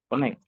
Connect.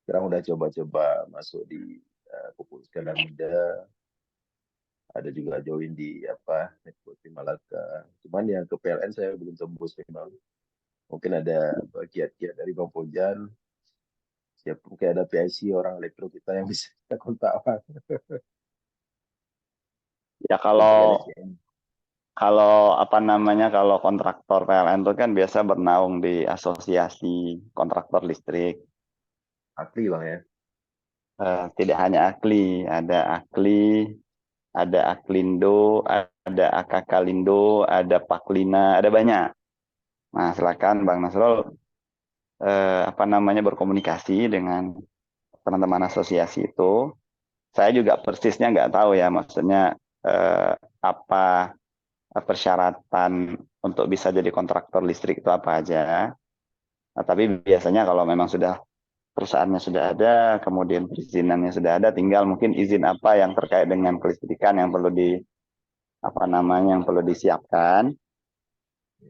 Sekarang udah coba-coba masuk di pupuk skala muda, ada juga join di network di Malaka. Cuman yang ke PLN saya belum tembus memang. Mungkin ada kiat-kiat dari Bang Pojan. Siap mungkin ada PIC orang elektro kita yang bisa kita kontak. Ya Untuk kalau apa namanya, kalau kontraktor PLN itu kan biasa bernaung di asosiasi kontraktor listrik. Akli Bang ya. Tidak hanya AKLI, ada Aklindo, ada AKKlindo, ada Paklina, ada banyak. Nah, silakan Bang Nasrul berkomunikasi dengan teman-teman asosiasi itu. Saya juga persisnya nggak tahu ya, maksudnya apa persyaratan untuk bisa jadi kontraktor listrik itu apa aja. Nah, tapi biasanya kalau memang sudah perusahaannya sudah ada, kemudian perizinannya sudah ada, tinggal mungkin izin apa yang terkait dengan kelistrikan yang perlu yang perlu disiapkan.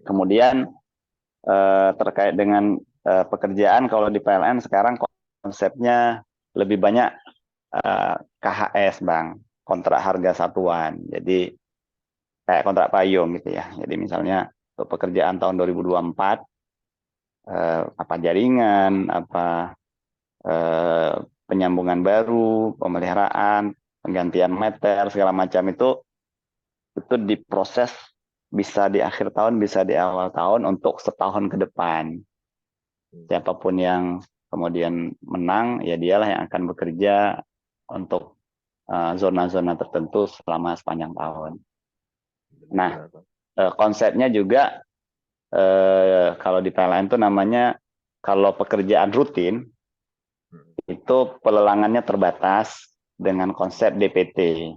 Kemudian terkait dengan pekerjaan, kalau di PLN sekarang konsepnya lebih banyak KHS, Bang, kontrak harga satuan. Jadi kayak kontrak payung gitu ya. Jadi misalnya untuk pekerjaan tahun 2024, apa jaringan, apa penyambungan baru, pemeliharaan, penggantian meter, segala macam itu diproses bisa di akhir tahun, bisa di awal tahun untuk setahun ke depan. Siapapun yang kemudian menang, ya dialah yang akan bekerja untuk zona-zona tertentu selama sepanjang tahun. Nah, konsepnya juga kalau di PLN itu namanya, kalau pekerjaan rutin, itu pelelangannya terbatas dengan konsep DPT.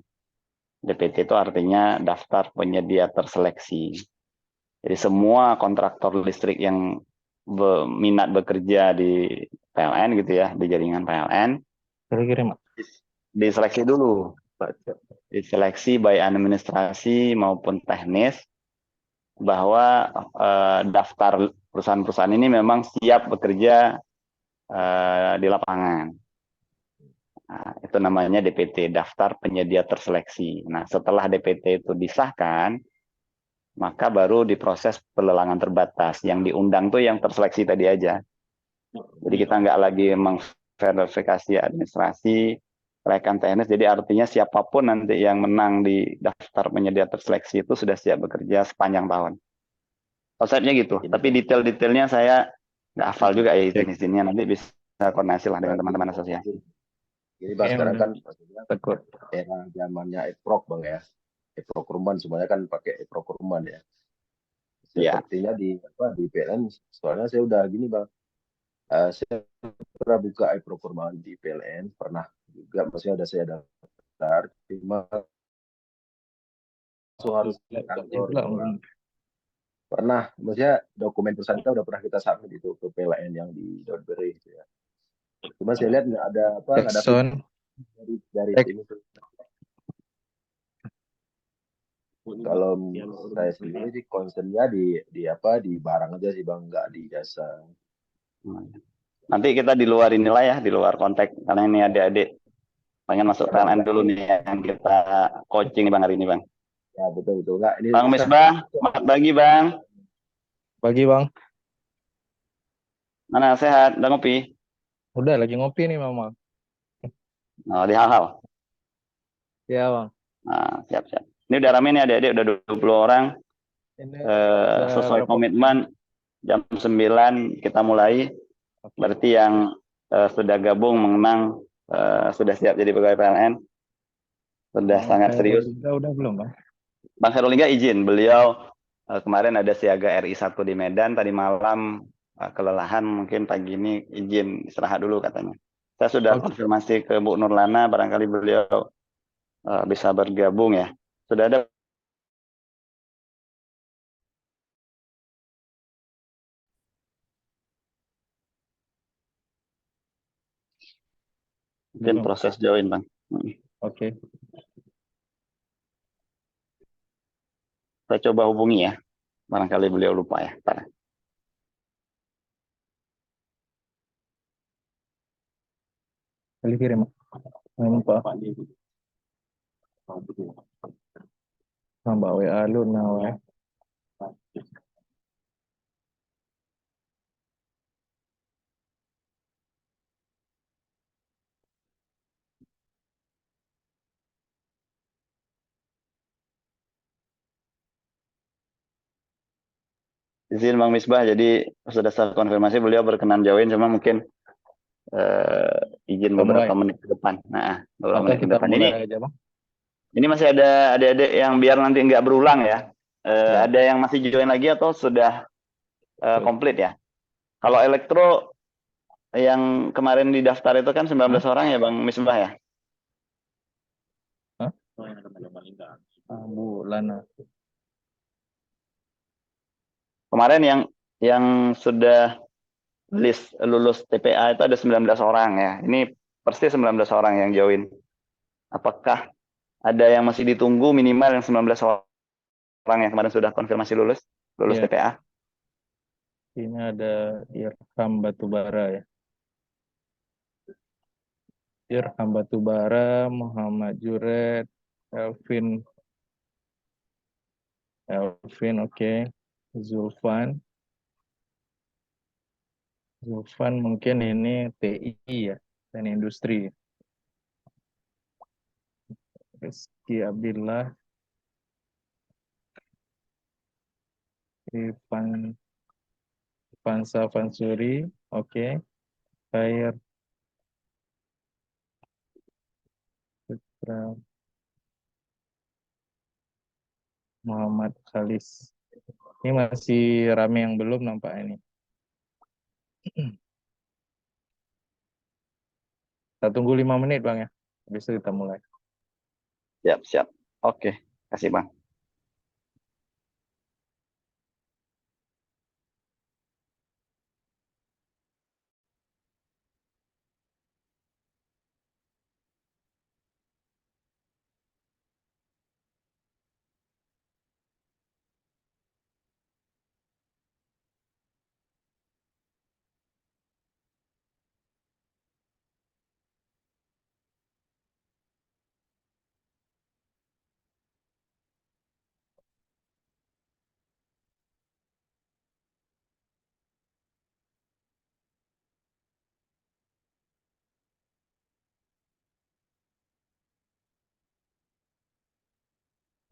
DPT itu artinya daftar penyedia terseleksi. Jadi semua kontraktor listrik yang minat bekerja di PLN gitu ya, di jaringan PLN, diseleksi dulu. Diseleksi baik administrasi maupun teknis, bahwa daftar perusahaan-perusahaan ini memang siap bekerja di lapangan. Nah, itu namanya DPT, daftar penyedia terseleksi. Nah, setelah DPT itu disahkan, maka baru diproses pelelangan terbatas. Yang diundang tuh yang terseleksi tadi aja. Jadi kita nggak lagi memverifikasi administrasi, rekan teknis. Jadi artinya siapapun nanti yang menang di daftar penyedia terseleksi itu sudah siap bekerja sepanjang tahun. Konsepnya gitu. Tapi detail-detailnya saya nggak hafal juga ya izin-izinnya. Nanti bisa koordinasi lah dengan teman-teman asosiasi. Jadi Bang sekarang kan era zamannya EPROK Bang ya. e-procurement, semuanya kan pakai e-procurement ya. Ya. Sepertinya di PLN, soalnya saya udah gini bang, saya pernah buka e-procurement di PLN, pernah juga, maksudnya ada saya daftar, cuma harus ke Laptopnya kantor pula. itu bang. Pernah, maksudnya dokumen perusahaan kita udah pernah kita submit itu ke PLN yang di Dotberry gitu ya. Cuma saya lihat nggak ada nggak ada Exxon. dari Ex- ini tuh. Kalau saya sendiri sih concernnya di barang aja sih bang, nggak di jasa. Nanti kita di luar inilah ya, di luar konteks. Karena ini adik-adik pengen masuk PLN dulu nih yang kita coaching nih Bang hari ini Bang. Ya betul betul nggak ini Bang Misbah, selamat pagi Bang. Pagi bang. Mana sehat? Udah ngopi? Udah lagi ngopi nih mama. Oh, di hal-hal. Ya bang. Nah, siap-siap. Ini udah rame nih adik-adik, udah 20 orang. Ini Sesuai berapa? komitmen, jam 9 kita mulai. Oke. Berarti yang sudah gabung mengenang, sudah siap jadi pegawai PLN. Sudah sangat serius. Udah belum bang? Bang Herlingga izin, beliau kemarin ada siaga RI 1 di Medan, tadi malam kelelahan, mungkin pagi ini izin istirahat dulu katanya. Saya sudah Oke. konfirmasi ke Bu Nurlana, barangkali beliau bisa bergabung ya. Sudah ada. Mungkin Belum. proses join Bang. Oke. Saya coba hubungi ya, barangkali beliau lupa ya. Ntar. Kali kirim. Lupa. Nambah WA lu nah WA. Izin Bang Misbah, jadi sudah saya konfirmasi beliau berkenan join, cuma mungkin izin beberapa Mulai. menit ke depan. Nah, beberapa Atau menit ke kita depan. mulai aja bang. Ini masih ada adik-adik yang biar nanti nggak berulang ya. Ya. Ada yang masih join lagi atau sudah komplit ya? Kalau elektro yang kemarin didaftar itu kan 19 orang ya Bang Misbah ya? Hah? Lana. Kemarin yang sudah lulus TPA itu ada 19 orang ya. Ini persis 19 orang yang join. Apakah ada yang masih ditunggu minimal yang 19 orang yang kemarin sudah konfirmasi lulus Ya. TPA? Ini ada Irham Batubara ya. Irham Batubara, Muhammad Juret, Elvin, oke. Zulfan mungkin ini TI ya, dan industri. Rizky Abdillah, Ivan Vansa Vansuri, oke. Khair Putra, Muhammad Khalis. Ini masih rame yang belum nampak ini. Kita tunggu 5 menit Bang ya. Habis itu kita mulai. Siap. Oke, kasih Bang.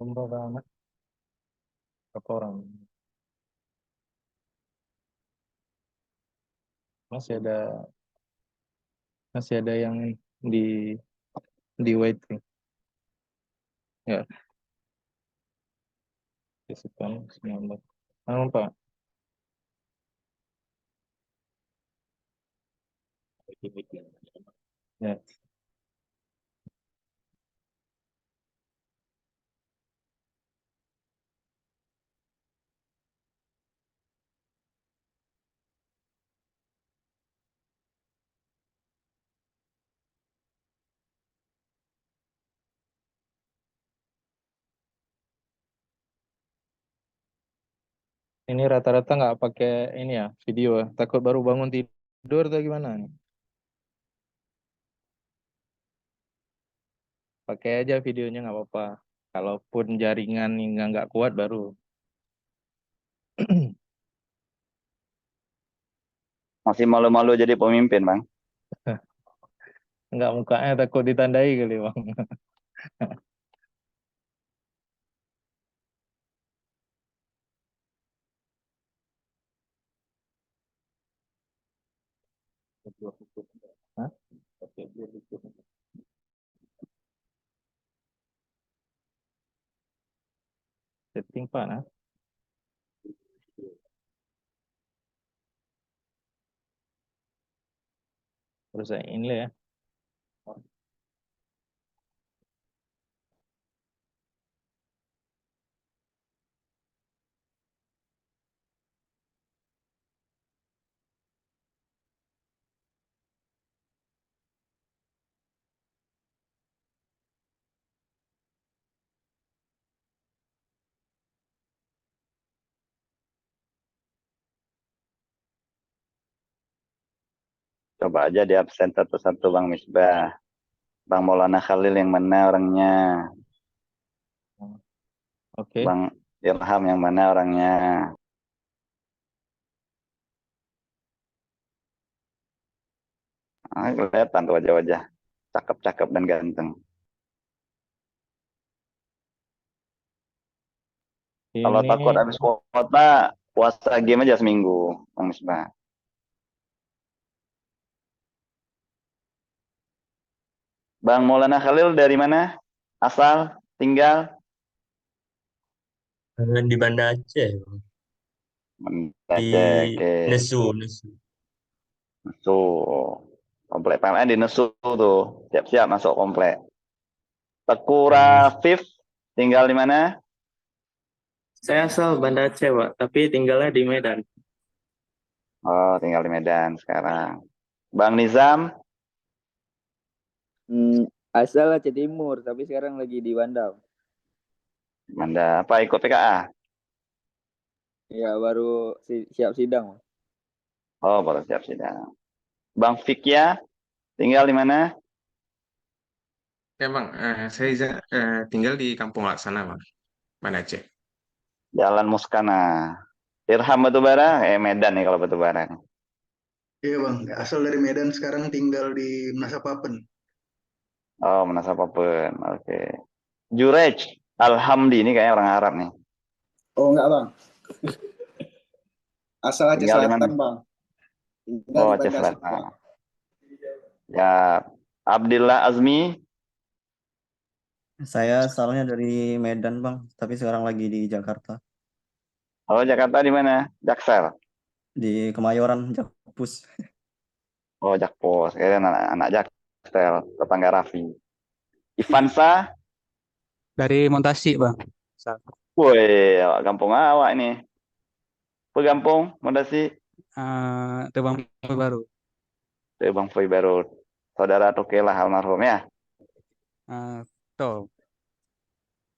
Pemrograman berapa orang? Masih ada yang di waiting. Ya. Partisipasi 19. Halo, Pak. Ya. Ini rata-rata nggak pakai ini ya, video ya. Takut baru bangun tidur atau gimana nih? Pakai aja videonya nggak apa-apa. Kalaupun jaringan nggak kuat baru. Masih malu-malu jadi pemimpin, Bang. Nggak, mukanya takut ditandai kali, Bang. Hah? Setting Pak, nah. Terus saya ini ya. Coba aja di absen satu-satu Bang Misbah. Bang Maulana Khalil yang mana orangnya? Oke. Bang Ilham yang mana orangnya? Kelihatan tuh wajah-wajah. Cakep-cakep dan ganteng. Kalau Ini takut habis kuota, puasa game aja seminggu, Bang Misbah. Bang Maulana Khalil dari mana? Asal, tinggal? Di Banda Aceh, Bang. Di Aceh, oke. Nesu, Nesu. Nesu. Komplek PLN di Nesu tuh. Siap-siap masuk komplek. Teku Rafif, tinggal di mana? Saya asal Banda Aceh, Pak, tapi tinggalnya di Medan. Oh, tinggal di Medan sekarang. Bang Nizam, Asal Aceh Timur, tapi sekarang lagi di Bandung. Manda apa ikut PKA? Ya, baru siap sidang. Oh, baru siap sidang. Bang Fikya, tinggal di mana? Ya bang, tinggal di Kampung Laksana bang, Banda Aceh. Jalan Muskana. Irham Batubara, Medan nih kalau Batubara. Iya bang, asal dari Medan sekarang tinggal di Menasapapen. Oh, Menasa Papuen. Oke. Jurej, Alhamdi ini kayaknya orang Arab nih. Oh enggak bang, asal Aceh Tinggal di mana? Selatan bang. Tinggal Oh, di Aceh Banda Aceh Selatan. bang. Ya, Abdillah Azmi. Saya asalnya dari Medan, Bang, tapi sekarang lagi di Jakarta, Oh, Jakarta di mana? Jaksel. di Kemayoran, Jakpus. Oh, Jakpos. Kayaknya anak Jaksel, tetangga Raffi. Ivansa, Dari Montasi, Bang. woi, kampung awak ini. Pegampung, Mondasi, Tebang Baru. Bang Foy baru. Saudara Tokelah almarhum ya. Tuh.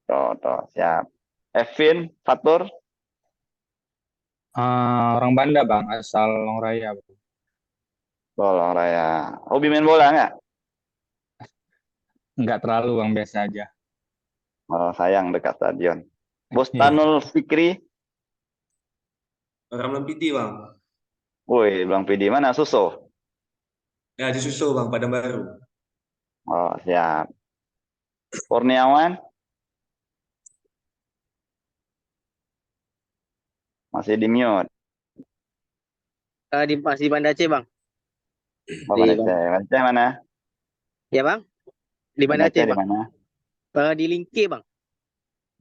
Toh, siap. Evin, Fatur, orang Banda, Bang, asal Long Raya, Bang. Bolong Raya. Hobi main bola nggak? Nggak terlalu, Bang, biasa aja. Oh, sayang dekat stadion. Bostanul Fikri, Orang Lempiti, Bang. woi, Bang Pidi mana? Suso. Ya, di Susu, Bang, Padang Baru. Oh, siap. Kurniawan, masih di mute. Masih Banda Aceh, Bang. Oh, Di Aceh mana? Ya, Bang. Di Banda Aceh, Di Bang. mana? Di Lingke, Bang.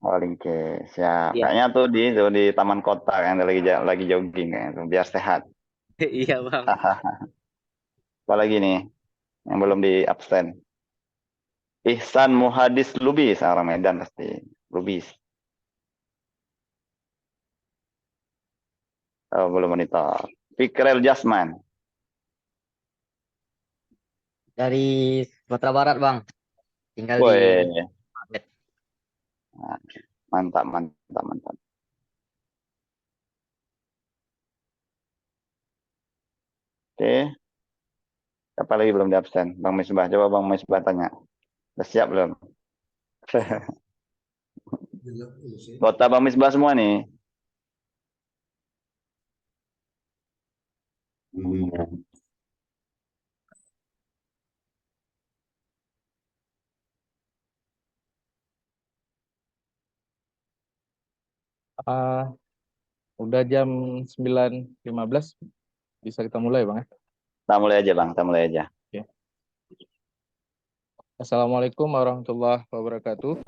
Oh, Lingke. Siap. Iya. Kayaknya tuh di taman kota kan lagi jogging kayaknya tuh, biar sehat. Iya bang. Apalagi nih yang belum di absen. Ihsan Muhadis Lubis, orang Medan pasti. Lubis. Oh, belum monitor. Fikrel Jasman. Dari Sumatera Barat, Bang. Tinggal di Woi, Magnet. mantap, mantap, mantap. Oke, siapa lagi belum di absen? Bang Misbah, coba Bang Misbah tanya. Udah siap belum? Kota Bang Misbah semua nih. Ah, udah jam 9.15, bisa kita mulai Bang ya. Kita mulai aja Bang, kita mulai aja. Oke. Assalamualaikum warahmatullahi wabarakatuh.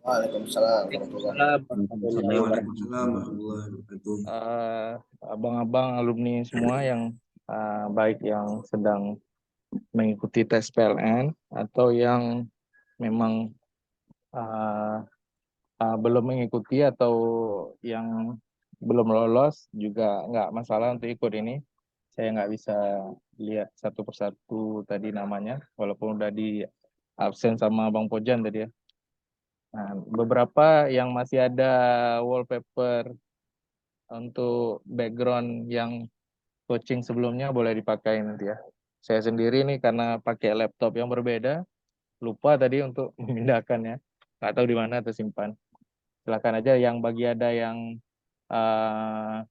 Waalaikumsalam warahmatullahi Waalaikumsalam warahmatullahi wabarakatuh. Abang-abang alumni semua yang baik yang sedang mengikuti tes PLN atau yang memang belum mengikuti atau yang belum lolos juga nggak masalah untuk ikut ini. Saya nggak bisa lihat satu persatu tadi namanya, walaupun udah di absen sama Bang Pojan tadi ya. Nah, beberapa yang masih ada wallpaper untuk background yang coaching sebelumnya boleh dipakai nanti ya. Saya sendiri nih karena pakai laptop yang berbeda, lupa tadi untuk memindahkannya. Nggak tahu di mana tersimpan. Silakan aja yang bagi ada yang uh,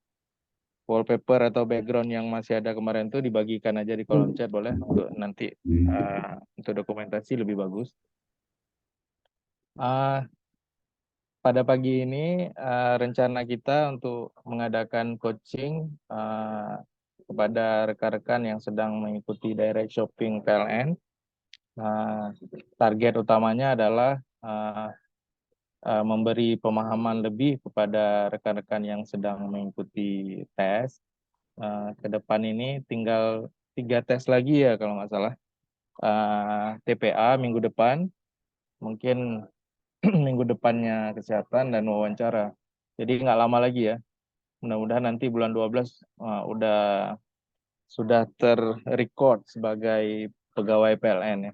wallpaper atau background yang masih ada kemarin tuh dibagikan aja di kolom chat boleh untuk nanti untuk dokumentasi lebih bagus. Pada pagi ini rencana kita untuk mengadakan coaching kepada rekan-rekan yang sedang mengikuti direct shopping PLN. Target utamanya adalah memberi pemahaman lebih kepada rekan-rekan yang sedang mengikuti tes. Ke depan ini tinggal 3 tes lagi ya kalau nggak salah. TPA minggu depan, mungkin minggu depannya kesehatan dan wawancara. Jadi nggak lama lagi ya. Mudah-mudahan nanti bulan 12 sudah terrecord sebagai pegawai PLN ya.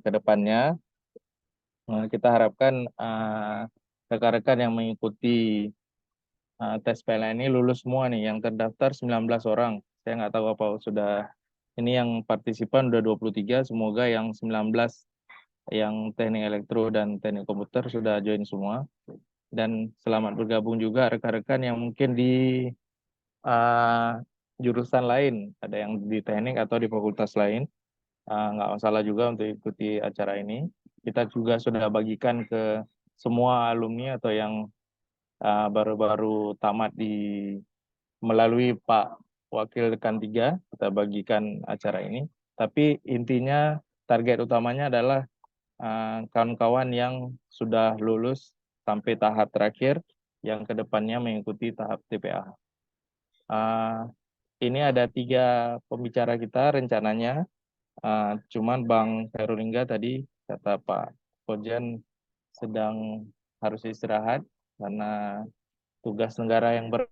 Ke depannya kita harapkan rekan-rekan yang mengikuti tes PLN ini lulus semua nih. Yang terdaftar 19 orang. Saya nggak tahu apa sudah, ini yang partisipan udah 23, semoga yang 19 yang teknik elektro dan teknik komputer sudah join semua. Dan selamat bergabung juga rekan-rekan yang mungkin di jurusan lain, ada yang di teknik atau di fakultas lain. Nggak masalah juga untuk ikuti acara ini. Kita juga sudah bagikan ke semua alumni atau yang baru-baru tamat melalui Pak Wakil Dekan 3, kita bagikan acara ini. Tapi intinya target utamanya adalah kawan-kawan yang sudah lulus sampai tahap terakhir yang kedepannya mengikuti tahap TPA. Ini ada 3 pembicara kita rencananya. Cuman Bang Khairulingga tadi kata Pak Pojan sedang harus istirahat karena tugas negara yang berat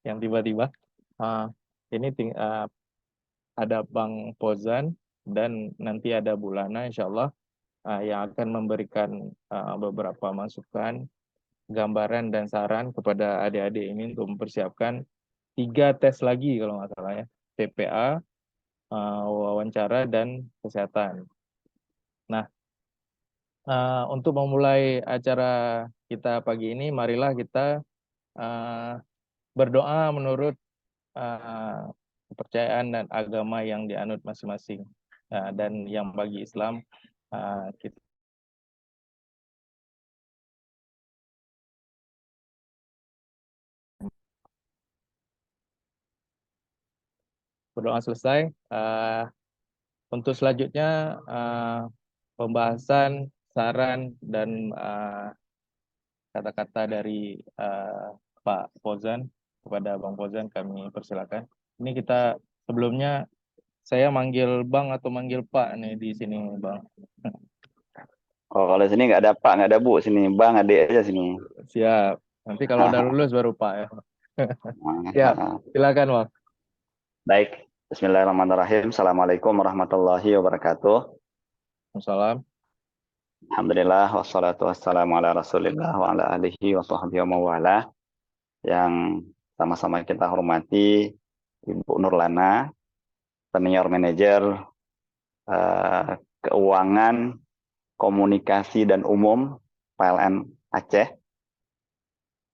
yang tiba-tiba. Ini ada Bang Pozan dan nanti ada Bulana insya Allah yang akan memberikan beberapa masukan, gambaran dan saran kepada adik-adik ini untuk mempersiapkan 3 tes lagi kalau nggak salah ya, TPA, wawancara dan kesehatan. Nah, untuk memulai acara kita pagi ini, marilah kita berdoa menurut kepercayaan dan agama yang dianut masing-masing. Dan yang bagi Islam, kita berdoa selesai. Untuk selanjutnya pembahasan saran dan kata-kata dari Pak Fauzan kepada Bang Fauzan kami persilakan. Ini kita sebelumnya saya manggil Bang atau manggil Pak nih di sini Bang. Oh, kalau sini nggak ada Pak, nggak ada Bu, sini Bang, adik aja sini. Siap. Nanti kalau udah lulus baru Pak ya. Siap. Silakan Bang. Baik. Bismillahirrahmanirrahim. Assalamualaikum warahmatullahi wabarakatuh. Wassalam. Alhamdulillah wassalatu wassalamu ala Rasulillah wa ala alihi wa sahbihi wa mawala. Yang sama-sama kita hormati Ibu Nurlana, Senior Manager Keuangan, Komunikasi dan Umum PLN Aceh.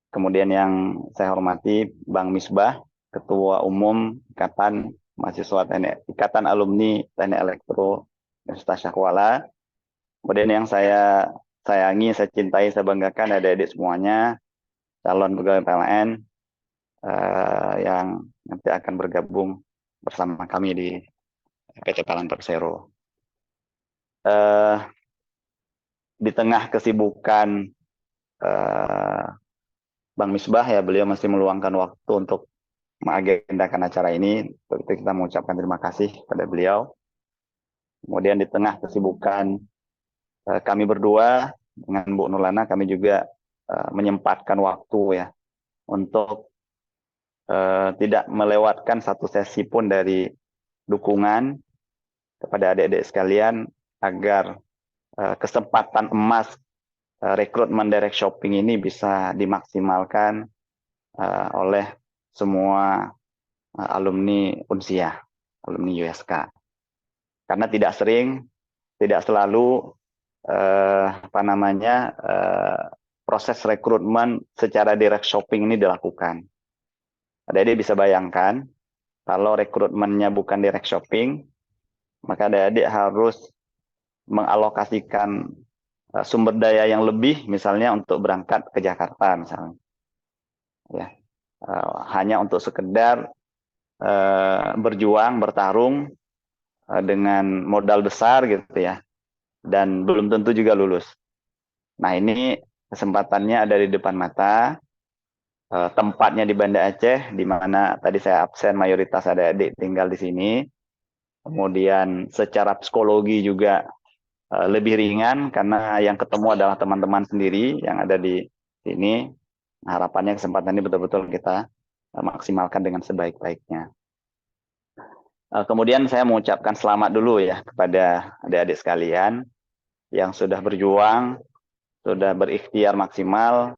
Kemudian yang saya hormati Bang Misbah, Ketua Umum Ikatan Mahasiswa Teknik, Ikatan Alumni Teknik Elektro Universitas Syahkuala. Kemudian yang saya sayangi, saya cintai, saya banggakan adik-adik semuanya, calon pegawai PLN yang nanti akan bergabung bersama kami di PT PLN Persero. Di tengah kesibukan Bang Misbah ya, beliau masih meluangkan waktu untuk mengagendakan acara ini. Begitu kita mengucapkan terima kasih pada beliau. Kemudian di tengah kesibukan kami berdua dengan Bu Nurlana, kami juga menyempatkan waktu ya untuk tidak melewatkan satu sesi pun dari dukungan kepada adik-adik sekalian agar kesempatan emas rekrutmen direct shopping ini bisa dimaksimalkan oleh semua alumni Unsiah, alumni USK. Karena tidak sering, tidak selalu proses rekrutmen secara direct shopping ini dilakukan. Adik-adik bisa bayangkan, kalau rekrutmennya bukan direct shopping, maka adik-adik harus mengalokasikan sumber daya yang lebih, misalnya untuk berangkat ke Jakarta misalnya, ya, hanya untuk sekedar berjuang, bertarung dengan modal besar gitu ya, dan belum tentu juga lulus. Nah ini kesempatannya ada di depan mata, tempatnya di Banda Aceh, di mana tadi saya absen, mayoritas adik-adik tinggal di sini. Kemudian secara psikologi juga lebih ringan karena yang ketemu adalah teman-teman sendiri yang ada di sini. Harapannya kesempatan ini betul-betul kita maksimalkan dengan sebaik-baiknya. Kemudian saya mengucapkan selamat dulu ya kepada adik-adik sekalian yang sudah berjuang, sudah berikhtiar maksimal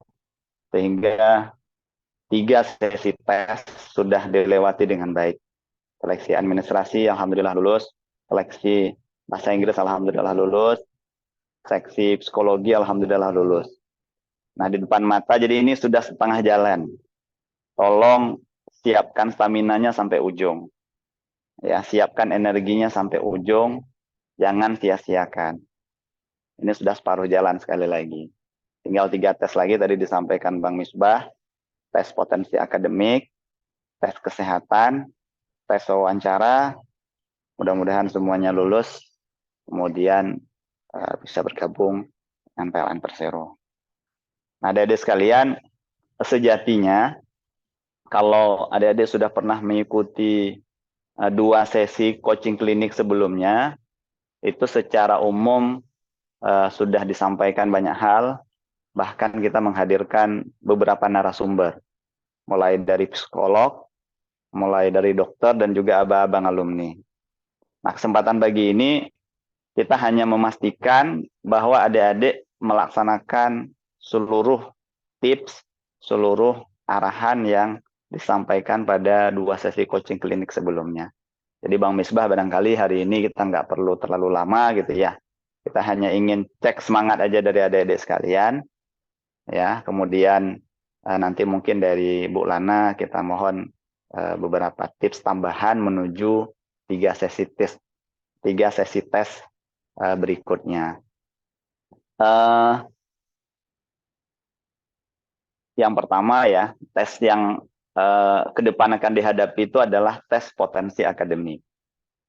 sehingga 3 sesi tes sudah dilewati dengan baik. Seleksi administrasi alhamdulillah lulus, seleksi bahasa Inggris alhamdulillah lulus, seksi psikologi alhamdulillah lulus. Nah di depan mata, jadi ini sudah setengah jalan. Tolong siapkan staminanya sampai ujung. Ya, siapkan energinya sampai ujung, jangan sia-siakan. Ini sudah separuh jalan sekali lagi. Tinggal 3 tes lagi tadi disampaikan Bang Misbah, tes potensi akademik, tes kesehatan, tes wawancara. Mudah-mudahan semuanya lulus, kemudian bisa bergabung dengan PLN Persero. Nah, adik-adik sekalian, sejatinya kalau adik-adik sudah pernah mengikuti 2 sesi coaching klinik sebelumnya, itu secara umum sudah disampaikan banyak hal, bahkan kita menghadirkan beberapa narasumber, mulai dari psikolog, mulai dari dokter, dan juga abang-abang alumni. Nah, kesempatan pagi ini kita hanya memastikan bahwa adik-adik melaksanakan seluruh tips, seluruh arahan yang disampaikan pada 2 sesi coaching klinik sebelumnya. Jadi Bang Misbah barangkali hari ini kita nggak perlu terlalu lama gitu ya. Kita hanya ingin cek semangat aja dari adik-adik sekalian. Ya, kemudian nanti mungkin dari Bu Lana kita mohon beberapa tips tambahan menuju 3 sesi tes berikutnya. Yang pertama ya, tes yang ke depan akan dihadapi itu adalah tes potensi akademik,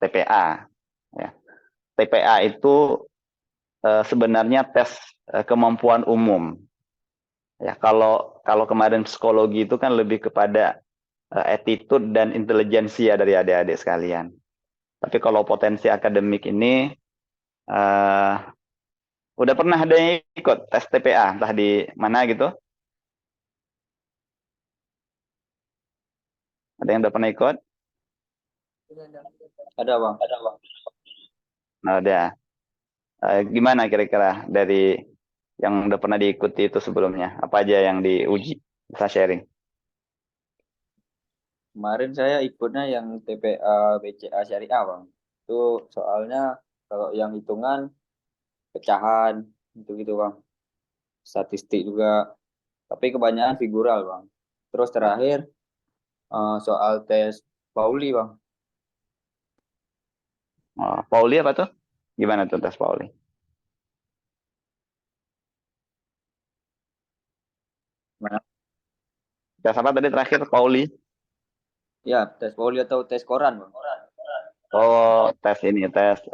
TPA. Ya. TPA itu sebenarnya tes kemampuan umum. Ya, kalau kemarin psikologi itu kan lebih kepada attitude dan intelijensia dari adik-adik sekalian. Tapi kalau potensi akademik ini udah pernah ada yang ikut tes TPA entah di mana gitu? Ada yang udah pernah ikut? Ada bang. Nah, ada. Gimana kira-kira dari yang udah pernah diikuti itu sebelumnya? Apa aja yang diuji? Bisa sharing. Kemarin saya ikutnya yang TPA BCA Syariah bang. Itu soalnya kalau yang hitungan pecahan gitu-gitu bang. Statistik juga. Tapi kebanyakan figural bang. Terus terakhir soal tes Pauli bang. Oh, Pauli apa tuh? Gimana tuh tes Pauli? Mana? Tes apa tadi terakhir Pauli? Ya, tes Pauli atau tes koran bang. Oh, tes ini, tes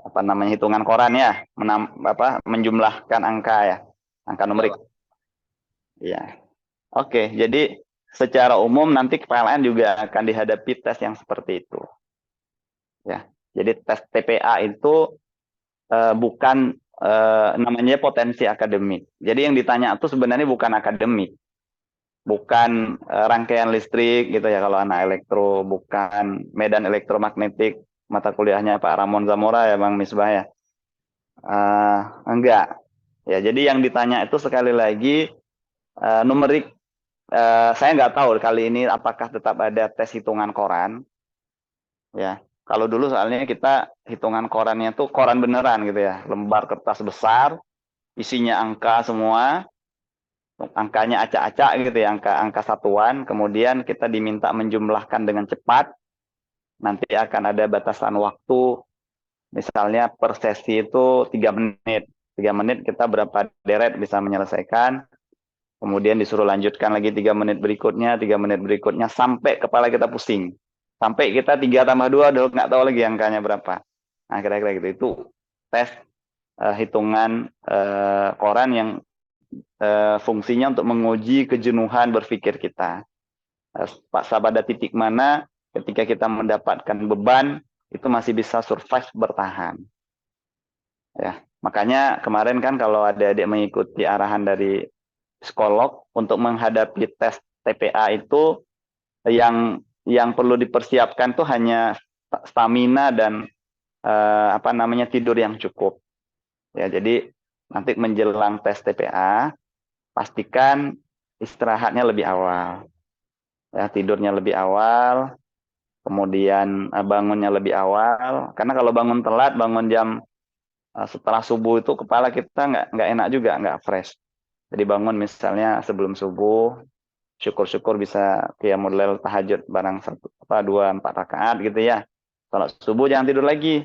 apa namanya, hitungan koran ya, menjumlahkan angka ya, angka numerik. Iya. Oke, jadi secara umum nanti PLN juga akan dihadapi tes yang seperti itu. Ya, jadi tes TPA itu bukan namanya potensi akademik. Jadi yang ditanya itu sebenarnya bukan akademik, bukan rangkaian listrik gitu ya kalau anak elektro, bukan medan elektromagnetik mata kuliahnya Pak Ramon Zamora ya Bang Misbah ya. Enggak. Ya, jadi yang ditanya itu sekali lagi numerik. Saya nggak tahu kali ini apakah tetap ada tes hitungan koran. Ya, kalau dulu soalnya kita hitungan korannya tuh koran beneran gitu ya, lembar kertas besar, isinya angka semua, angkanya acak-acak gitu ya, angka satuan, kemudian kita diminta menjumlahkan dengan cepat, nanti akan ada batasan waktu, misalnya per sesi itu 3 menit, 3 menit kita berapa deret bisa menyelesaikan, kemudian disuruh lanjutkan lagi 3 menit berikutnya, 3 menit berikutnya, sampai kepala kita pusing. Sampai kita 3 tambah 2, udah nggak tahu lagi angkanya berapa. Nah, kira-kira gitu. Itu tes hitungan koran yang fungsinya untuk menguji kejenuhan berpikir kita. Pada titik mana ketika kita mendapatkan beban, itu masih bisa survive bertahan. Ya, makanya kemarin kan kalau adik-adik mengikuti arahan dari psikolog untuk menghadapi tes TPA itu yang perlu dipersiapkan tuh hanya stamina dan tidur yang cukup. Ya, jadi nanti menjelang tes TPA pastikan istirahatnya lebih awal. Ya, tidurnya lebih awal, kemudian bangunnya lebih awal. Karena kalau bangun telat, bangun jam setelah subuh itu kepala kita nggak enak juga, nggak fresh. Jadi bangun misalnya sebelum subuh, syukur-syukur bisa qiyamul lail tahajud barang 2-4 rakaat gitu ya. Kalau subuh jangan tidur lagi.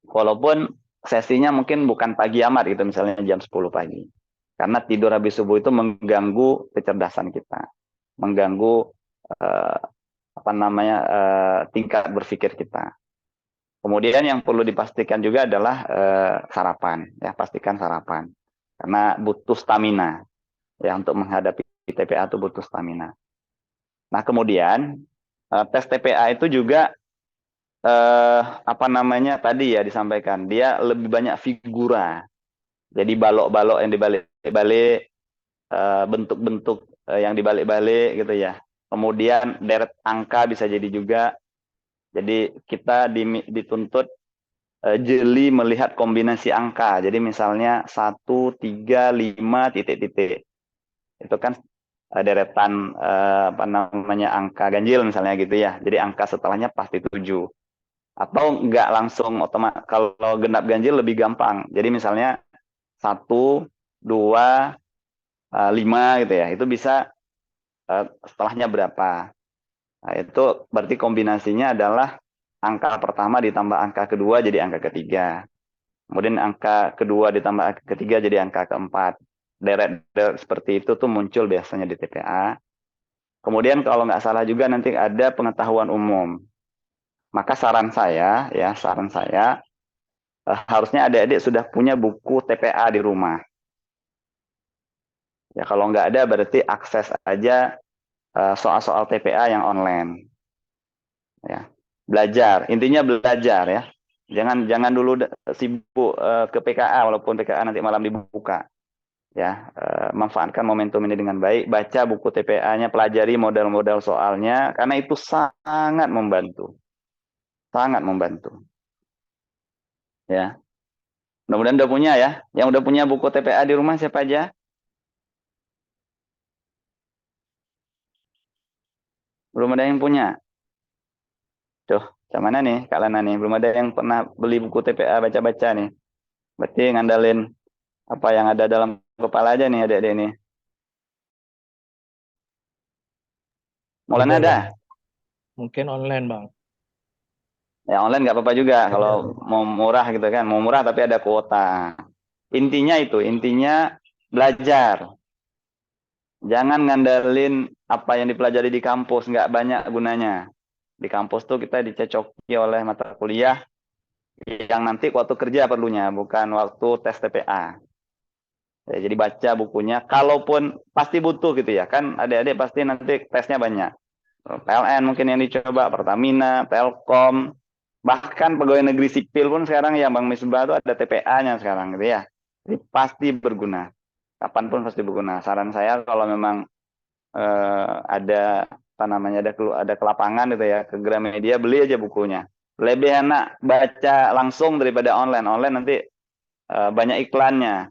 Walaupun sesinya mungkin bukan pagi amat gitu, misalnya jam 10 pagi. Karena tidur habis subuh itu mengganggu kecerdasan kita. Mengganggu tingkat berpikir kita. Kemudian yang perlu dipastikan juga adalah sarapan, ya pastikan sarapan. Karena butuh stamina. Ya, untuk menghadapi TPA itu butuh stamina. Nah, kemudian tes TPA itu juga tadi ya disampaikan, dia lebih banyak figura. Jadi balok-balok yang dibalik-balik, bentuk-bentuk yang dibalik-balik gitu ya. Kemudian deret angka bisa jadi juga. Jadi kita dituntut jeli melihat kombinasi angka. Jadi misalnya 1, 3, 5, titik-titik. Itu kan deretan angka ganjil misalnya gitu ya. Jadi angka setelahnya pasti 7. Atau enggak langsung otomatis, kalau genap ganjil lebih gampang. Jadi misalnya 1, 2, 5 gitu ya. Itu bisa setelahnya berapa. Nah, itu berarti kombinasinya adalah angka pertama ditambah angka kedua jadi angka ketiga. Kemudian angka kedua ditambah angka ketiga jadi angka keempat. Deret-deret seperti itu tuh muncul biasanya di TPA. Kemudian kalau nggak salah juga nanti ada pengetahuan umum. Maka saran saya harusnya adik-adik sudah punya buku TPA di rumah. Ya kalau nggak ada berarti akses aja soal-soal TPA yang online. Ya, belajar, intinya belajar ya. Jangan dulu sibuk ke PKA walaupun PKA nanti malam dibuka. Ya, manfaatkan momentum ini dengan baik, baca buku TPA-nya, pelajari model-model soalnya karena itu sangat membantu. Sangat membantu. Ya. Mudah-mudahan udah punya ya. Yang udah punya buku TPA di rumah siapa aja? Belum ada yang punya. Tuh, macam mana nih Kak Lana nih? Belum ada yang pernah beli buku TPA baca-baca nih. Berarti ngandalin apa yang ada dalam kepala aja nih adik-adik nih. Mulanya Ada, ada? Bang. Mungkin online, Bang. Ya online nggak apa-apa juga kalau mau murah gitu kan. Mau murah tapi ada kuota. Intinya itu, intinya belajar. Jangan ngandalin apa yang dipelajari di kampus, nggak banyak gunanya. Di kampus tuh kita dicecoki oleh mata kuliah yang nanti waktu kerja perlunya, bukan waktu tes TPA. Ya, jadi baca bukunya, kalaupun pasti butuh gitu ya, kan adik-adik pasti nanti tesnya banyak. PLN mungkin yang dicoba, Pertamina, Telkom, bahkan pegawai negeri sipil pun sekarang yang Bang Misbah itu ada TPA-nya sekarang gitu ya. Jadi pasti berguna, kapanpun pasti berguna. Saran saya kalau memang ada apa namanya ada kelapangan gitu ya ke Gramedia, beli aja bukunya. Lebih enak baca langsung daripada online. Online nanti banyak iklannya.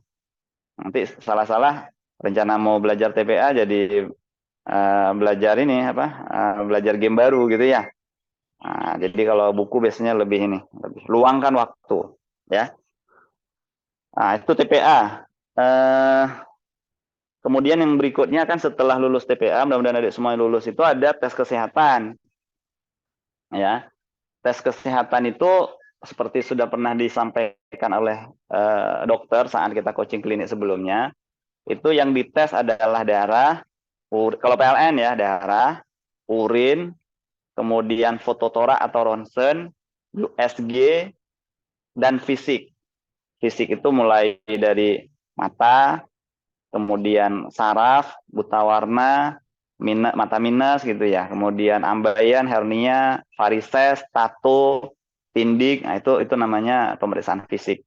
Nanti salah-salah rencana mau belajar TPA jadi belajar ini apa? Belajar game baru gitu ya. Nah, jadi kalau buku biasanya lebih ini, lebih luangkan waktu, ya. Nah, itu TPA. Kemudian yang berikutnya kan setelah lulus TPA, mudah-mudahan adik semua yang lulus itu ada tes kesehatan, ya. Tes kesehatan itu seperti sudah pernah disampaikan oleh dokter saat kita coaching klinik sebelumnya, itu yang dites adalah darah, kalau PLN ya darah, urin, kemudian fototorak atau ronsen, USG, dan fisik. Fisik itu mulai dari mata, kemudian saraf, buta warna, mata minus gitu ya, kemudian ambeien, hernia, varises, tato, tindik, nah itu namanya pemeriksaan fisik.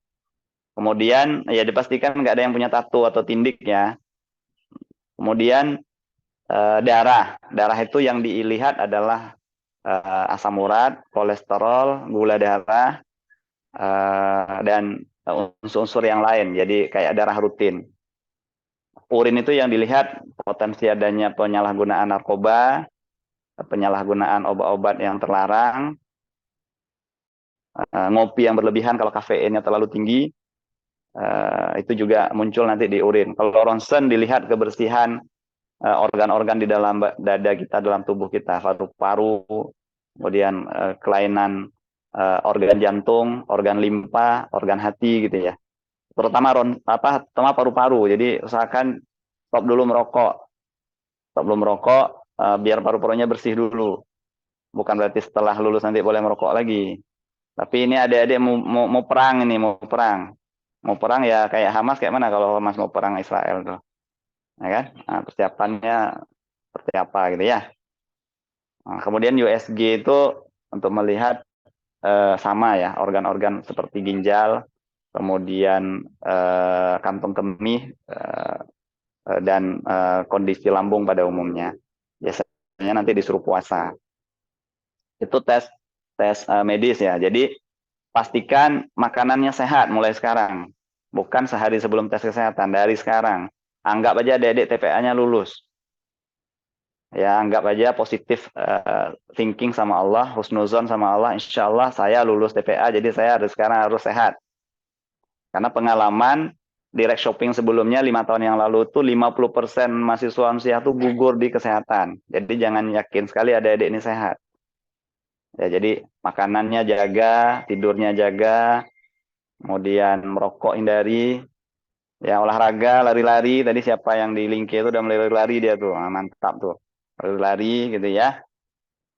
Kemudian ya dipastikan nggak ada yang punya tato atau tindik ya. Kemudian darah itu yang dilihat adalah asam urat, kolesterol, gula darah, dan unsur-unsur yang lain. Jadi kayak darah rutin. Urin itu yang dilihat potensi adanya penyalahgunaan narkoba, penyalahgunaan obat-obat yang terlarang, ngopi yang berlebihan kalau kafeinnya terlalu tinggi, itu juga muncul nanti di urin. Kalau ronsen dilihat kebersihan organ-organ di dalam dada kita, dalam tubuh kita, paru-paru, kemudian kelainan organ jantung, organ limpa, organ hati gitu ya. Terutama paru-paru. Jadi usahakan stop dulu merokok. Stop dulu merokok biar paru-parunya bersih dulu. Bukan berarti setelah lulus nanti boleh merokok lagi. Tapi ini adik-adik mau perang ini, mau perang. Mau perang ya kayak Hamas, kayak mana kalau Hamas mau perang Israel tuh. Ya kan? Nah, persiapannya seperti apa gitu ya. Nah, kemudian USG itu untuk melihat sama ya, organ-organ seperti ginjal, kemudian kantong kemih, dan kondisi lambung pada umumnya. Biasanya nanti disuruh puasa. Itu tes medis ya. Jadi pastikan makanannya sehat mulai sekarang. Bukan sehari sebelum tes kesehatan, dari sekarang. Anggap aja adik-adik TPA-nya lulus. Ya, anggap aja positif thinking sama Allah, husnuzon sama Allah. Insya Allah saya lulus TPA, jadi saya sekarang harus sehat. Karena pengalaman direct shopping sebelumnya 5 tahun yang lalu itu 50% mahasiswa Unsiah itu gugur di kesehatan. Jadi jangan yakin sekali adik-adik ini sehat. Ya, jadi makanannya jaga, tidurnya jaga, kemudian merokok hindari, ya olahraga, lari-lari. Tadi siapa yang di Linke itu udah mulai lari-lari dia tuh, nah, mantap tuh, lari-lari gitu ya.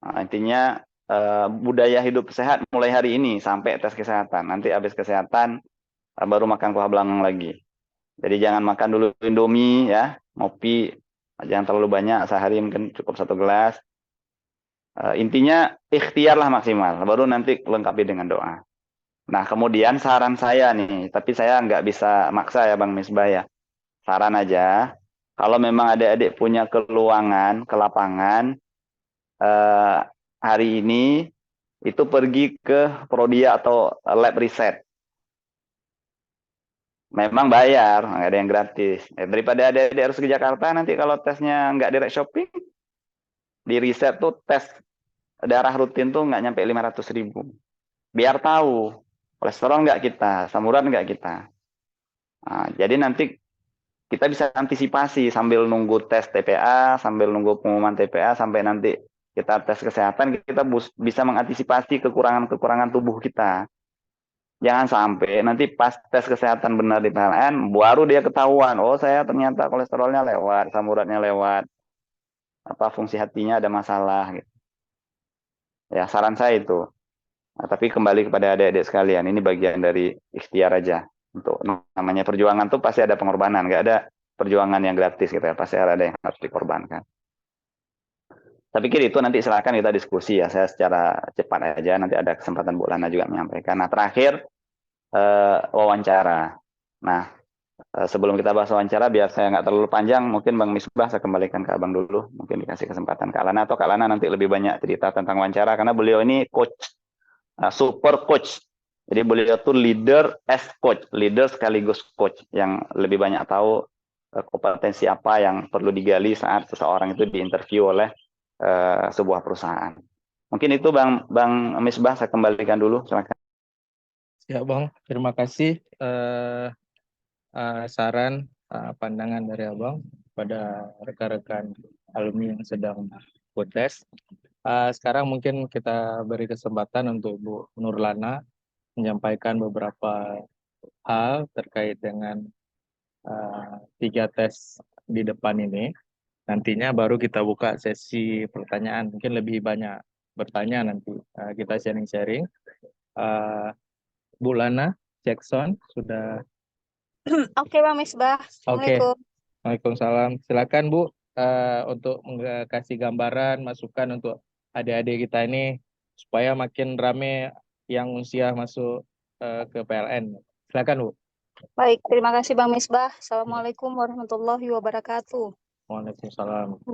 Nah, intinya budaya hidup sehat mulai hari ini sampai tes kesehatan. Nanti habis kesehatan baru makan kuah belangang lagi. Jadi jangan makan dulu Indomie ya, ngopi jangan terlalu banyak, sehari mungkin cukup 1 gelas. Intinya ikhtiarlah maksimal, baru nanti lengkapi dengan doa. Nah kemudian saran saya nih, tapi saya nggak bisa maksa ya Bang Misbah ya. Saran aja, kalau memang adik-adik punya keluangan ke lapangan, hari ini itu pergi ke Prodia atau lab riset. Memang bayar, nggak ada yang gratis. Daripada adik-adik harus ke Jakarta, nanti kalau tesnya nggak direct shopping, di riset tuh tes darah rutin tuh nggak nyampe 500.000. Biar tahu, kolesterol nggak kita, asam urat nggak kita. Nah, jadi nanti kita bisa antisipasi sambil nunggu tes TPA, sambil nunggu pengumuman TPA, sampai nanti kita tes kesehatan, kita bisa mengantisipasi kekurangan-kekurangan tubuh kita. Jangan sampai nanti pas tes kesehatan benar di PLN, baru dia ketahuan, oh saya ternyata kolesterolnya lewat, asam uratnya lewat, fungsi hatinya ada masalah. Gitu. Ya saran saya itu. Nah, tapi kembali kepada adik-adik sekalian, ini bagian dari ikhtiar aja. Untuk namanya perjuangan tuh pasti ada pengorbanan, nggak ada perjuangan yang gratis gitu ya, pasti ada yang harus dikorbankan. Saya pikir itu nanti silakan kita diskusi ya, saya secara cepat aja, nanti ada kesempatan Bu Lana juga menyampaikan. Nah terakhir wawancara. Nah sebelum kita bahas wawancara, biar saya nggak terlalu panjang, mungkin Bang Misbah saya kembalikan ke Abang dulu, mungkin dikasih kesempatan Kak Lana, atau Kak Lana nanti lebih banyak cerita tentang wawancara, karena beliau ini coach, super coach. Jadi beliau tuh leader as coach, leader sekaligus coach, yang lebih banyak tahu kompetensi apa yang perlu digali saat seseorang itu diinterview oleh sebuah perusahaan. Mungkin itu Bang Misbah, saya kembalikan dulu, silakan. Ya Bang, terima kasih saran pandangan dari Abang pada rekan-rekan alumni yang sedang ikut tes. Sekarang mungkin kita beri kesempatan untuk Bu Nurlana menyampaikan beberapa hal terkait dengan 3 tes di depan ini. Nantinya baru kita buka sesi pertanyaan, mungkin lebih banyak bertanya nanti. Kita sharing-sharing. Bu Lana Jackson sudah. Oke Bang Misbah. Assalamualaikum. Waalaikumsalam. Silakan Bu untuk kasih gambaran, masukan untuk adik-adik kita ini supaya makin rame yang usia masuk ke PLN. Silakan Bu. Baik, terima kasih Bang Misbah. Assalamualaikum warahmatullahi wabarakatuh. Waalaikumsalam.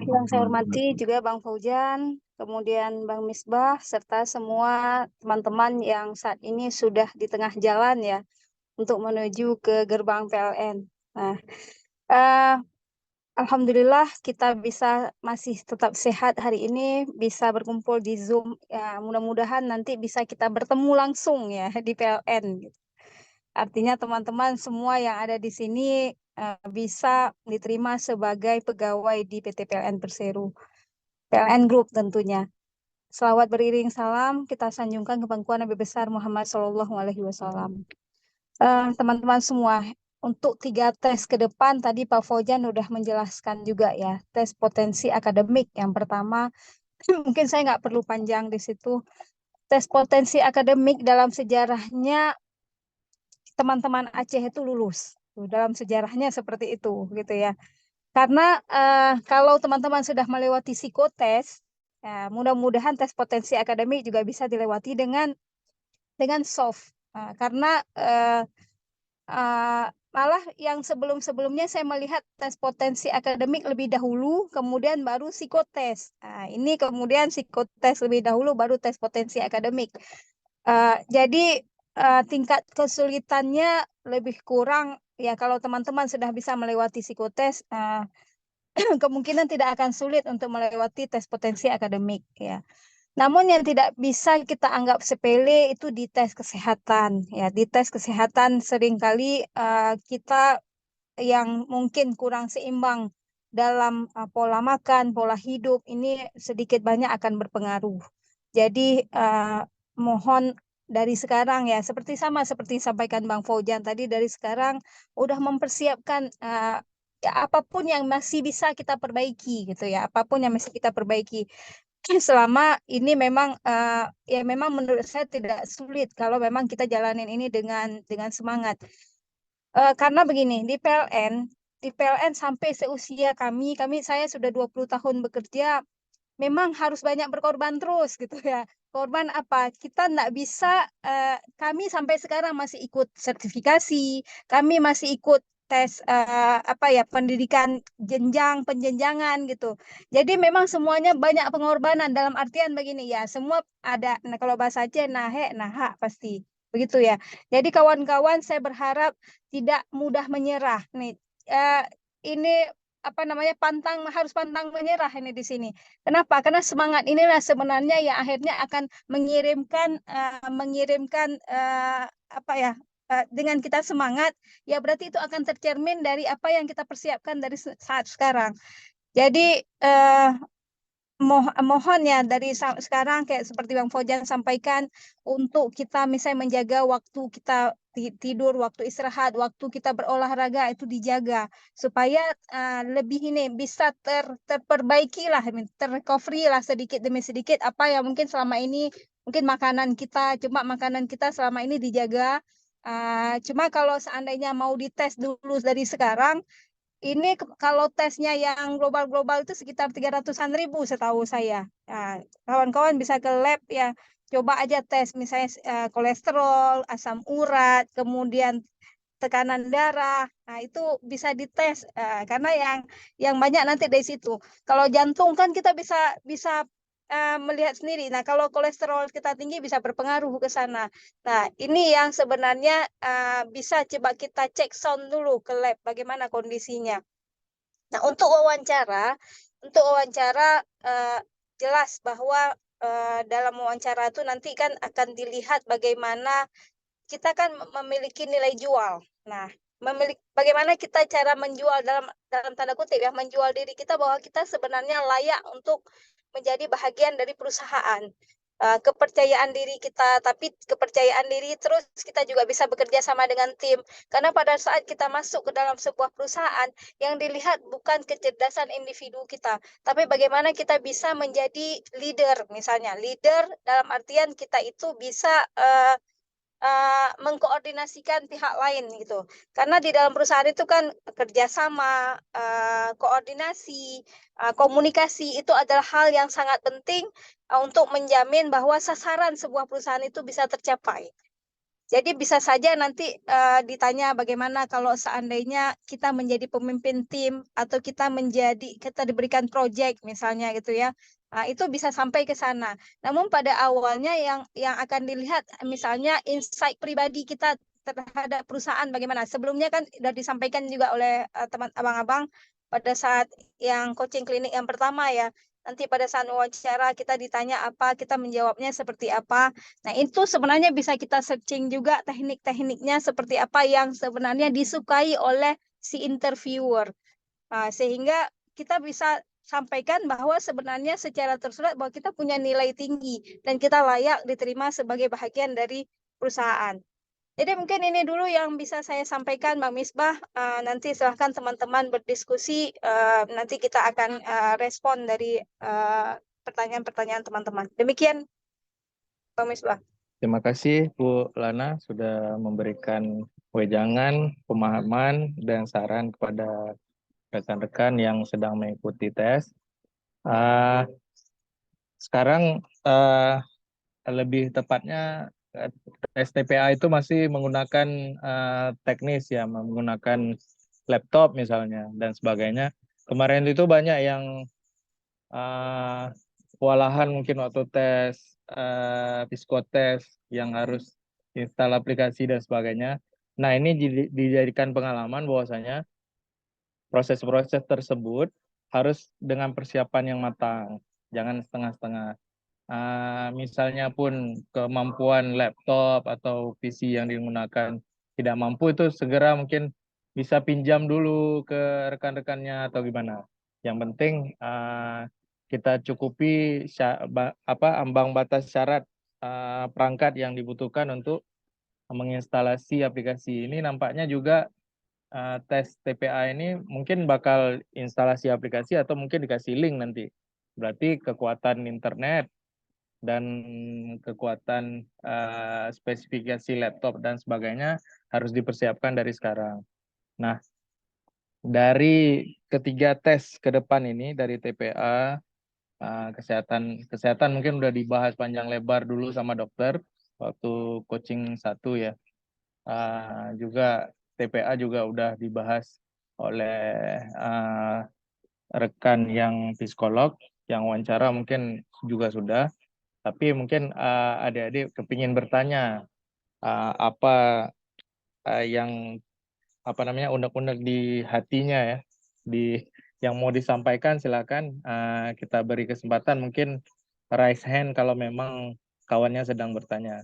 Yang saya hormati juga Bang Faujan, kemudian Bang Misbah, serta semua teman-teman yang saat ini sudah di tengah jalan ya, untuk menuju ke gerbang PLN. Nah, alhamdulillah kita bisa masih tetap sehat hari ini, bisa berkumpul di Zoom. Ya, mudah-mudahan nanti bisa kita bertemu langsung ya di PLN. Artinya teman-teman semua yang ada di sini bisa diterima sebagai pegawai di PT PLN Persero, PLN Group tentunya. Selawat beriring salam kita sanjungkan ke pangkuan Nabi besar Muhammad SAW. Teman-teman semua, untuk 3 tes ke depan tadi Pak Faujan udah menjelaskan juga ya, tes potensi akademik. Yang pertama, mungkin saya nggak perlu panjang di situ. Tes potensi akademik dalam sejarahnya teman-teman Aceh itu lulus. Dalam sejarahnya seperti itu gitu ya. Karena kalau teman-teman sudah melewati psikotes, ya, mudah-mudahan tes potensi akademik juga bisa dilewati dengan soft. Karena malah yang sebelum-sebelumnya saya melihat tes potensi akademik lebih dahulu, kemudian baru psikotes. Ini kemudian psikotes lebih dahulu, baru tes potensi akademik. Jadi tingkat kesulitannya lebih kurang ya, kalau teman-teman sudah bisa melewati psikotes, kemungkinan tidak akan sulit untuk melewati tes potensi akademik ya. Namun yang tidak bisa kita anggap sepele itu di tes kesehatan ya. Di tes kesehatan seringkali kita yang mungkin kurang seimbang dalam pola makan, pola hidup ini sedikit banyak akan berpengaruh. Jadi mohon dari sekarang ya, seperti sampaikan Bang Faujan tadi, dari sekarang udah mempersiapkan ya, apapun yang masih bisa kita perbaiki gitu ya, apapun yang masih kita perbaiki. selama ini memang ya memang menurut saya tidak sulit kalau memang kita jalanin ini dengan semangat. Karena begini, di PLN sampai seusia saya sudah 20 tahun bekerja, memang harus banyak berkorban terus gitu ya. Korban apa? Kita nggak bisa, kami sampai sekarang masih ikut sertifikasi, kami masih ikut tes apa ya, pendidikan penjenjangan gitu. Jadi memang semuanya banyak pengorbanan dalam artian begini ya, semua ada. Nah, kalau bahasa Aceh nahe, naha pasti begitu ya. Jadi kawan-kawan saya berharap tidak mudah menyerah nih. Ini apa namanya, harus pantang menyerah ini di sini. Kenapa? Karena semangat inilah sebenarnya yang akhirnya akan mengirimkan apa ya, dengan kita semangat, ya berarti itu akan tercermin dari apa yang kita persiapkan dari saat sekarang. Jadi mohon ya dari sekarang kayak seperti Bang Fojan sampaikan, untuk kita misalnya menjaga waktu kita tidur, waktu istirahat, waktu kita berolahraga itu dijaga supaya lebih ini bisa terperbaiki lah, terrecovery lah sedikit demi sedikit apa yang mungkin selama ini mungkin makanan kita selama ini dijaga. Cuma kalau seandainya mau dites dulu dari sekarang, ini kalau tesnya yang global-global itu sekitar 300-an ribu setahu saya. Nah, kawan-kawan bisa ke lab ya, coba aja tes misalnya kolesterol, asam urat, kemudian tekanan darah. Nah, itu bisa dites karena yang banyak nanti dari situ. Kalau jantung kan kita bisa bisa melihat sendiri. Nah, kalau kolesterol kita tinggi bisa berpengaruh ke sana. Nah, ini yang sebenarnya bisa coba kita cek sound dulu ke lab bagaimana kondisinya. Nah, untuk wawancara jelas bahwa dalam wawancara itu nanti kan akan dilihat bagaimana kita kan memiliki nilai jual. Nah, bagaimana kita cara menjual dalam tanda kutip ya, menjual diri kita bahwa kita sebenarnya layak untuk menjadi bahagian dari perusahaan. Kepercayaan diri kita, tapi kepercayaan diri terus kita juga bisa bekerja sama dengan tim. Karena pada saat kita masuk ke dalam sebuah perusahaan, yang dilihat bukan kecerdasan individu kita, tapi bagaimana kita bisa menjadi leader. Misalnya, leader dalam artian kita itu bisa mengkoordinasikan pihak lain gitu. Karena di dalam perusahaan itu kan kerjasama, koordinasi, komunikasi itu adalah hal yang sangat penting untuk menjamin bahwa sasaran sebuah perusahaan itu bisa tercapai. Jadi bisa saja nanti ditanya bagaimana kalau seandainya kita menjadi pemimpin tim atau kita diberikan proyek misalnya gitu ya. Nah, itu bisa sampai ke sana. Namun pada awalnya yang akan dilihat misalnya insight pribadi kita terhadap perusahaan bagaimana. Sebelumnya kan sudah disampaikan juga oleh teman abang-abang pada saat yang coaching klinik yang pertama ya. Nanti pada saat wawancara kita ditanya apa, kita menjawabnya seperti apa. Nah, itu sebenarnya bisa kita searching juga teknik-tekniknya seperti apa yang sebenarnya disukai oleh si interviewer. Sehingga kita bisa sampaikan bahwa sebenarnya secara tersurat bahwa kita punya nilai tinggi dan kita layak diterima sebagai bahagian dari perusahaan. Jadi mungkin ini dulu yang bisa saya sampaikan, Bang Misbah. Nanti silahkan teman-teman berdiskusi. Nanti kita akan respon dari pertanyaan-pertanyaan teman-teman. Demikian, Bang Misbah. Terima kasih Bu Lana sudah memberikan wejangan, pemahaman, dan saran kepada rekan-rekan yang sedang mengikuti tes. Sekarang lebih tepatnya tes TPA itu masih menggunakan teknis ya, menggunakan laptop misalnya dan sebagainya. Kemarin itu banyak yang kewalahan mungkin waktu tes psikotes yang harus install aplikasi dan sebagainya. Nah, ini dijadikan pengalaman bahwasanya proses-proses tersebut harus dengan persiapan yang matang, jangan setengah-setengah. Misalnya pun kemampuan laptop atau PC yang digunakan tidak mampu, itu segera mungkin bisa pinjam dulu ke rekan-rekannya atau gimana. Yang penting kita cukupi ambang batas syarat perangkat yang dibutuhkan untuk menginstalasi aplikasi ini. Nampaknya juga tes TPA ini mungkin bakal instalasi aplikasi atau mungkin dikasih link nanti Berarti kekuatan internet dan kekuatan spesifikasi laptop dan sebagainya harus dipersiapkan dari sekarang. Nah, dari ketiga tes ke depan ini, dari TPA, kesehatan mungkin udah dibahas panjang lebar dulu sama dokter waktu coaching 1 ya. Juga TPA juga udah dibahas oleh rekan yang psikolog, yang wawancara mungkin juga sudah. Tapi mungkin adik-adik kepingin bertanya apa yang unek-unek di hatinya ya, yang mau disampaikan, silakan kita beri kesempatan, mungkin raise hand kalau memang kawannya sedang bertanya.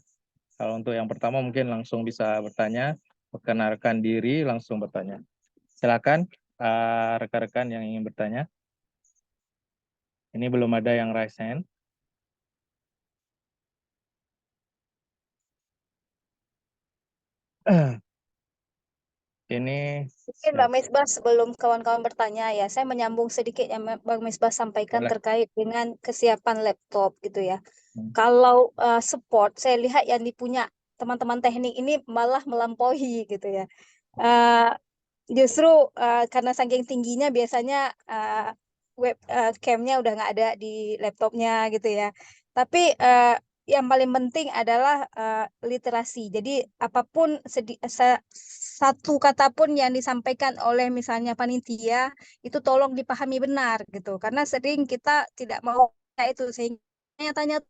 Kalau untuk yang pertama mungkin langsung bisa bertanya, perkenalkan diri, langsung bertanya. Silakan rekan-rekan yang ingin bertanya. Ini belum ada yang raise hand. Ini Mungkin Bang Misbah sebelum kawan-kawan bertanya ya, saya menyambung sedikit yang Bang Misbah sampaikan boleh. terkait dengan kesiapan laptop gitu ya. Hmm. Kalau support, saya lihat yang dipunya teman-teman teknik ini malah melampaui gitu ya. Justru karena saking tingginya biasanya webcamnya udah nggak ada di laptopnya gitu ya. Tapi yang paling penting adalah literasi. Jadi apapun satu kata pun yang disampaikan oleh misalnya panitia itu tolong dipahami benar gitu. Karena sering kita tidak mau itu sehingga tanya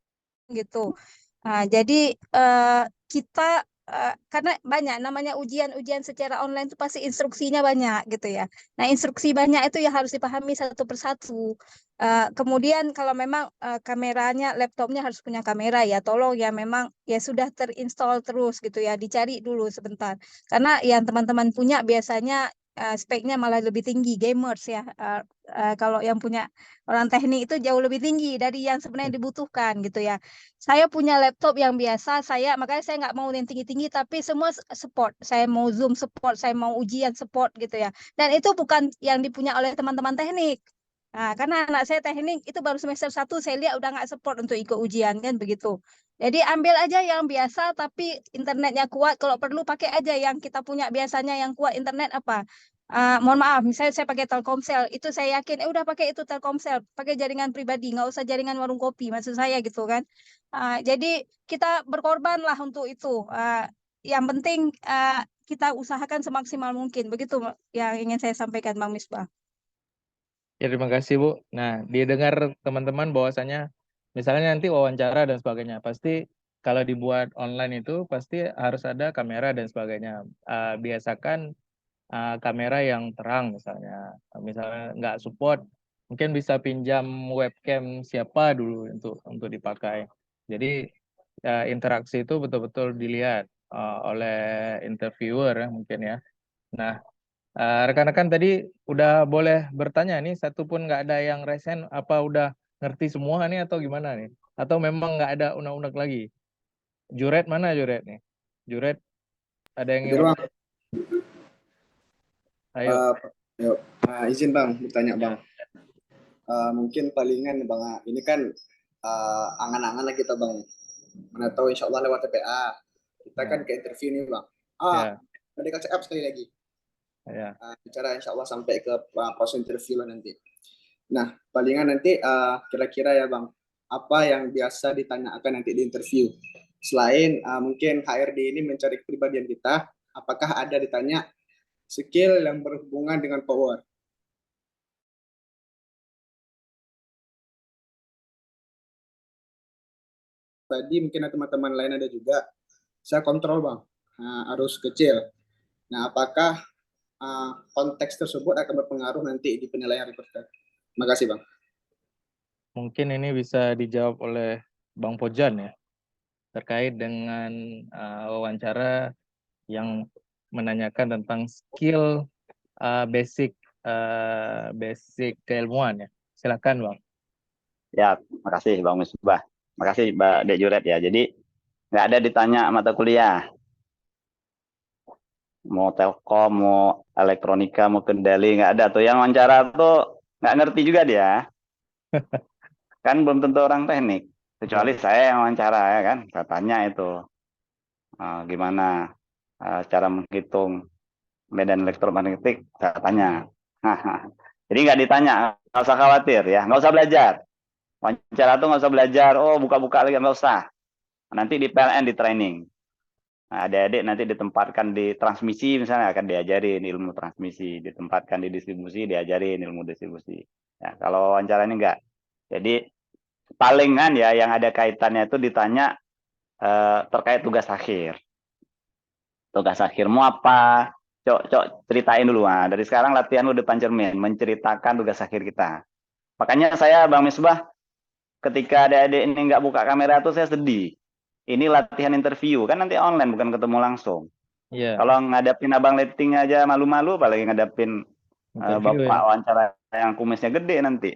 gitu. Jadi kita karena banyak namanya ujian secara online itu pasti instruksinya banyak gitu ya. Nah, instruksi banyak itu ya harus dipahami satu persatu. Kemudian kalau memang kameranya, laptopnya harus punya kamera ya, tolong ya memang ya sudah terinstall terus gitu ya, dicari dulu sebentar. Karena yang teman-teman punya biasanya speknya malah lebih tinggi, gamers ya. Kalau yang punya orang teknik itu jauh lebih tinggi dari yang sebenarnya dibutuhkan gitu ya. Saya punya laptop yang biasa, makanya saya nggak mau yang tinggi-tinggi, tapi semua support. Saya mau Zoom support, saya mau ujian support gitu ya. Dan itu bukan yang dipunya oleh teman-teman teknik. Nah, karena anak saya teknik itu baru semester 1, saya lihat udah nggak support untuk ikut ujian kan begitu. Jadi ambil aja yang biasa tapi internetnya kuat. Kalau perlu pakai aja yang kita punya biasanya yang kuat internet apa. Mohon maaf, misalnya saya pakai Telkomsel, itu saya yakin, udah pakai itu Telkomsel, pakai jaringan pribadi, nggak usah jaringan warung kopi, maksud saya gitu kan. Jadi kita berkorban lah untuk itu. Yang penting kita usahakan semaksimal mungkin. Begitu yang ingin saya sampaikan, Bang Misbah. Ya, terima kasih Bu. Nah, didengar teman-teman bahwasanya misalnya nanti wawancara dan sebagainya, pasti kalau dibuat online itu pasti harus ada kamera dan sebagainya. Biasakan kamera yang terang misalnya. Misalnya nggak support, mungkin bisa pinjam webcam siapa dulu untuk dipakai. Jadi interaksi itu betul-betul dilihat oleh interviewer ya, mungkin ya. Nah, rekan-rekan tadi udah boleh bertanya nih, satu pun nggak ada yang resen, apa udah ngerti semua nih atau gimana nih? Atau memang nggak ada unek-unek lagi? Juret mana Juret nih? Juret, ada yang Hadir, Bang. Ayo. Yuk. Izin Bang, bertanya Bang. Mungkin palingan Bang, ini kan angan-angan lah kita Bang. Mana tahu insya Allah lewat TPA. Kita kan ke interview nih Bang. Medical check up sekali lagi. Bicara insya Allah sampai ke proses interview lah nanti. Nah, palingan nanti kira-kira ya Bang, apa yang biasa ditanyakan nanti di interview? Selain mungkin HRD ini mencari kepribadian kita, apakah ada ditanya skill yang berhubungan dengan power? Tadi mungkin teman-teman lain ada juga, saya kontrol Bang, arus kecil. Nah, apakah konteks tersebut akan berpengaruh nanti di penilaian report? Terima kasih Bang. Mungkin ini bisa dijawab oleh Bang Pojan ya, terkait dengan wawancara yang menanyakan tentang skill basic keilmuan ya. Silakan Bang. Ya, makasih Bang Misbah. Makasih Mbak Dek Juret ya. Jadi nggak ada ditanya mata kuliah. Mau telkom, mau elektronika, mau kendali, nggak ada tuh. Yang wawancara tuh nggak ngerti juga dia. kan belum tentu orang teknik. Kecuali saya yang wawancara ya kan, saya tanya itu gimana cara menghitung medan elektromagnetik, saya tanya. Jadi nggak ditanya, nggak usah khawatir ya, nggak usah belajar. Wawancara tuh nggak usah belajar, oh buka-buka lagi, nggak usah. Nanti di PLN di training. Nah, adik-adik nanti ditempatkan di transmisi misalnya akan diajarin ilmu transmisi, ditempatkan di distribusi diajarin ilmu distribusi. Ya, kalau wawancara ini enggak. Jadi palingan ya yang ada kaitannya itu ditanya terkait tugas akhir. Tugas akhirmu apa? Cok ceritain dulu. Nah, dari sekarang latihan lu depan cermin, menceritakan tugas akhir kita. Makanya saya Bang Misbah ketika adik-adik ini nggak buka kamera tuh saya sedih. Ini latihan interview, kan nanti online bukan ketemu langsung. Iya, Kalau ngadapin abang letting aja malu-malu, apalagi ngadapin interview bapak ya. wawancara yang kumisnya gede nanti.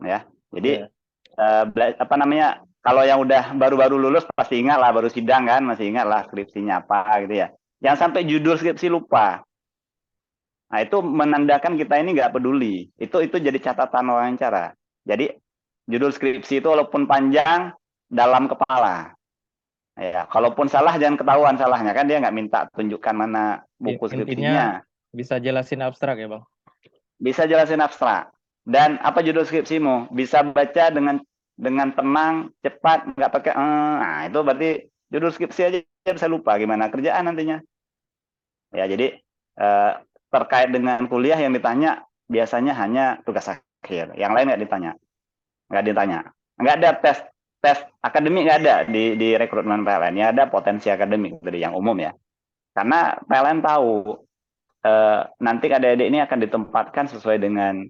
Ya, jadi Iya. apa namanya? Kalau yang udah baru-baru lulus pasti ingat lah, baru sidang kan, masih ingat lah skripsinya apa gitu ya. Jangan sampai judul skripsi lupa. Nah itu menandakan kita ini nggak peduli. Itu jadi catatan wawancara. Jadi judul skripsi itu walaupun panjang dalam kepala. Ya, kalaupun salah jangan ketahuan salahnya kan dia nggak minta tunjukkan mana buku Intinya skripsinya. bisa jelasin abstrak ya Bang. Bisa jelasin abstrak. Dan apa judul skripsimu? Bisa baca dengan tenang, cepat, nggak pakai nah itu berarti judul skripsi aja bisa lupa gimana kerjaan nantinya. Ya, jadi terkait dengan kuliah yang ditanya biasanya hanya tugas akhir. Yang lain nggak ditanya. Nggak ada tes akademik, nggak ada di rekrutmen PLN. Ya ada potensi akademik dari yang umum ya. Karena PLN tahu nanti adik-adik ini akan ditempatkan sesuai dengan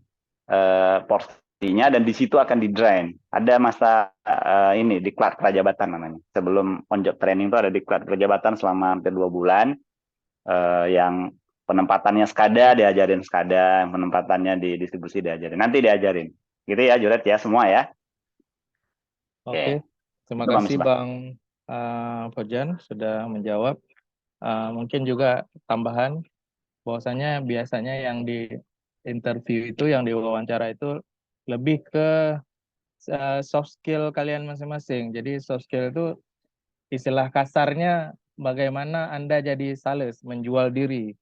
porsinya dan di situ akan di-drain. Ada masa ini diklat kerajabatan namanya. Sebelum on job training itu ada diklat kerajabatan selama hampir 2 bulan yang penempatannya SKADA diajarin SKADA, penempatannya di distribusi diajarin. Nanti diajarin. Gitu ya Juret ya semua ya. Oke, terima Itu Bang kasih Misbah. Bang Fauzan sudah menjawab. Mungkin juga tambahan bahwasanya biasanya yang di interview itu, yang diwawancara itu lebih ke soft skill kalian masing-masing. Jadi soft skill itu istilah kasarnya bagaimana Anda jadi sales, menjual diri,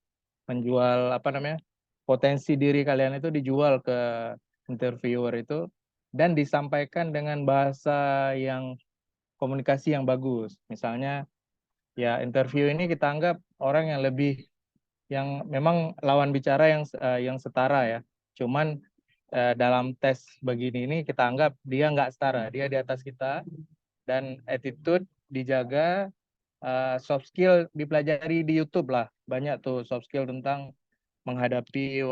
menjual apa namanya, potensi diri kalian itu dijual ke interviewer itu dan disampaikan dengan bahasa yang komunikasi yang bagus. Misalnya ya interview ini kita anggap orang yang lebih, yang memang lawan bicara yang setara ya. Cuman dalam tes begini ini kita anggap dia nggak setara, dia di atas kita, dan attitude dijaga, soft skill dipelajari di YouTube lah, banyak tuh soft skill tentang menghadapi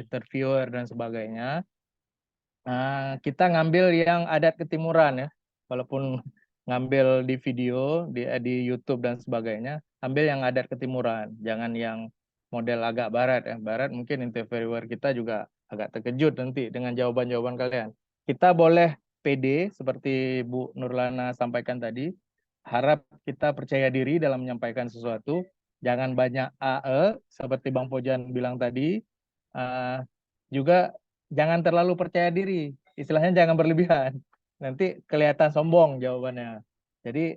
interviewer dan sebagainya. Kita ngambil yang adat ketimuran ya, walaupun ngambil di video di YouTube dan sebagainya, ambil yang adat ketimuran, jangan yang model agak barat ya. Barat mungkin interviewer kita juga agak terkejut nanti dengan jawaban-jawaban kalian. Kita boleh pede seperti Bu Nurlana sampaikan tadi, harap kita percaya diri dalam menyampaikan sesuatu, jangan banyak AE seperti Bang Pojan bilang tadi. Juga jangan terlalu percaya diri, istilahnya jangan berlebihan, nanti kelihatan sombong jawabannya. Jadi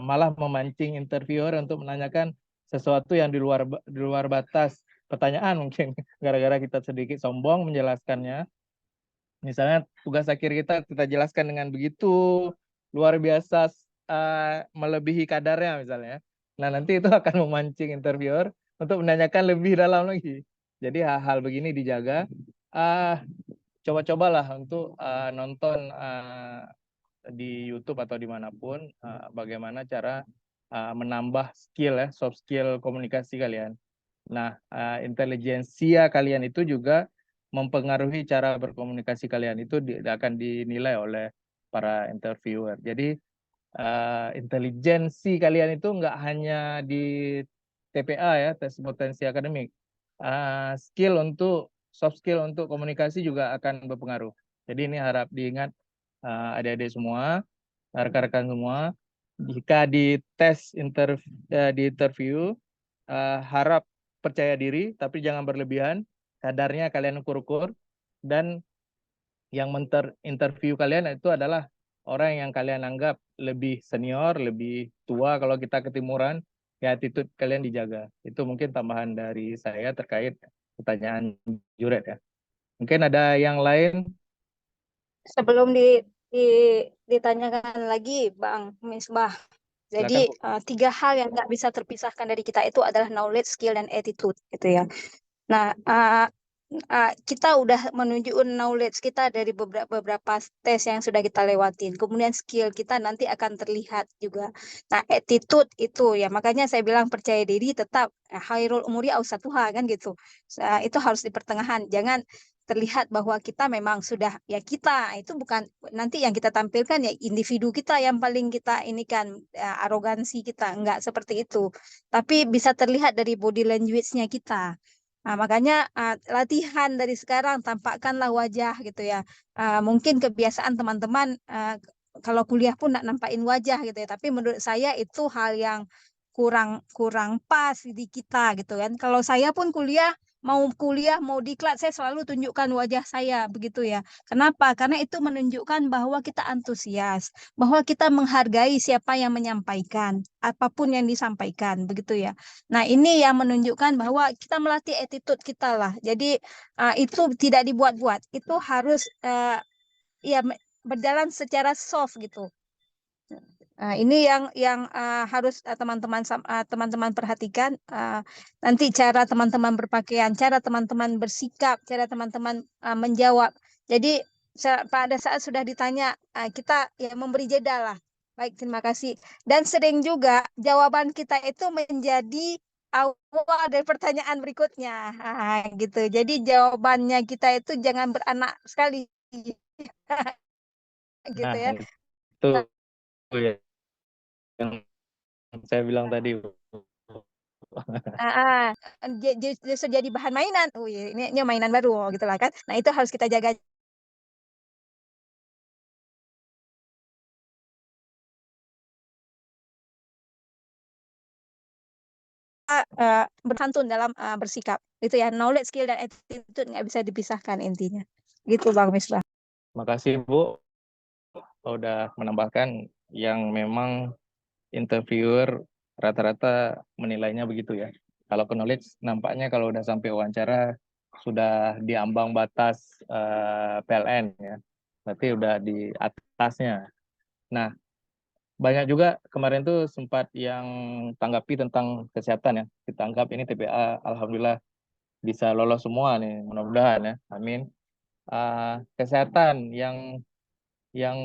malah memancing interviewer untuk menanyakan sesuatu yang di luar batas pertanyaan mungkin gara-gara kita sedikit sombong menjelaskannya. Misalnya tugas akhir kita jelaskan dengan begitu luar biasa, melebihi kadarnya misalnya. Nah nanti itu akan memancing interviewer untuk menanyakan lebih dalam lagi. Jadi hal-hal begini dijaga. Coba-cobalah untuk nonton di YouTube atau dimanapun bagaimana cara menambah skill ya, soft skill komunikasi kalian. Nah, intelijensia kalian itu juga mempengaruhi cara berkomunikasi kalian, itu akan dinilai oleh para interviewer. Jadi intelijensi kalian itu nggak hanya di TPA ya, tes potensi akademik. Skill untuk soft skill untuk komunikasi juga akan berpengaruh. Jadi ini harap diingat adik-adik semua, rekan-rekan semua, jika di tes di interview harap percaya diri, tapi jangan berlebihan, kadarnya kalian ukur-ukur, dan yang interview kalian itu adalah orang yang kalian anggap lebih senior, lebih tua kalau kita ketimuran, ya attitude kalian dijaga. Itu mungkin tambahan dari saya terkait pertanyaan Juret ya. Mungkin ada yang lain? Sebelum ditanyakan lagi, Bang Misbah. Jadi Silakan, Bu. 3 hal yang nggak bisa terpisahkan dari kita itu adalah knowledge, skill, dan attitude, gitu ya. Nah, kita udah menunjukkan knowledge kita dari beberapa tes yang sudah kita lewatin. Kemudian skill kita nanti akan terlihat juga. Nah, attitude itu ya, makanya saya bilang percaya diri tetap khairul umuri awsatuha kan gitu. Itu harus di pertengahan. Jangan terlihat bahwa kita memang sudah ya kita itu bukan nanti yang kita tampilkan ya individu kita yang paling kita ini kan arogansi kita enggak seperti itu. Tapi bisa terlihat dari body language-nya kita. Nah, makanya latihan dari sekarang tampakkanlah wajah gitu ya. Mungkin kebiasaan teman-teman kalau kuliah pun nak nampakin wajah gitu ya. Tapi menurut saya itu hal yang kurang kurang pas di kita gitu kan. Kalau saya pun kuliah mau diklat saya selalu tunjukkan wajah saya begitu ya. Kenapa? Karena itu menunjukkan bahwa kita antusias, bahwa kita menghargai siapa yang menyampaikan, apapun yang disampaikan begitu ya. Nah, ini yang menunjukkan bahwa kita melatih attitude kita lah. Jadi itu tidak dibuat-buat. Itu harus ya berjalan secara soft gitu. Ini yang harus teman-teman perhatikan. Nanti cara teman-teman berpakaian, cara teman-teman bersikap, cara teman-teman menjawab. Jadi pada saat sudah ditanya, kita ya memberi jeda lah. Baik, terima kasih. Dan sering juga jawaban kita itu menjadi awal dari pertanyaan berikutnya. Gitu. Jadi jawabannya kita itu jangan beranak sekali. Gitu Nah, ya. itu ya yang saya bilang tadi, Bu. Ah, justru jadi bahan mainan. Ini mainan baru gitu lah kan. Nah, itu harus kita jaga bersantun dalam bersikap. Itu ya, knowledge, skill, dan attitude nggak bisa dipisahkan intinya. Gitu Bang Misbah. Makasih Bu udah menambahkan yang memang interviewer rata-rata menilainya begitu ya. Kalau ke knowledge nampaknya kalau udah sampai wawancara sudah di ambang batas PLN ya. Berarti udah di atasnya. Nah, banyak juga kemarin tuh sempat yang tanggapi tentang kesehatan ya. Kita anggap ini TPA alhamdulillah bisa lolos semua nih, mudah-mudahan ya. Amin. Kesehatan yang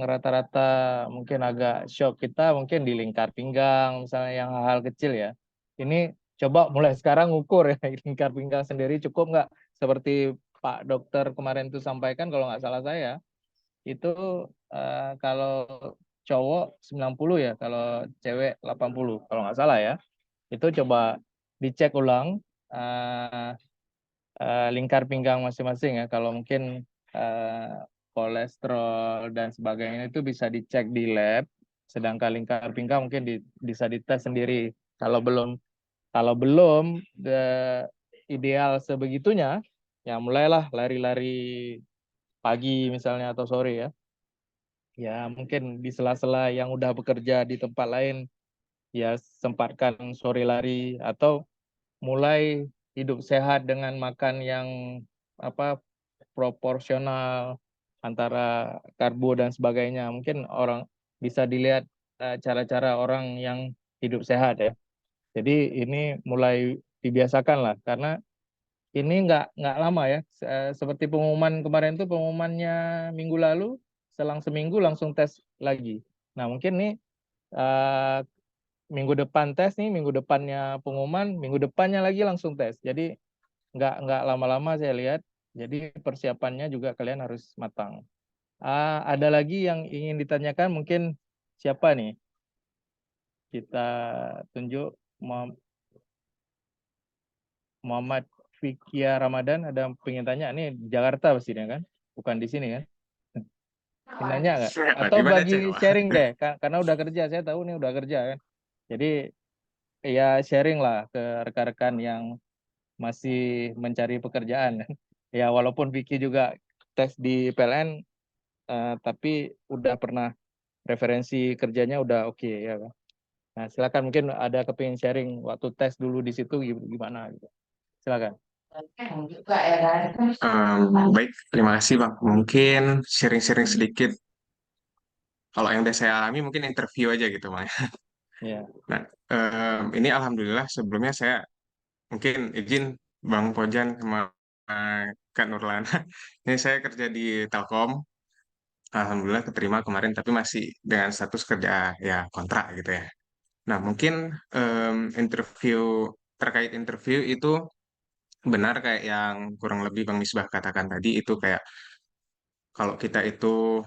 rata-rata mungkin agak shock kita mungkin di lingkar pinggang misalnya yang hal-hal kecil ya. Ini coba mulai sekarang ukur ya lingkar pinggang sendiri cukup nggak seperti Pak Dokter kemarin itu sampaikan kalau nggak salah saya itu kalau cowok 90 ya kalau cewek 80 kalau nggak salah ya. Itu coba dicek ulang lingkar pinggang masing-masing ya kalau mungkin kolesterol dan sebagainya itu bisa dicek di lab, sedangkan lingkar pinggang mungkin bisa dites sendiri. Kalau belum ideal sebegitunya, ya mulailah lari-lari pagi misalnya atau sore ya. Ya mungkin di sela-sela yang udah bekerja di tempat lain, ya sempatkan sore lari atau mulai hidup sehat dengan makan yang proporsional antara karbo dan sebagainya. Mungkin orang bisa dilihat cara-cara orang yang hidup sehat ya. Jadi ini mulai dibiasakan lah karena ini nggak lama ya. Seperti pengumuman kemarin tuh pengumumannya minggu lalu, selang seminggu langsung tes lagi. Nah mungkin nih minggu depan tes nih, minggu depannya pengumuman, minggu depannya lagi langsung tes. Jadi nggak lama-lama saya lihat. Jadi persiapannya juga kalian harus matang. Ada lagi yang ingin ditanyakan mungkin siapa nih? Kita tunjuk Muhammad Fikia Ramadan ada pengen tanya nih di Jakarta pastinya kan? Bukan di sini kan? Nanya nggak? Atau bagi sharing deh, karena udah kerja saya tahu nih udah kerja kan. Jadi ya sharing lah ke rekan-rekan yang masih mencari pekerjaan. Ya walaupun Vicky juga tes di PLN tapi udah pernah referensi kerjanya udah oke ya kan. Nah, silakan mungkin ada kepingin sharing waktu tes dulu di situ gimana gitu. Silakan. Baik, terima kasih Bang. Mungkin sharing-sharing sedikit. Kalau yang udah saya alami mungkin interview aja gitu Bang. Ya. Nah, ini alhamdulillah sebelumnya saya mungkin izin Bang Pojan sama Kak Nurlana. Ini saya kerja di Telkom. Alhamdulillah keterima kemarin, tapi masih dengan status kerja ya kontrak gitu ya. Nah, mungkin interview terkait interview itu benar kayak yang kurang lebih Bang Misbah katakan tadi itu kayak kalau kita itu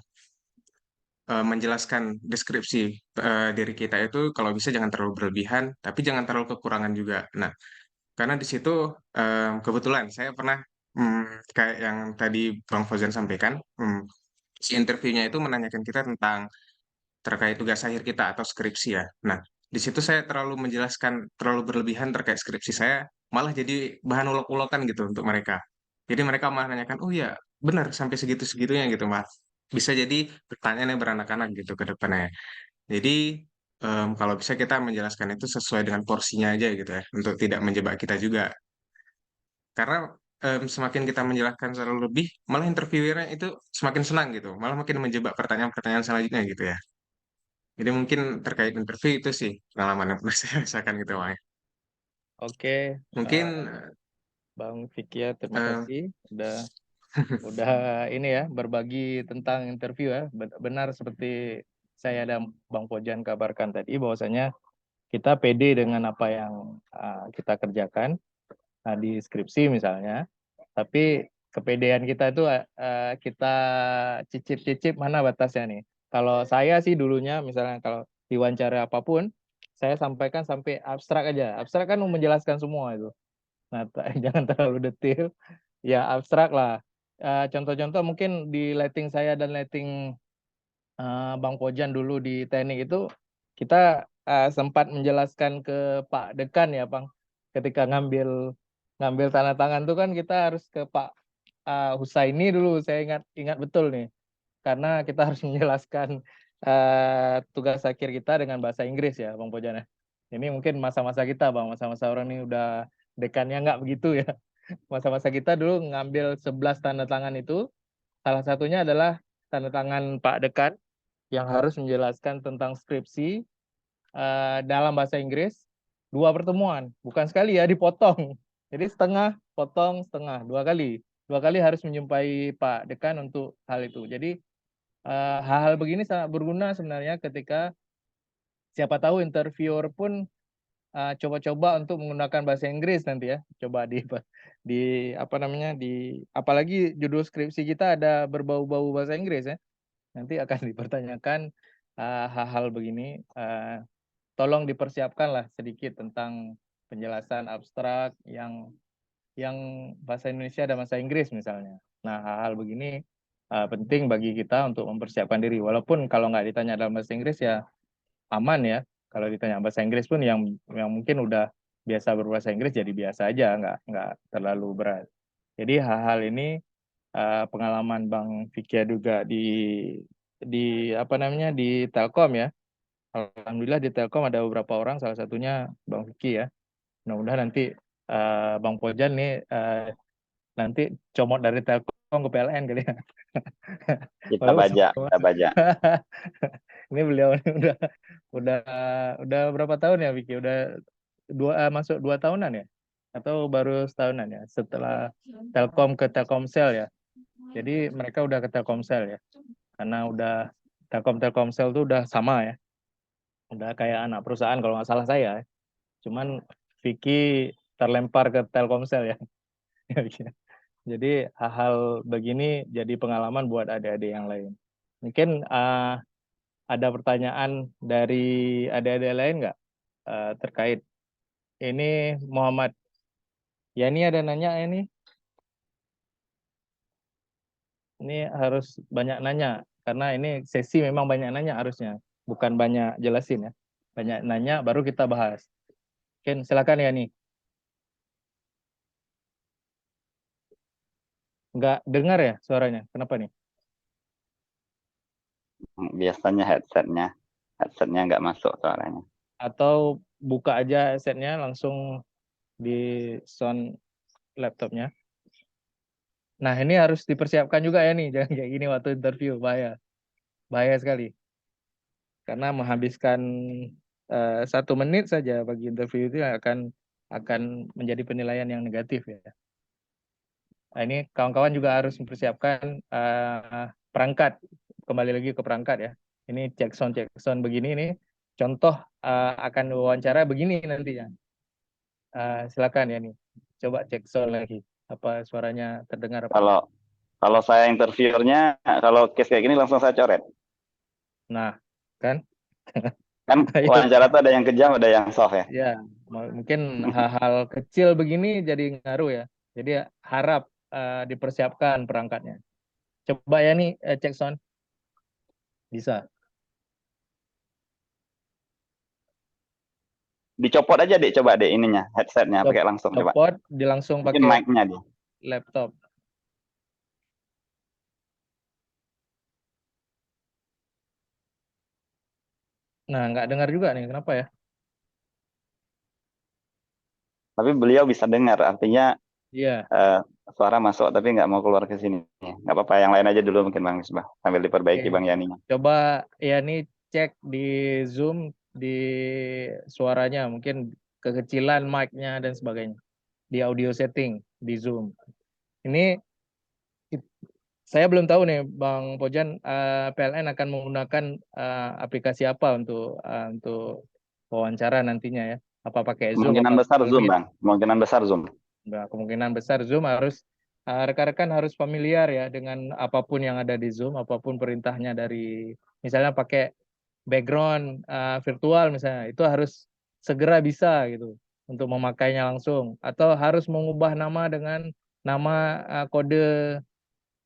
menjelaskan deskripsi diri kita itu kalau bisa jangan terlalu berlebihan, tapi jangan terlalu kekurangan juga. Nah, karena di situ kebetulan saya pernah kayak yang tadi Bang Fauzan sampaikan, si interviewnya itu menanyakan kita tentang terkait tugas akhir kita atau skripsi ya. Nah, di situ saya terlalu menjelaskan terlalu berlebihan terkait skripsi saya, malah jadi bahan ulok-ulokan gitu untuk mereka. Jadi mereka malah nanyakan, oh ya benar sampai segitu-segitunya gitu mas. Bisa jadi pertanyaan yang beranak-anak gitu ke depannya. Jadi kalau bisa kita menjelaskan itu sesuai dengan porsinya aja gitu ya, untuk tidak menjebak kita juga. Karena semakin kita menjelaskan terlalu lebih, malah interviewernya itu semakin senang gitu, malah makin menjebak pertanyaan-pertanyaan selanjutnya gitu ya. Jadi mungkin terkait interview itu sih pengalaman yang pernah saya rasakan gitu, Bang. Oke, Mungkin Bang Vicky ya, terima eh, kasih udah ini ya berbagi tentang interview ya. Benar seperti saya dan Bang Pojan kabarkan tadi bahwasanya kita pede dengan apa yang kita kerjakan di skripsi misalnya, tapi kepedean kita itu kita cicip-cicip mana batasnya nih. Kalau saya sih dulunya misalnya kalau diwawancara apapun, saya sampaikan sampai abstrak aja. Abstrak kan menjelaskan semua itu. Nah, jangan terlalu detail. Ya abstrak lah. Contoh-contoh mungkin di lighting saya dan lighting Bang Pojan dulu di teknik itu kita sempat menjelaskan ke Pak Dekan ya Bang, ketika ngambil ngambil tanda tangan tuh kan kita harus ke Pak Husaini dulu, saya ingat betul nih, karena kita harus menjelaskan tugas akhir kita dengan bahasa Inggris ya Bang Pojan ya. Ini mungkin masa-masa kita Bang, masa-masa orang ini udah dekannya nggak begitu ya. Masa-masa kita dulu ngambil 11 tanda tangan itu, salah satunya adalah tanda tangan Pak Dekan yang harus menjelaskan tentang skripsi dalam bahasa Inggris, 2 pertemuan, bukan sekali ya, dipotong. Jadi setengah, potong, setengah, 2 kali. 2 kali harus menjumpai Pak Dekan untuk hal itu. Jadi hal-hal begini sangat berguna sebenarnya ketika siapa tahu interviewer pun coba-coba untuk menggunakan bahasa Inggris nanti ya. Coba di apa namanya di apalagi judul skripsi kita ada berbau-bau bahasa Inggris ya. Nanti akan dipertanyakan hal-hal begini. Tolong dipersiapkanlah sedikit tentang penjelasan abstrak yang bahasa Indonesia dan bahasa Inggris misalnya. Nah, hal-hal begini penting bagi kita untuk mempersiapkan diri. Walaupun kalau nggak ditanya dalam bahasa Inggris ya aman ya. Kalau ditanya bahasa Inggris pun yang mungkin udah biasa berbahasa Inggris jadi biasa aja, nggak terlalu berat. Jadi hal-hal ini pengalaman Bang Fikya juga di apa namanya di Telkom ya. Alhamdulillah di Telkom ada beberapa orang, salah satunya Bang Vicky ya. Mudah-mudahan nanti Bang Pojan nih nanti comot dari Telkom ke PLN kali ya. Kita baja. Ini beliau ini udah berapa tahun ya Vicky? Udah masuk 2 tahunan ya? Atau baru setahunan ya? Setelah Telkom ke Telkomsel ya. Jadi mereka udah ke Telkomsel ya. Karena udah Telkomsel tuh udah sama ya. Udah kayak anak perusahaan kalau nggak salah saya. Cuman Vicky terlempar ke Telkomsel ya. Jadi hal-hal begini jadi pengalaman buat adik-adik yang lain. Mungkin ada pertanyaan dari adik-adik lain nggak terkait ini Muhammad? Ya ini ada nanya ini. Ini harus banyak nanya karena ini sesi memang banyak nanya harusnya, bukan banyak jelasin ya. Banyak nanya baru kita bahas. Mungkin silakan ya nih. Nggak dengar ya suaranya? Kenapa nih? Biasanya headsetnya nggak masuk suaranya. Atau buka aja headsetnya langsung di sound laptopnya. Nah, ini harus dipersiapkan juga ya nih, jangan kayak gini waktu interview, bahaya sekali. Karena menghabiskan 1 menit saja bagi interview itu akan menjadi penilaian yang negatif ya. Nah, ini kawan-kawan juga harus mempersiapkan perangkat, kembali lagi ke perangkat ya. Ini cek sound begini ini contoh akan wawancara begini nantinya. Silakan ya nih, coba cek sound lagi, apa suaranya terdengar apa? Kalau saya interviewernya, kalau case kayak gini langsung saya coret. Nah, kan? Kan wawancara tuh ada yang kejam, ada yang soft ya. Ya, mungkin hal-hal kecil begini jadi ngaruh ya. Jadi harap dipersiapkan perangkatnya. Coba ya nih cek sound. Bisa. Dicopot aja deh, coba deh ininya, headsetnya pakai langsung coba. Copot, langsung Mungkin pakai mic-nya deh. laptop. Nah, nggak dengar juga nih, kenapa ya? Tapi beliau bisa dengar, artinya Iya. suara masuk tapi nggak mau keluar ke sini. Nggak apa-apa, yang lain aja dulu mungkin Bang Misbah, sambil diperbaiki Bang Yani. Coba ya nih cek di Zoom, di suaranya, mungkin kekecilan mic-nya dan sebagainya. Di audio setting, di Zoom. Ini saya belum tahu nih Bang Pojan, PLN akan menggunakan aplikasi apa untuk wawancara nantinya ya? Apa pakai Zoom? Kemungkinan besar Zoom Bang, kemungkinan besar Zoom. Nah, kemungkinan besar Zoom harus rekan-rekan harus familiar ya dengan apapun yang ada di Zoom, apapun perintahnya dari misalnya pakai background virtual misalnya, itu harus segera bisa gitu untuk memakainya langsung, atau harus mengubah nama dengan nama kode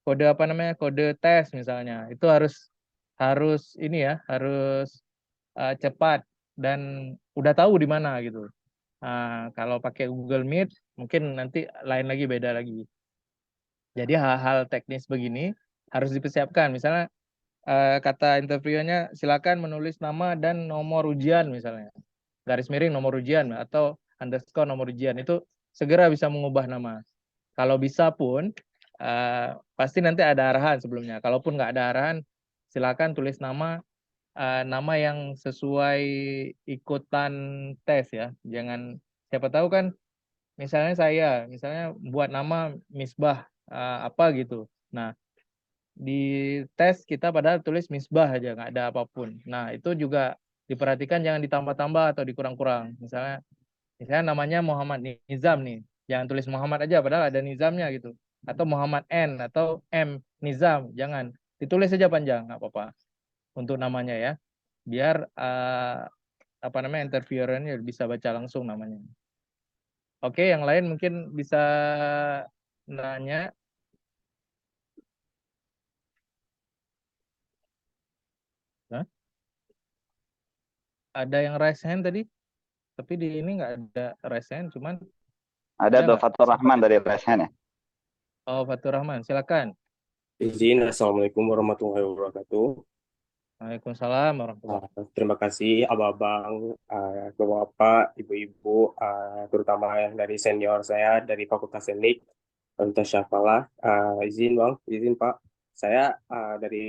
apa namanya, kode tes misalnya, itu harus ini ya, harus cepat dan udah tahu di mana gitu. Kalau pakai Google Meet mungkin nanti lain lagi, beda lagi. Jadi hal-hal teknis begini harus dipersiapkan. Misalnya kata interviewernya silakan menulis nama dan nomor ujian misalnya, garis miring nomor ujian atau underscore nomor ujian, itu segera bisa mengubah nama. Kalau bisa pun pasti nanti ada arahan sebelumnya. Kalaupun nggak ada arahan, silakan tulis nama yang sesuai ikutan tes ya. Jangan, siapa tahu kan misalnya misalnya buat nama Misbah apa gitu. Nah, di tes kita padahal tulis Misbah aja, nggak ada apapun. Nah, itu juga diperhatikan, jangan ditambah-tambah atau dikurang-kurang. Misalnya namanya Muhammad Nizam nih, jangan tulis Muhammad aja padahal ada Nizamnya gitu. Atau Muhammad N atau M Nizam, jangan. Ditulis saja panjang, nggak apa-apa untuk namanya ya. Biar apa namanya, interviewernya bisa baca langsung namanya. Oke, yang lain mungkin bisa nanya. Hah? Ada yang raise hand tadi, tapi di ini nggak ada raise hand, cuman ada tuh Fatur Rahman dari raise hand ya. Oh, Fatur Rahman, silakan. Izin, Assalamualaikum warahmatullahi wabarakatuh. Waalaikumsalam warahmatullahi wabarakatuh. Terima kasih abang-abang, bapak-bapak, ibu-ibu, terutama yang dari senior saya dari Fakultas Teknik, Fakultas Syafalah. Izin bang, izin pak, saya dari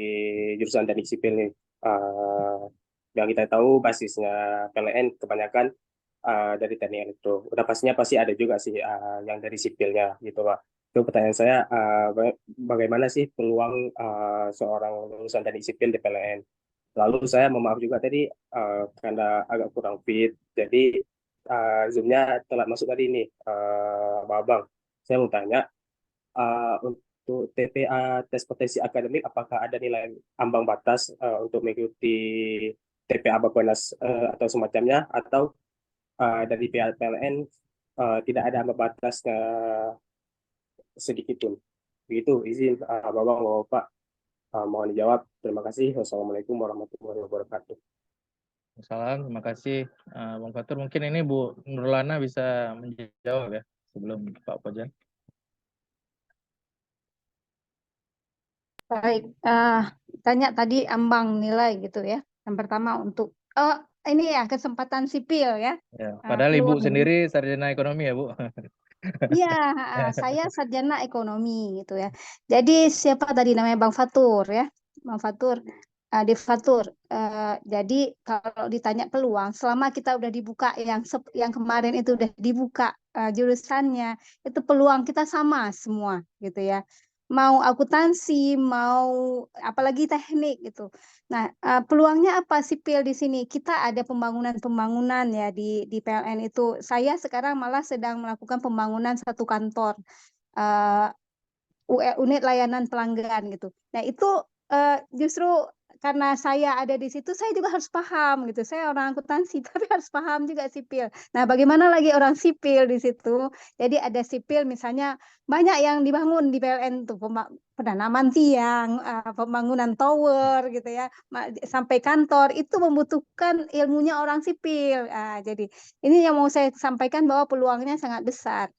jurusan Teknik Sipil nih. Yang kita tahu basisnya PLN kebanyakan dari teknik elektro. Udah pastinya pasti ada juga sih yang dari sipilnya gitu pak. Itu pertanyaan saya, bagaimana sih peluang seorang lulusan teknik sipil di PLN? Lalu saya mohon maaf juga tadi karena agak kurang fit, jadi Zoom-nya telat masuk tadi nih, Bang. Saya mau tanya, untuk TPA tes potensi akademik, apakah ada nilai ambang batas untuk mengikuti TPA Bapenas atau semacamnya, atau dari pihak PLN tidak ada ambang batas sedikit pun? Begitu, izin Bapak. Mohon dijawab. Terima kasih. Wassalamualaikum warahmatullahi wabarakatuh. Salam, terima kasih Bang Fatur. Mungkin ini Bu Nurlana bisa menjawab ya sebelum Pak Pojan. Baik, ditanya tadi ambang nilai gitu ya. Yang pertama untuk ini ya kesempatan sipil ya. Ya, padahal Ibu Peluang. sendiri sarjana ekonomi ya, Bu. Iya, saya sarjana ekonomi gitu ya. Jadi siapa tadi namanya Bang Fatur ya, Bang Fatur, di Fatur. Jadi kalau ditanya peluang, selama kita udah dibuka yang kemarin itu udah dibuka jurusannya, itu peluang kita sama semua gitu ya. Mau akuntansi, mau apalagi teknik gitu. Nah, peluangnya apa sipil di sini? Kita ada pembangunan-pembangunan ya di PLN itu. Saya sekarang malah sedang melakukan pembangunan satu kantor unit layanan pelanggan gitu. Nah, itu justru karena saya ada di situ, saya juga harus paham gitu. Saya orang akuntansi, tapi harus paham juga sipil. Nah, bagaimana lagi orang sipil di situ? Jadi ada sipil misalnya banyak yang dibangun di PLN tuh, penanaman tiang, pembangunan tower gitu ya, sampai kantor itu membutuhkan ilmunya orang sipil. Jadi ini yang mau saya sampaikan bahwa peluangnya sangat besar.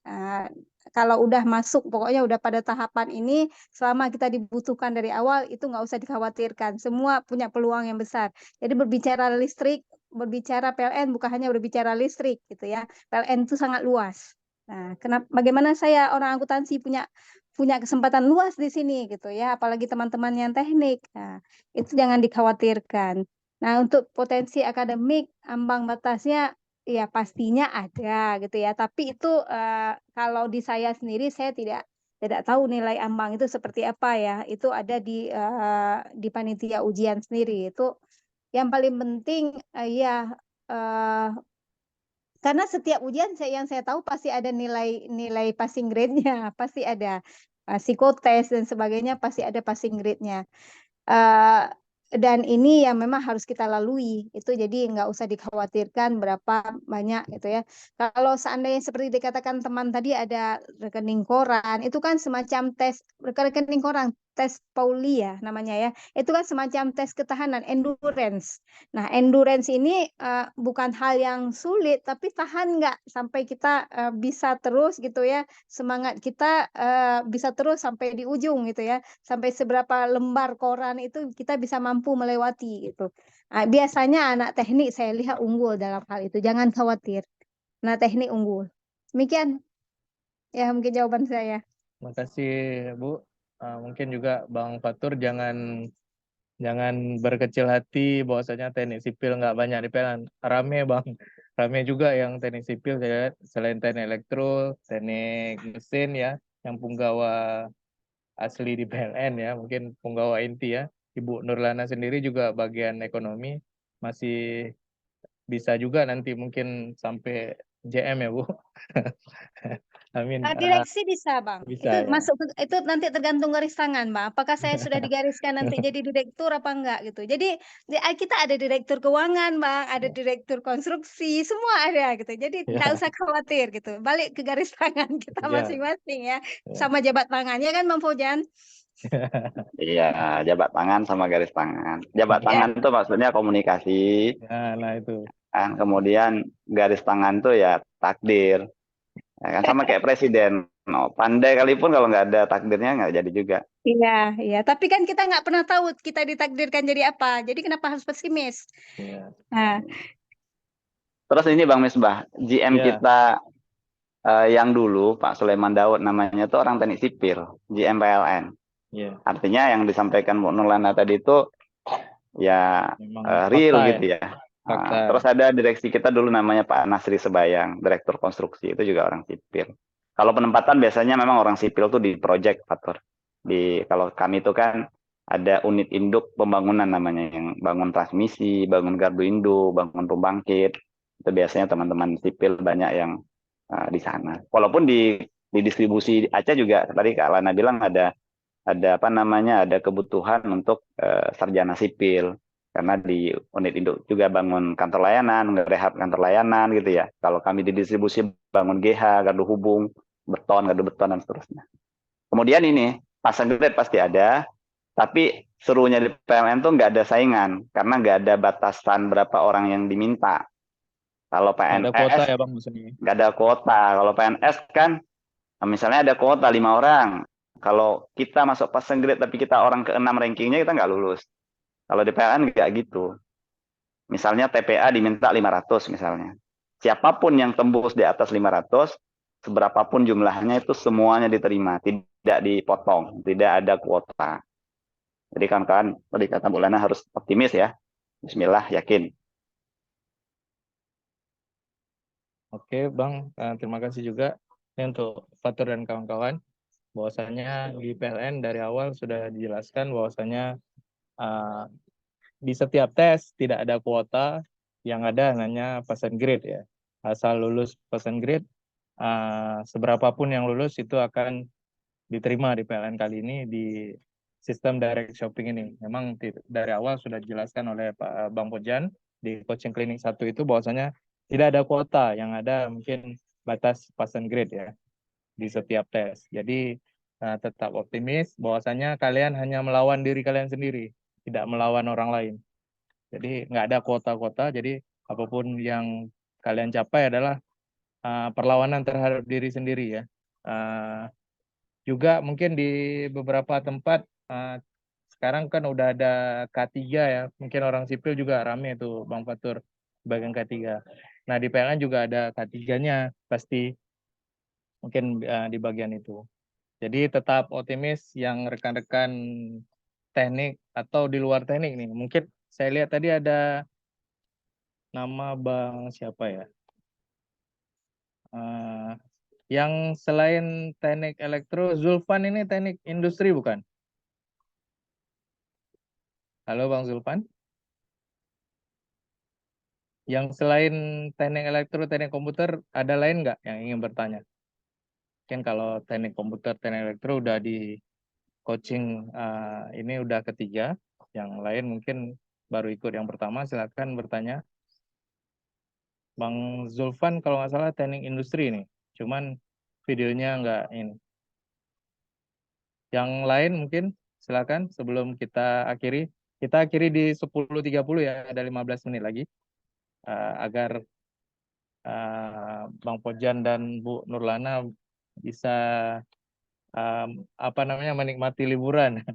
Kalau udah masuk, pokoknya udah pada tahapan ini, selama kita dibutuhkan dari awal, itu nggak usah dikhawatirkan. Semua punya peluang yang besar. Jadi berbicara listrik, berbicara PLN bukan hanya berbicara listrik gitu ya. PLN itu sangat luas. Nah, bagaimana saya orang akuntansi punya kesempatan luas di sini gitu ya, apalagi teman-teman yang teknik. Nah, itu jangan dikhawatirkan. Nah, untuk potensi akademik, ambang batasnya ya pastinya ada gitu ya. Tapi itu kalau di saya sendiri saya tidak tahu nilai ambang itu seperti apa ya. Itu ada di panitia ujian sendiri. Itu yang paling penting ya karena setiap ujian yang saya tahu pasti ada nilai passing grade-nya, pasti ada psikotes dan sebagainya, pasti ada passing grade-nya. Dan ini yang memang harus kita lalui itu, jadi nggak usah dikhawatirkan berapa banyak gitu ya. Kalau seandainya seperti dikatakan teman tadi ada rekening koran, itu kan semacam tes rekening koran, tes Pauli ya namanya ya, itu kan semacam tes ketahanan, endurance. Nah, endurance ini bukan hal yang sulit, tapi tahan nggak sampai kita bisa terus gitu ya, semangat kita bisa terus sampai di ujung gitu ya, sampai seberapa lembar koran itu kita bisa mampu melewati gitu. Nah, biasanya anak teknik saya lihat unggul dalam hal itu, jangan khawatir. Nah, teknik unggul. Demikian ya mungkin jawaban saya. Makasih Bu. Mungkin juga Bang Fatur jangan berkecil hati bahwasanya teknik sipil nggak banyak di PLN. Rame Bang, rame juga yang teknik sipil ya, selain teknik elektro, teknik mesin ya, yang punggawa asli di PLN ya, mungkin punggawa inti ya. Ibu Nurlana sendiri juga bagian ekonomi, masih bisa juga nanti mungkin sampai JM ya Bu. Amin. Direksi bisa Bang. Bisa, Itu ya. masuk itu nanti tergantung garis tangan Bang. Apakah saya sudah digariskan nanti jadi direktur apa enggak gitu. Jadi kita ada direktur keuangan Bang, ada direktur konstruksi, semua ada gitu. Jadi enggak usah khawatir gitu. Balik ke garis tangan kita masing-masing ya. Sama jabat tangannya kan Bang Fojan. Iya, jabat tangan sama garis tangan. Jabat tangan itu maksudnya komunikasi. Nah itu. Kan kemudian garis tangan tuh ya takdir. Ya kan sama kayak presiden. Pandai kalipun kalau nggak ada takdirnya nggak jadi juga. Iya, iya. Tapi kan kita nggak pernah tahu kita ditakdirkan jadi apa. Jadi kenapa harus pesimis? Nah. Terus ini Bang Misbah, GM kita yang dulu Pak Sulaiman Daud namanya itu orang teknik sipil, GM PLN. Artinya yang disampaikan Bu Nurlana tadi itu ya real gitu ya. Terus ada direksi kita dulu namanya Pak Nasri Sebayang, direktur konstruksi, itu juga orang sipil. Kalau penempatan biasanya memang orang sipil tuh di project Fatur. Kalau kami itu kan ada unit induk pembangunan namanya, yang bangun transmisi, bangun gardu induk, bangun pembangkit. Itu biasanya teman-teman sipil banyak yang di sana. Walaupun di distribusi Aceh juga tadi Kak Lana bilang ada apa namanya, ada kebutuhan untuk sarjana sipil. Karena di unit induk juga bangun kantor layanan, ngerehab kantor layanan gitu ya. Kalau kami di distribusi bangun GH, gardu hubung, gardu beton dan seterusnya. Kemudian ini pasang grade pasti ada, tapi serunya di PLN tuh nggak ada saingan karena nggak ada batasan berapa orang yang diminta. Kalau PNS ada kuota ya Bang, nggak ada kuota. Kalau PNS kan misalnya ada kuota 5 orang. Kalau kita masuk pasang grade tapi kita orang ke-6 rankingnya, kita nggak lulus. Kalau di PLN nggak gitu. Misalnya TPA diminta 500 misalnya. Siapapun yang tembus di atas 500, seberapapun jumlahnya itu semuanya diterima, tidak dipotong, tidak ada kuota. Jadi kawan-kawan, tadi kata Bu Lana harus optimis ya. Bismillah, yakin. Oke, Bang, terima kasih juga ini untuk Fatur dan kawan-kawan. Bahwasanya di PLN dari awal sudah dijelaskan bahwasanya di setiap tes tidak ada kuota, yang ada hanya pass and grade ya. Asal lulus pass and grade, seberapapun yang lulus itu akan diterima di PLN kali ini di sistem direct shopping ini. Memang dari awal sudah dijelaskan oleh Pak Bang Pojan di coaching klinik 1 itu bahwasanya tidak ada kuota, yang ada mungkin batas pass and grade ya di setiap tes. Jadi tetap optimis bahwasanya kalian hanya melawan diri kalian sendiri, tidak melawan orang lain. Jadi nggak ada kuota-kuota, jadi apapun yang kalian capai adalah perlawanan terhadap diri sendiri ya. Juga mungkin di beberapa tempat sekarang kan udah ada K3 ya, mungkin orang sipil juga rame tuh Bang Fatur bagian K3. Nah di PLN juga ada K3-nya pasti mungkin di bagian itu. Jadi tetap optimis yang rekan-rekan teknik atau di luar teknik nih. Mungkin saya lihat tadi ada nama Bang siapa ya? Yang selain teknik elektro, Zulfan ini teknik industri bukan? Halo Bang Zulfan. Yang selain teknik elektro, teknik komputer, ada lain nggak yang ingin bertanya? Mungkin kalau teknik komputer, teknik elektro udah di coaching ini udah ketiga. Yang lain mungkin baru ikut yang pertama, silakan bertanya. Bang Zulfan kalau nggak salah teknik industri ini, cuman videonya nggak ini. Yang lain mungkin silakan sebelum kita akhiri. Kita akhiri di 10.30 ya, ada 15 menit lagi. Agar Bang Pojan dan Bu Nurlana bisa menikmati liburan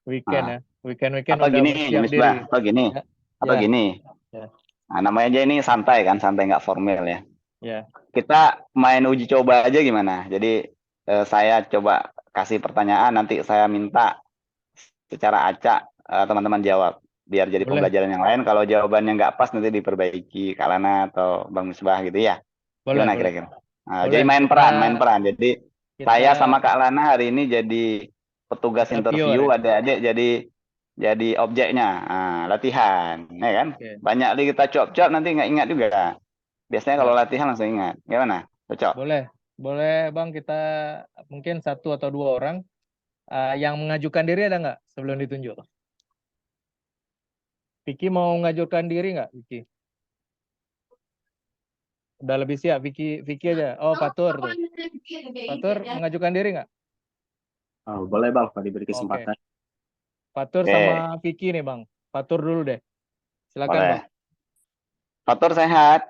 weekend ya. Weekend Atau udah gini, bersiap Misbah, diri. atau gini, Ya, atau ya, gini. ya, Nah, namanya aja ini santai kan, santai nggak formal ya. ya. Kita main uji coba aja gimana? Jadi saya coba kasih pertanyaan, nanti saya minta secara acak teman-teman jawab. Biar jadi Boleh. pembelajaran yang lain. Kalau jawabannya nggak pas nanti diperbaiki Kak Lana atau Bang Misbah gitu ya. Boleh, Gimana boleh. kira-kira? Nah, Boleh, jadi main peran. Jadi saya sama Kak Lana hari ini jadi petugas interview, ya? adik-adik jadi objeknya. Nah, latihan, ya kan? Oke. Banyak lagi kita cop-cop nanti nggak ingat juga. Biasanya kalau Ya. latihan langsung ingat. Gimana? Cocok? Boleh Bang, kita mungkin 1 atau 2 orang yang mengajukan diri ada nggak sebelum ditunjuk? Vicky mau mengajukan diri nggak, Vicky? Udah lebih siap, Vicky aja. Oh, Fatur tuh. Fatur mengajukan diri nggak? Oh, boleh Bang, kalau diberi kesempatan. Fatur sama Vicky nih Bang. Fatur dulu deh. Silakan Boleh. Bang. Fatur sehat?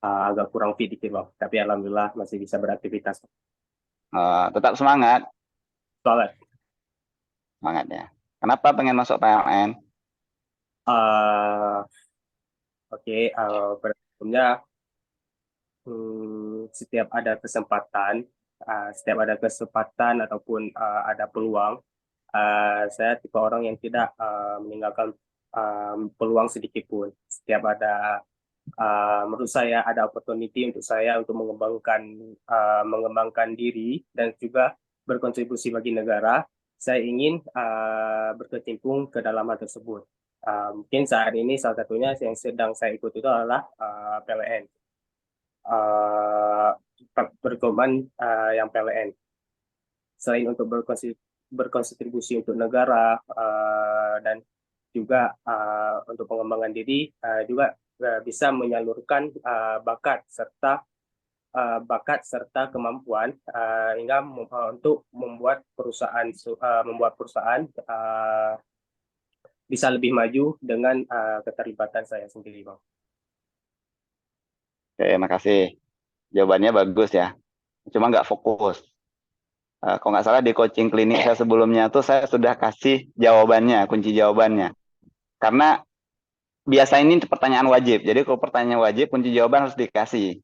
Agak kurang fit dikit Bang, tapi alhamdulillah masih bisa beraktivitas. Tetap semangat. Semangat ya. Kenapa pengen masuk PLN? Oke, sebelumnya setiap ada kesempatan ataupun ada peluang, saya tipe orang yang tidak meninggalkan peluang sedikit pun. Setiap ada menurut saya ada opportunity untuk saya untuk mengembangkan diri dan juga berkontribusi bagi negara, saya ingin berkecimpung ke dalam hal tersebut. Mungkin saat ini salah satunya yang sedang saya ikut itu adalah PLN. Berkembang yang PLN. Selain untuk berkontribusi untuk negara dan juga untuk pengembangan diri, juga bisa menyalurkan bakat serta kemampuan hingga untuk membuat perusahaan bisa lebih maju dengan keterlibatan saya sendiri, Bang. Oke, makasih. Jawabannya bagus ya. Cuma nggak fokus. Kalau nggak salah di coaching klinik saya sebelumnya tuh saya sudah kasih jawabannya, kunci jawabannya. Karena biasa ini pertanyaan wajib. Jadi kalau pertanyaan wajib, kunci jawaban harus dikasih.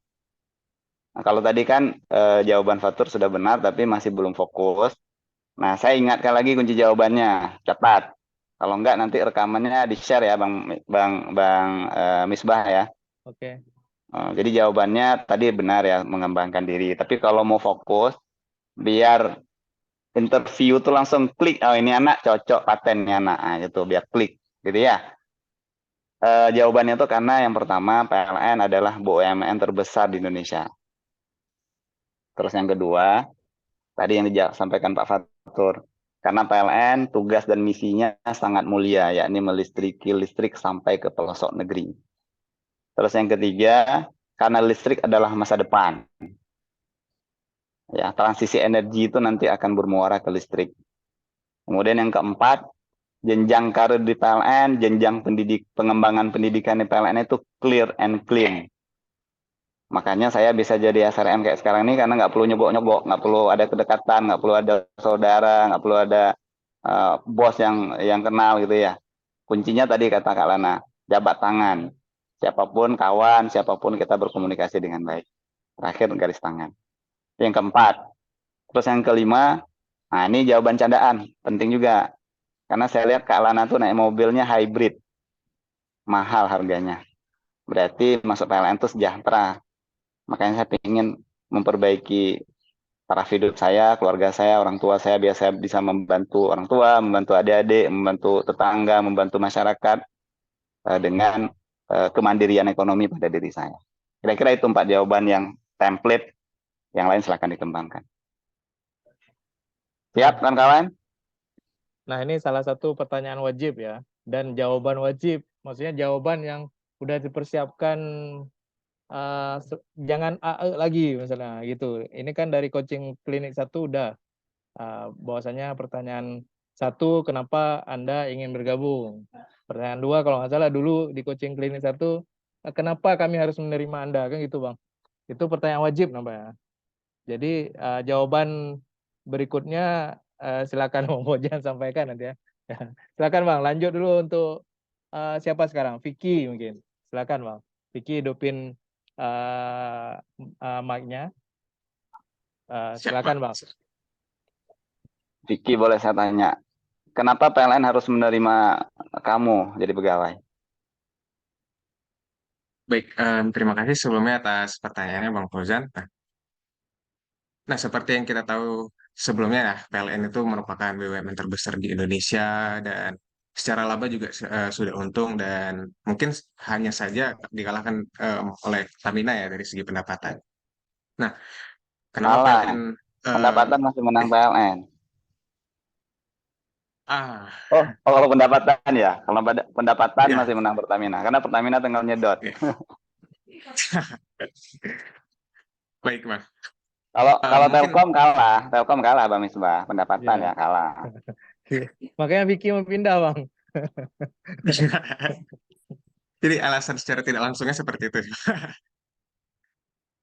Nah, kalau tadi kan jawaban Fatur sudah benar tapi masih belum fokus. Nah, saya ingatkan lagi kunci jawabannya, catat. Kalau enggak nanti rekamannya di-share ya Bang Misbah ya. Oke. Jadi jawabannya tadi benar ya, mengembangkan diri. Tapi kalau mau fokus, biar interview tuh langsung klik, oh ini anak cocok patennya anak, nah, gitu, biar klik, gitu ya. Jawabannya tuh karena yang pertama PLN adalah BUMN terbesar di Indonesia. Terus yang kedua, tadi yang disampaikan Pak Fatur, karena PLN tugas dan misinya sangat mulia, yakni melistriki listrik sampai ke pelosok negeri. Terus yang ketiga, karena listrik adalah masa depan. Ya, transisi energi itu nanti akan bermuara ke listrik. Kemudian yang keempat, jenjang karir di PLN, jenjang pengembangan pendidikan di PLN itu clear and clean. Makanya saya bisa jadi SRM kayak sekarang ini karena nggak perlu nyobok-nyobok, nggak perlu ada kedekatan, nggak perlu ada saudara, nggak perlu ada bos yang kenal gitu ya. Kuncinya tadi kata Kak Lana, jabat tangan. Siapapun kawan, siapapun kita berkomunikasi dengan baik. Terakhir garis tangan. Yang keempat. Terus yang kelima, nah ini jawaban candaan, penting juga. Karena saya lihat Kak Lana tuh naik mobilnya hybrid. Mahal harganya. Berarti masuk PLN itu sejahtera. Makanya saya ingin memperbaiki taraf hidup saya, keluarga saya, orang tua saya, biar saya bisa membantu orang tua, membantu adik-adik, membantu tetangga, membantu masyarakat dengan kemandirian ekonomi pada diri saya. Kira-kira itu 4 jawaban yang template, yang lain silakan dikembangkan. Siap kawan-kawan? Nah, ini salah satu pertanyaan wajib ya. Dan jawaban wajib, maksudnya jawaban yang udah dipersiapkan, jangan AE lagi misalnya gitu. Ini kan dari coaching klinik 1 udah. Bahwasanya pertanyaan 1, kenapa Anda ingin bergabung? Pertanyaan 2, kalau nggak salah dulu di coaching klinik 1, kenapa kami harus menerima Anda? Kan gitu Bang. Itu pertanyaan wajib namanya. Jadi jawaban berikutnya silakan Bang Bojan sampaikan nanti ya. Silakan Bang, lanjut dulu untuk siapa sekarang? Vicky mungkin. Silakan Bang. Vicky hidupin mic-nya. Silakan Bang. Vicky, boleh saya tanya, kenapa PLN harus menerima kamu jadi pegawai? Baik, terima kasih sebelumnya atas pertanyaannya Bang Fauzan. Nah, seperti yang kita tahu sebelumnya ya, PLN itu merupakan BUMN terbesar di Indonesia dan secara laba juga sudah untung dan mungkin hanya saja dikalahkan oleh Pertamina ya dari segi pendapatan. Nah, kenapa Salah, PLN pendapatan masih menang PLN. Oh, kalau pendapatan ya, kalau pendapatan Ya. masih menang Pertamina, karena Pertamina tinggal nyedot. Baik, Bang. Kalau mungkin- Telkom kalah Bang Misbah, pendapatan ya kalah. Makanya Vicky mau pindah Bang. Jadi alasan secara tidak langsungnya seperti itu.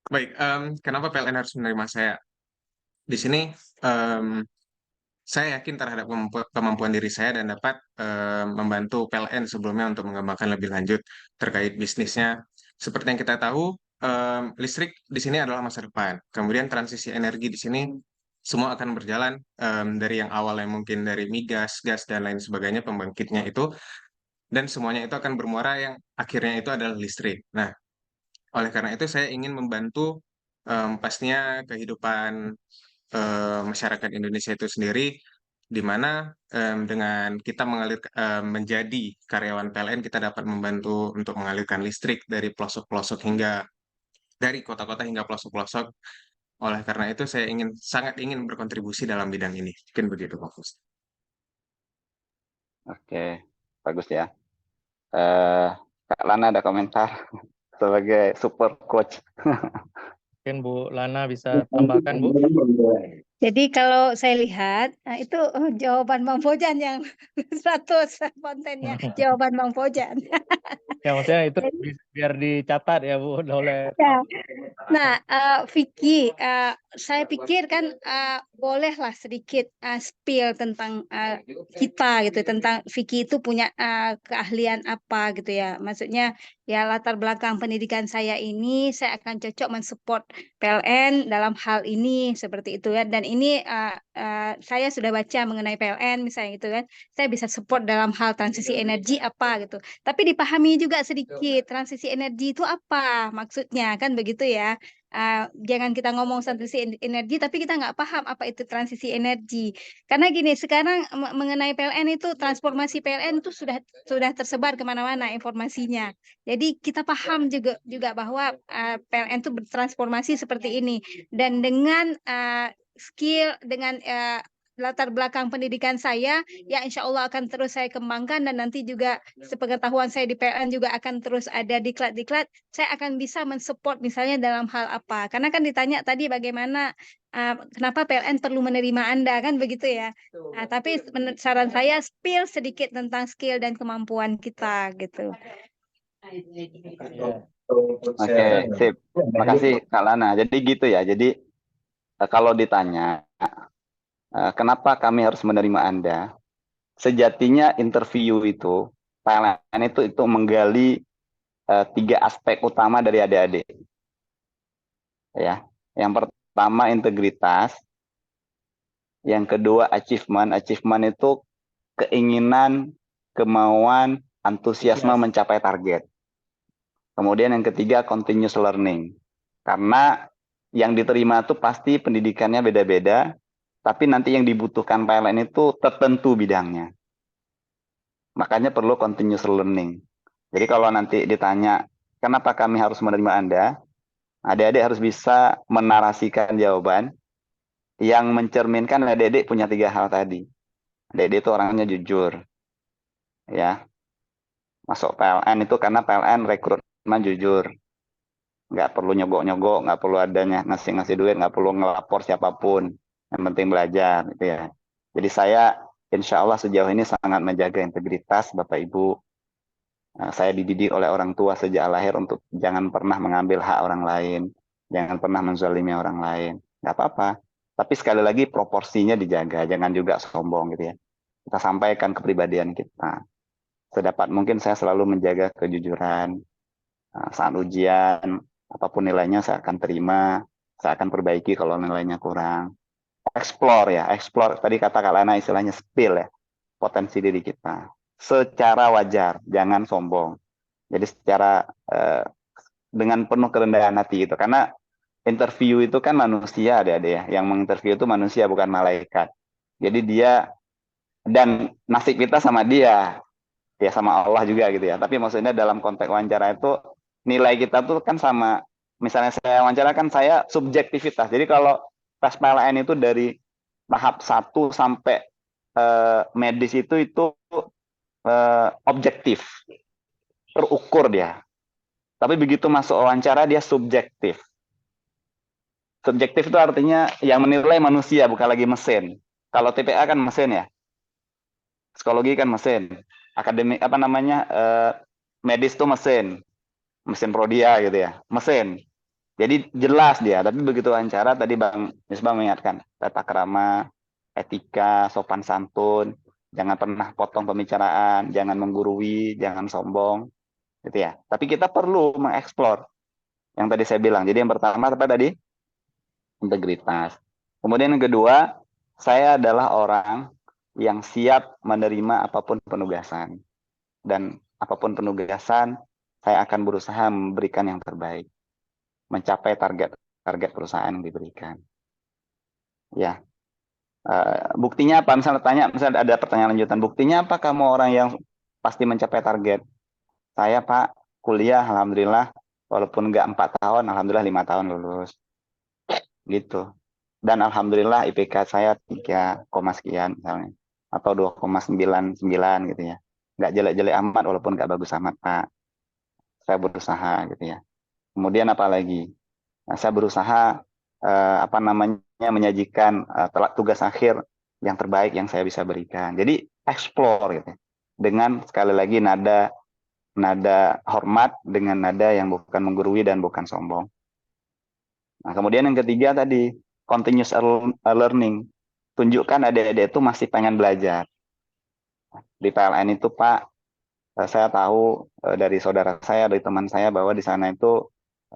Baik, kenapa PLN harus menerima saya? Di sini saya yakin terhadap kemampuan diri saya dan dapat membantu PLN sebelumnya untuk mengembangkan lebih lanjut terkait bisnisnya. Seperti yang kita tahu, listrik di sini adalah masa depan. Kemudian transisi energi di sini semua akan berjalan dari yang awalnya mungkin dari migas, gas, dan lain sebagainya, pembangkitnya itu, dan semuanya itu akan bermuara yang akhirnya itu adalah listrik. Nah, oleh karena itu saya ingin membantu pastinya kehidupan masyarakat Indonesia itu sendiri, di mana dengan kita menjadi karyawan PLN, kita dapat membantu untuk mengalirkan listrik dari pelosok-pelosok hingga dari kota-kota hingga pelosok-pelosok. Oleh karena itu saya sangat ingin berkontribusi dalam bidang ini. Mungkin begitu, Pak Fus. Oke, bagus ya. Kak Lana ada komentar sebagai super coach. Mungkin Bu Lana bisa tambahkan Bu. Jadi kalau saya lihat, itu jawaban Bang Fojan yang 100 kontennya, jawaban Bang Fojan. Ya maksudnya itu Jadi, biar dicatat ya Bu oleh ya. Nah, Vicky, saya pikir kan bolehlah sedikit spill tentang kita gitu, tentang Vicky itu punya keahlian apa gitu ya. Maksudnya ya latar belakang pendidikan saya ini, saya akan cocok mensupport PLN dalam hal ini seperti itu kan. Dan ini saya sudah baca mengenai PLN misalnya gitu kan. Saya bisa support dalam hal transisi energi apa gitu. Tapi dipahami juga sedikit transisi energi itu apa maksudnya kan begitu ya. Jangan kita ngomong transisi energi tapi kita nggak paham apa itu transisi energi. Karena gini sekarang mengenai PLN itu transformasi PLN itu sudah tersebar kemana-mana informasinya. Jadi kita paham juga bahwa PLN itu bertransformasi seperti ini dan dengan skill dengan latar belakang pendidikan saya, ya insya Allah akan terus saya kembangkan dan nanti juga sepengetahuan saya di PLN juga akan terus ada diklat-diklat. Saya akan bisa mensupport misalnya dalam hal apa. Karena kan ditanya tadi bagaimana kenapa PLN perlu menerima Anda kan begitu ya. Tapi saran saya spill sedikit tentang skill dan kemampuan kita gitu. Oke, sip. Makasih Kak Lana. Jadi gitu ya. Jadi kalau ditanya kenapa kami harus menerima Anda, sejatinya interview itu, PLN itu menggali 3 aspek utama dari adik-adik. Ya, yang pertama integritas, yang kedua achievement. Achievement itu keinginan, kemauan, antusiasme mencapai target. Kemudian yang ketiga continuous learning. Karena yang diterima itu pasti pendidikannya beda-beda, tapi nanti yang dibutuhkan PLN itu tertentu bidangnya. Makanya perlu continuous learning. Jadi kalau nanti ditanya, kenapa kami harus menerima Anda? Adik-adik harus bisa menarasikan jawaban yang mencerminkan adik-adik punya 3 hal tadi. Adik-adik itu orangnya jujur. Ya. Masuk PLN itu karena PLN rekrutmen jujur. Nggak perlu nyogok-nyogok, nggak perlu adanya ngasih-ngasih duit, nggak perlu ngelapor siapapun. Yang penting belajar, gitu ya. Jadi saya insya Allah sejauh ini sangat menjaga integritas Bapak Ibu. Saya dididik oleh orang tua sejak lahir untuk jangan pernah mengambil hak orang lain, jangan pernah menzalimi orang lain. Nggak apa-apa. Tapi sekali lagi proporsinya dijaga, jangan juga sombong gitu ya. Kita sampaikan kepribadian kita. Sedapat mungkin saya selalu menjaga kejujuran. Saat ujian, apapun nilainya saya akan terima, saya akan perbaiki kalau nilainya kurang. Explore ya, explore. Tadi kata Kak Lana istilahnya spill ya, potensi diri kita. Secara wajar, jangan sombong. Jadi secara dengan penuh kerendahan hati itu. Karena interview itu kan manusia ada ya. Yang menginterview itu manusia bukan malaikat. Jadi dia dan nasib kita sama dia. Ya sama Allah juga gitu ya. Tapi maksudnya dalam konteks wawancara itu nilai kita tuh kan sama. Misalnya saya wawancara kan saya subjektivitas. Jadi kalau tes PLN itu dari tahap 1 sampai medis itu objektif. Terukur dia. Tapi begitu masuk wawancara dia subjektif. Subjektif itu artinya yang menilai manusia bukan lagi mesin. Kalau TPA kan mesin ya. Psikologi kan mesin. Akademik apa namanya medis itu mesin prodia gitu ya, mesin. Jadi jelas dia, tapi begitu wawancara tadi Bang Misbah mengingatkan tata krama, etika, sopan santun, jangan pernah potong pembicaraan, jangan menggurui, jangan sombong, gitu ya. Tapi kita perlu mengeksplor yang tadi saya bilang. Jadi yang pertama apa tadi? Integritas. Kemudian yang kedua, saya adalah orang yang siap menerima apapun penugasan. Dan apapun penugasan, saya akan berusaha memberikan yang terbaik. Mencapai target perusahaan yang diberikan. Ya. Buktinya apa? Misalnya ada pertanyaan lanjutan. Buktinya apa kamu orang yang pasti mencapai target? Saya Pak, kuliah Alhamdulillah, walaupun nggak 4 tahun, Alhamdulillah 5 tahun lulus. Gitu. Dan Alhamdulillah IPK saya 3, sekian misalnya. Atau 2,99 gitu ya. Nggak jelek-jelek amat walaupun nggak bagus amat Pak. Saya berusaha gitu ya. Kemudian apa lagi? Nah, saya berusaha menyajikan tugas akhir yang terbaik yang saya bisa berikan. Jadi explore gitu. Dengan sekali lagi nada hormat, dengan nada yang bukan menggurui dan bukan sombong. Nah, kemudian yang ketiga tadi, continuous learning. Tunjukkan adik-adik itu masih pengen belajar. Di PLN itu Pak, saya tahu dari saudara saya, dari teman saya bahwa di sana itu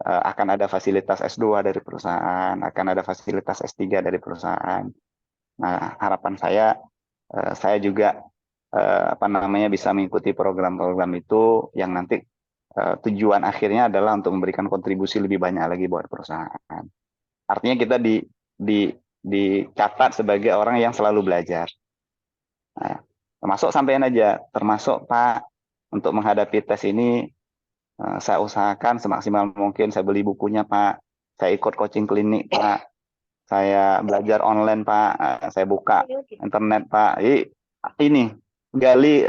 akan ada fasilitas S2 dari perusahaan, akan ada fasilitas S3 dari perusahaan. Nah, harapan saya juga bisa mengikuti program-program itu yang nanti tujuan akhirnya adalah untuk memberikan kontribusi lebih banyak lagi buat perusahaan. Artinya kita dicatat sebagai orang yang selalu belajar. Nah, termasuk sampean aja, termasuk Pak, untuk menghadapi tes ini saya usahakan semaksimal mungkin, saya beli bukunya Pak, saya ikut coaching klinik Pak, saya belajar online Pak, saya buka internet Pak. Ini gali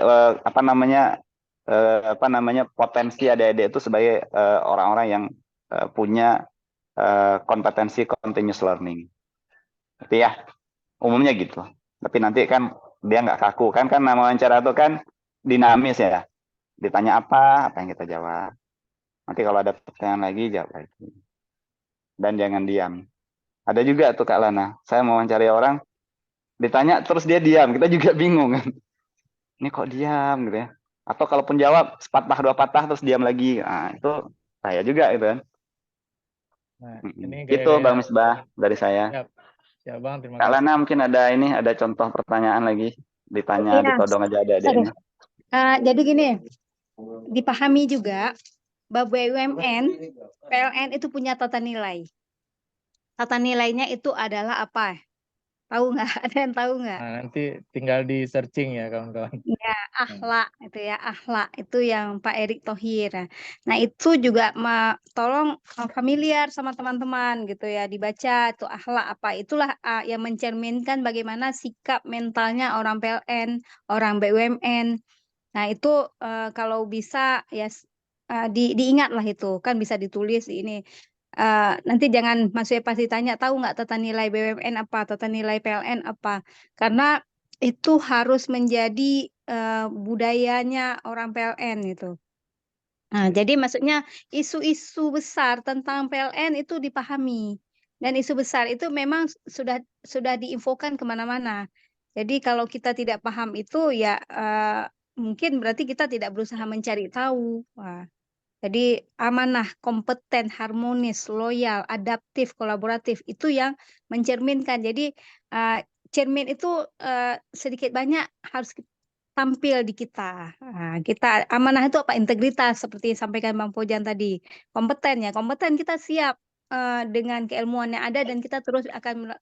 potensi adik-adik itu sebagai orang-orang yang punya kompetensi continuous learning. Tapi ya umumnya gitu. Tapi nanti kan dia nggak kaku kan nama wawancara itu kan dinamis ya. Ditanya apa yang kita jawab. Nanti kalau ada pertanyaan lagi jawab lagi. Dan jangan diam. Ada juga tuh Kak Lana, saya mau mencari orang, ditanya terus dia diam, kita juga bingung kan. Ini kok diam gitu ya. Atau kalaupun jawab sepatah dua patah terus diam lagi. Nah, itu saya juga gitu kan. Nah, ini Gitu Bang Misbah dari saya. Siap Bang, terima Kak kasih. Lana mungkin ada contoh pertanyaan lagi, ditanya, ditodong aja adik-adiknya. Jadi gini, dipahami juga bahwa BUMN, PLN itu punya tata nilai. Tata nilainya itu adalah apa? Tahu nggak? Ada yang tahu nggak? Nah, nanti tinggal di searching ya kawan-kawan. Ya, akhlak itu ya, akhlak itu yang Pak Erick Thohir. Nah, itu juga tolong familiar sama teman-teman gitu ya, dibaca itu akhlak apa. Itulah yang mencerminkan bagaimana sikap mentalnya orang PLN, orang BUMN. Nah, itu kalau bisa ya diingatlah itu, kan bisa ditulis di ini. Nanti jangan maksudnya pasti tanya tahu nggak tata nilai BUMN apa, tata nilai PLN apa, karena itu harus menjadi budayanya orang PLN itu. Nah, jadi maksudnya isu-isu besar tentang PLN itu dipahami, dan isu besar itu memang sudah diinfokan kemana-mana. Jadi kalau kita tidak paham itu ya mungkin berarti kita tidak berusaha mencari tahu. Wah. Jadi amanah, kompeten, harmonis, loyal, adaptif, kolaboratif itu yang mencerminkan. Jadi cermin itu sedikit banyak harus tampil di kita. Kita amanah itu apa? Integritas seperti yang sampaikan Bang Pojan tadi. Kompeten ya, kompeten kita siap dengan keilmuan yang ada dan kita terus akan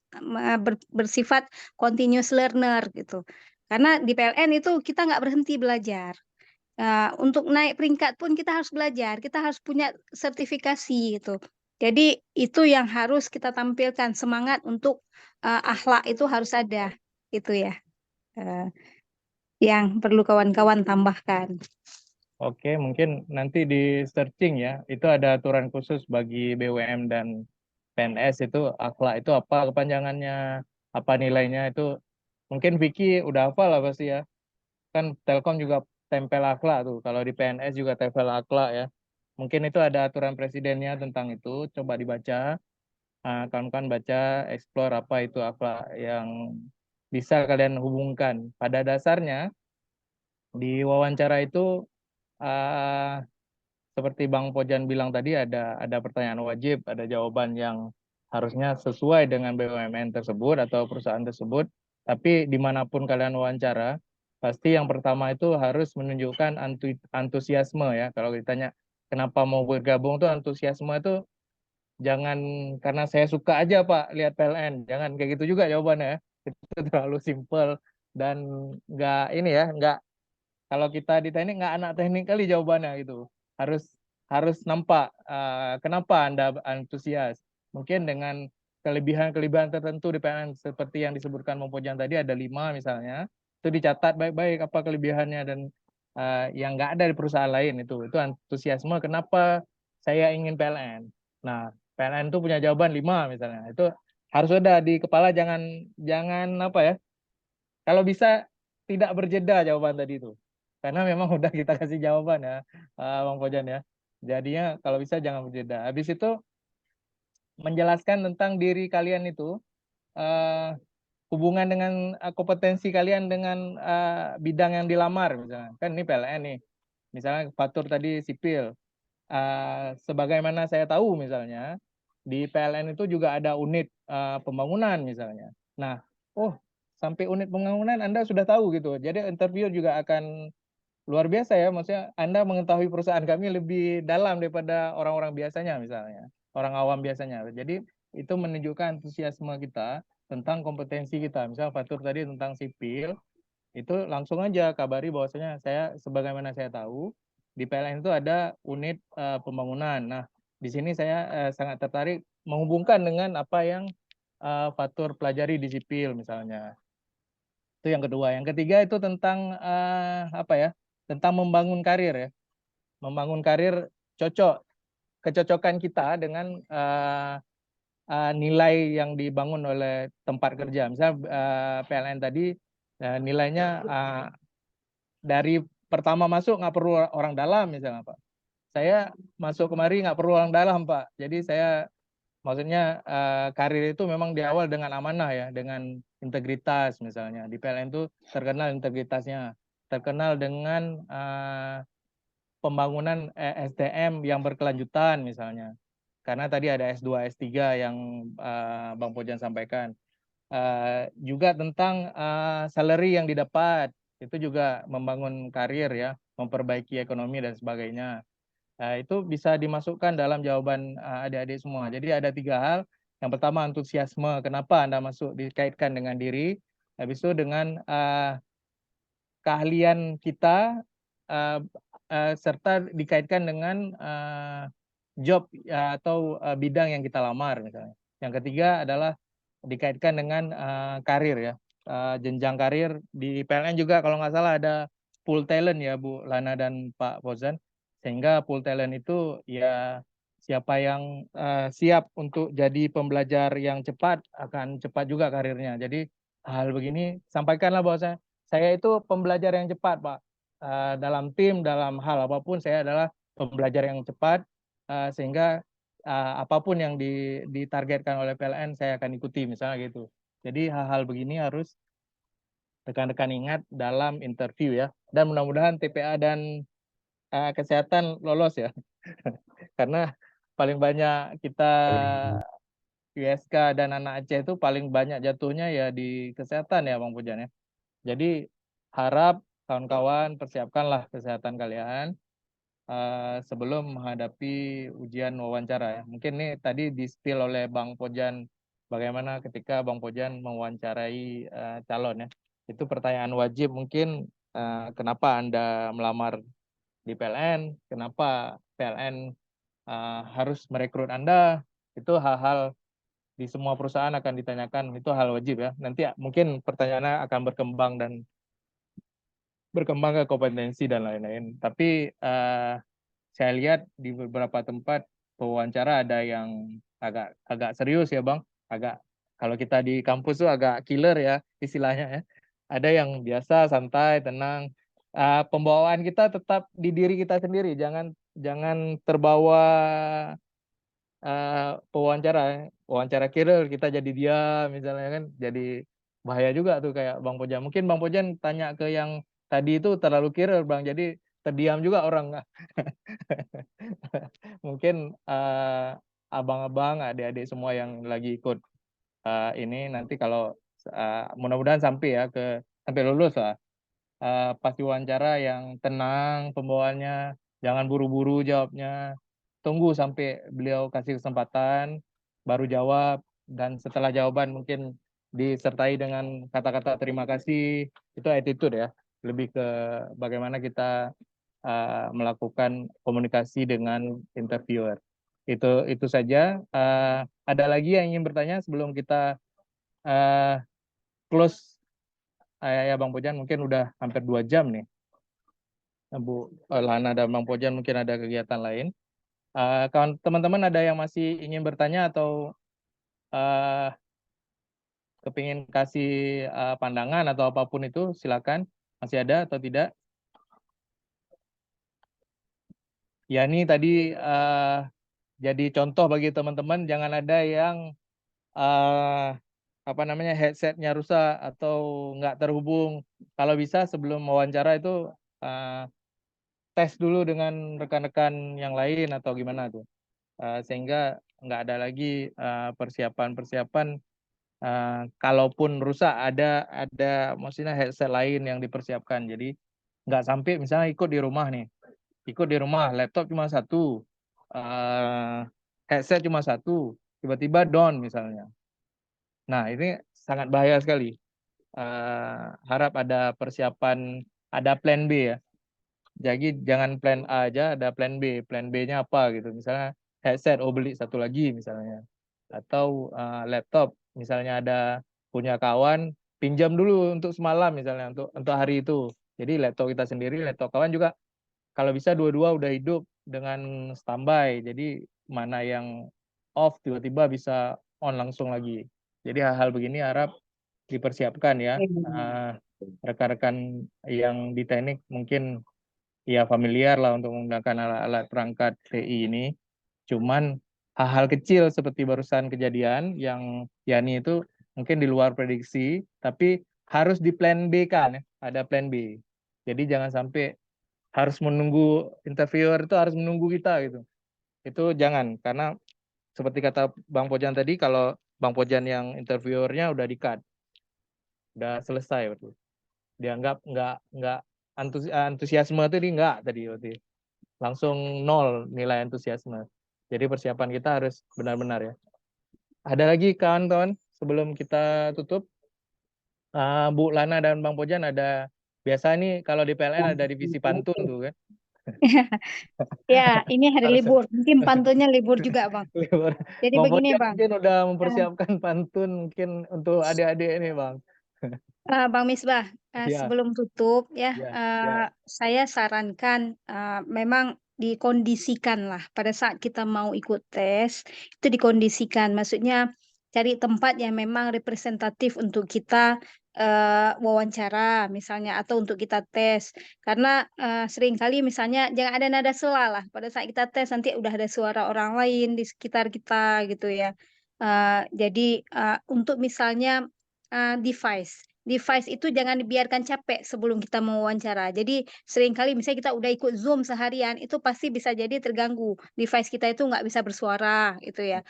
bersifat continuous learner gitu. Karena di PLN itu kita nggak berhenti belajar. Untuk naik peringkat pun kita harus belajar, kita harus punya sertifikasi gitu. Jadi itu yang harus kita tampilkan, semangat untuk akhlak itu harus ada, itu ya. Yang perlu kawan-kawan tambahkan. Oke, mungkin nanti di searching ya, itu ada aturan khusus bagi BUMN dan PNS itu akhlak itu apa kepanjangannya, apa nilainya itu. Mungkin Vicky udah hafal lah pasti ya. Kan Telkom juga tempel akhlak tuh. Kalau di PNS juga tempel akhlak ya. Mungkin itu ada aturan presidennya tentang itu. Coba dibaca. Kawan-kawan baca, explore apa itu akhlak yang bisa kalian hubungkan. Pada dasarnya di wawancara itu seperti Bang Pojan bilang tadi ada pertanyaan wajib, ada jawaban yang harusnya sesuai dengan BUMN tersebut atau perusahaan tersebut. Tapi dimanapun kalian wawancara, pasti yang pertama itu harus menunjukkan antusiasme ya. Kalau ditanya kenapa mau bergabung tuh antusiasme itu jangan karena saya suka aja Pak lihat PLN, jangan kayak gitu juga jawabannya ya. Itu terlalu simpel dan nggak kalau kita di teknik nggak anak teknik kali jawabannya gitu. Harus nampak kenapa Anda antusias. Mungkin dengan kelebihan-kelebihan tertentu di PLN seperti yang disebutkan Bang Pojang tadi ada 5 misalnya. Itu dicatat baik-baik apa kelebihannya dan yang nggak ada di perusahaan lain itu antusiasme kenapa saya ingin PLN. Nah, PLN itu punya jawaban 5 misalnya. Itu harus ada di kepala, jangan apa ya, kalau bisa tidak berjeda jawaban tadi itu, karena memang udah kita kasih jawaban ya, Bang Pojan ya. Jadinya kalau bisa jangan berjeda. Habis itu menjelaskan tentang diri kalian itu, eh, hubungan dengan kompetensi kalian dengan bidang yang dilamar misalnya. Kan ini PLN nih. Misalnya Fatur tadi sipil. Sebagaimana saya tahu misalnya di PLN itu juga ada unit pembangunan misalnya. Nah, oh sampai unit pembangunan Anda sudah tahu gitu. Jadi interview juga akan luar biasa ya. Maksudnya Anda mengetahui perusahaan kami lebih dalam daripada orang-orang biasanya misalnya. Orang awam biasanya. Jadi itu menunjukkan antusiasme kita tentang kompetensi kita. Misal Fatur tadi tentang sipil, itu langsung aja kabari bahwasanya saya, sebagaimana saya tahu di PLN itu ada unit pembangunan. Nah, di sini saya sangat tertarik menghubungkan dengan apa yang Fatur pelajari di sipil misalnya. Itu yang kedua. Yang ketiga itu tentang apa ya? Tentang membangun karir ya. Membangun karir kecocokan kita dengan nilai yang dibangun oleh tempat kerja. Misal PLN tadi nilainya dari pertama masuk nggak perlu orang dalam misalnya Pak. Saya masuk kemari nggak perlu orang dalam Pak. Jadi saya maksudnya karir itu memang di awal dengan amanah ya, dengan integritas misalnya. Di PLN itu terkenal integritasnya, terkenal dengan pembangunan SDM yang berkelanjutan misalnya. Karena tadi ada S2, S3 yang Bang Pojan sampaikan. Juga tentang salary yang didapat, itu juga membangun karir ya, memperbaiki ekonomi dan sebagainya. Itu bisa dimasukkan dalam jawaban adik-adik semua. Jadi ada 3 hal. Yang pertama antusiasme, kenapa Anda masuk, dikaitkan dengan diri. Habis itu dengan keahlian kita, serta dikaitkan dengan job atau bidang yang kita lamar misalnya. Yang ketiga adalah dikaitkan dengan karir ya, jenjang karir di PLN juga kalau nggak salah ada pool talent ya Bu Lana dan Pak Fauzan, sehingga pool talent itu ya siapa yang siap untuk jadi pembelajar yang cepat akan cepat juga karirnya. Jadi hal begini sampaikanlah bahwa saya itu pembelajar yang cepat Pak, dalam tim, dalam hal apapun saya adalah pembelajar yang cepat, sehingga apapun yang ditargetkan oleh PLN saya akan ikuti misalnya gitu. Jadi hal-hal begini harus rekan-rekan ingat dalam interview ya. Dan mudah-mudahan TPA dan kesehatan lolos ya. Karena paling banyak kita USK dan anak Aceh itu paling banyak jatuhnya ya di kesehatan ya Bang Pujan ya. Jadi harap kawan-kawan persiapkanlah kesehatan kalian sebelum menghadapi ujian wawancara ya. Mungkin nih tadi di-spill oleh Bang Pojan bagaimana ketika Bang Pojan mewawancarai calon ya. Itu pertanyaan wajib mungkin, kenapa Anda melamar di PLN, kenapa PLN harus merekrut Anda, itu hal-hal di semua perusahaan akan ditanyakan, itu hal wajib ya. Nanti mungkin pertanyaannya akan berkembang ke kompetensi dan lain-lain. Tapi saya lihat di beberapa tempat pewawancara ada yang agak serius ya Bang, agak, kalau kita di kampus tuh agak killer ya istilahnya ya. Ada yang biasa, santai, tenang. Pembawaan kita tetap di diri kita sendiri, jangan terbawa wawancara killer kita jadi diam misalnya kan, jadi bahaya juga tuh kayak Bang Pojan. Mungkin Bang Pojan tanya ke yang tadi itu terlalu killer Bang, jadi terdiam juga orang. Mungkin abang-abang, adik-adik semua yang lagi ikut ini nanti kalau mudah-mudahan sampai ya sampai lulus lah. Pasti wawancara yang tenang pembawaannya, jangan buru-buru jawabnya. Tunggu sampai beliau kasih kesempatan baru jawab, dan setelah jawaban mungkin disertai dengan kata-kata terima kasih. Itu attitude ya, lebih ke bagaimana kita melakukan komunikasi dengan interviewer. Itu saja. Ada lagi yang ingin bertanya sebelum kita close ya Bang Pojan, mungkin udah hampir 2 jam nih. Bu Lana dan Bang Pojan mungkin ada kegiatan lain. Kawan teman-teman ada yang masih ingin bertanya atau kepingin kasih pandangan atau apapun itu, silakan. Masih ada atau tidak? Ya, ini tadi jadi contoh bagi teman-teman, jangan ada yang headsetnya rusak atau nggak terhubung. Kalau bisa sebelum wawancara itu tes dulu dengan rekan-rekan yang lain atau gimana tuh, sehingga nggak ada lagi persiapan-persiapan. Kalaupun rusak ada maksudnya headset lain yang dipersiapkan. Jadi nggak sampai misalnya ikut di rumah, laptop cuma satu, headset cuma satu, tiba-tiba down misalnya. Nah, ini sangat bahaya sekali. Harap ada persiapan, ada plan B ya. Jadi jangan plan A aja, ada plan B. Plan B-nya apa gitu. Misalnya headset, beli satu lagi misalnya. Atau laptop, misalnya ada punya kawan, pinjam dulu untuk semalam misalnya, untuk hari itu. Jadi laptop kita sendiri, laptop kawan juga, kalau bisa dua-dua udah hidup dengan standby. Jadi mana yang off tiba-tiba bisa on langsung lagi. Jadi hal-hal begini harap dipersiapkan ya. Rekan-rekan yang di teknik mungkin ya familiar lah untuk menggunakan alat-alat perangkat TI ini. Cuman hal-hal kecil seperti barusan kejadian yang Yani itu mungkin di luar prediksi, tapi harus di plan B kan ya, ada plan B. Jadi jangan sampai harus menunggu interviewer itu harus menunggu kita gitu. Itu jangan, karena seperti kata Bang Pojan tadi, kalau Bang Pojan yang interviewernya udah di-cut, udah selesai waktu. Dia nggak antusiasme itu dia nggak tadi waktu. Langsung nol nilai antusiasme. Jadi persiapan kita harus benar-benar ya. Ada lagi kawan-kawan sebelum kita tutup, Bu Lana dan Bang Pojan ada, biasa nih kalau di PLN ada divisi pantun tuh kan. Ya, ini hari libur. Mungkin pantunnya libur juga, Bang. Libur. Jadi Bang begini, Pojan Bang. mungkin udah mempersiapkan pantun mungkin untuk adik-adik ini, Bang. Bang Misbah, Ya, sebelum tutup ya, ya. saya sarankan memang dikondisikan lah pada saat kita mau ikut tes, itu dikondisikan. Maksudnya cari tempat yang memang representatif untuk kita wawancara misalnya, atau untuk kita tes. Karena seringkali misalnya jangan ada nada sela lah pada saat kita tes, nanti udah ada suara orang lain di sekitar kita gitu ya. Jadi untuk misalnya device itu jangan dibiarkan capek sebelum kita mau wawancara. Jadi seringkali misalnya kita udah ikut Zoom seharian, itu pasti bisa jadi terganggu. Device kita itu nggak bisa bersuara gitu ya.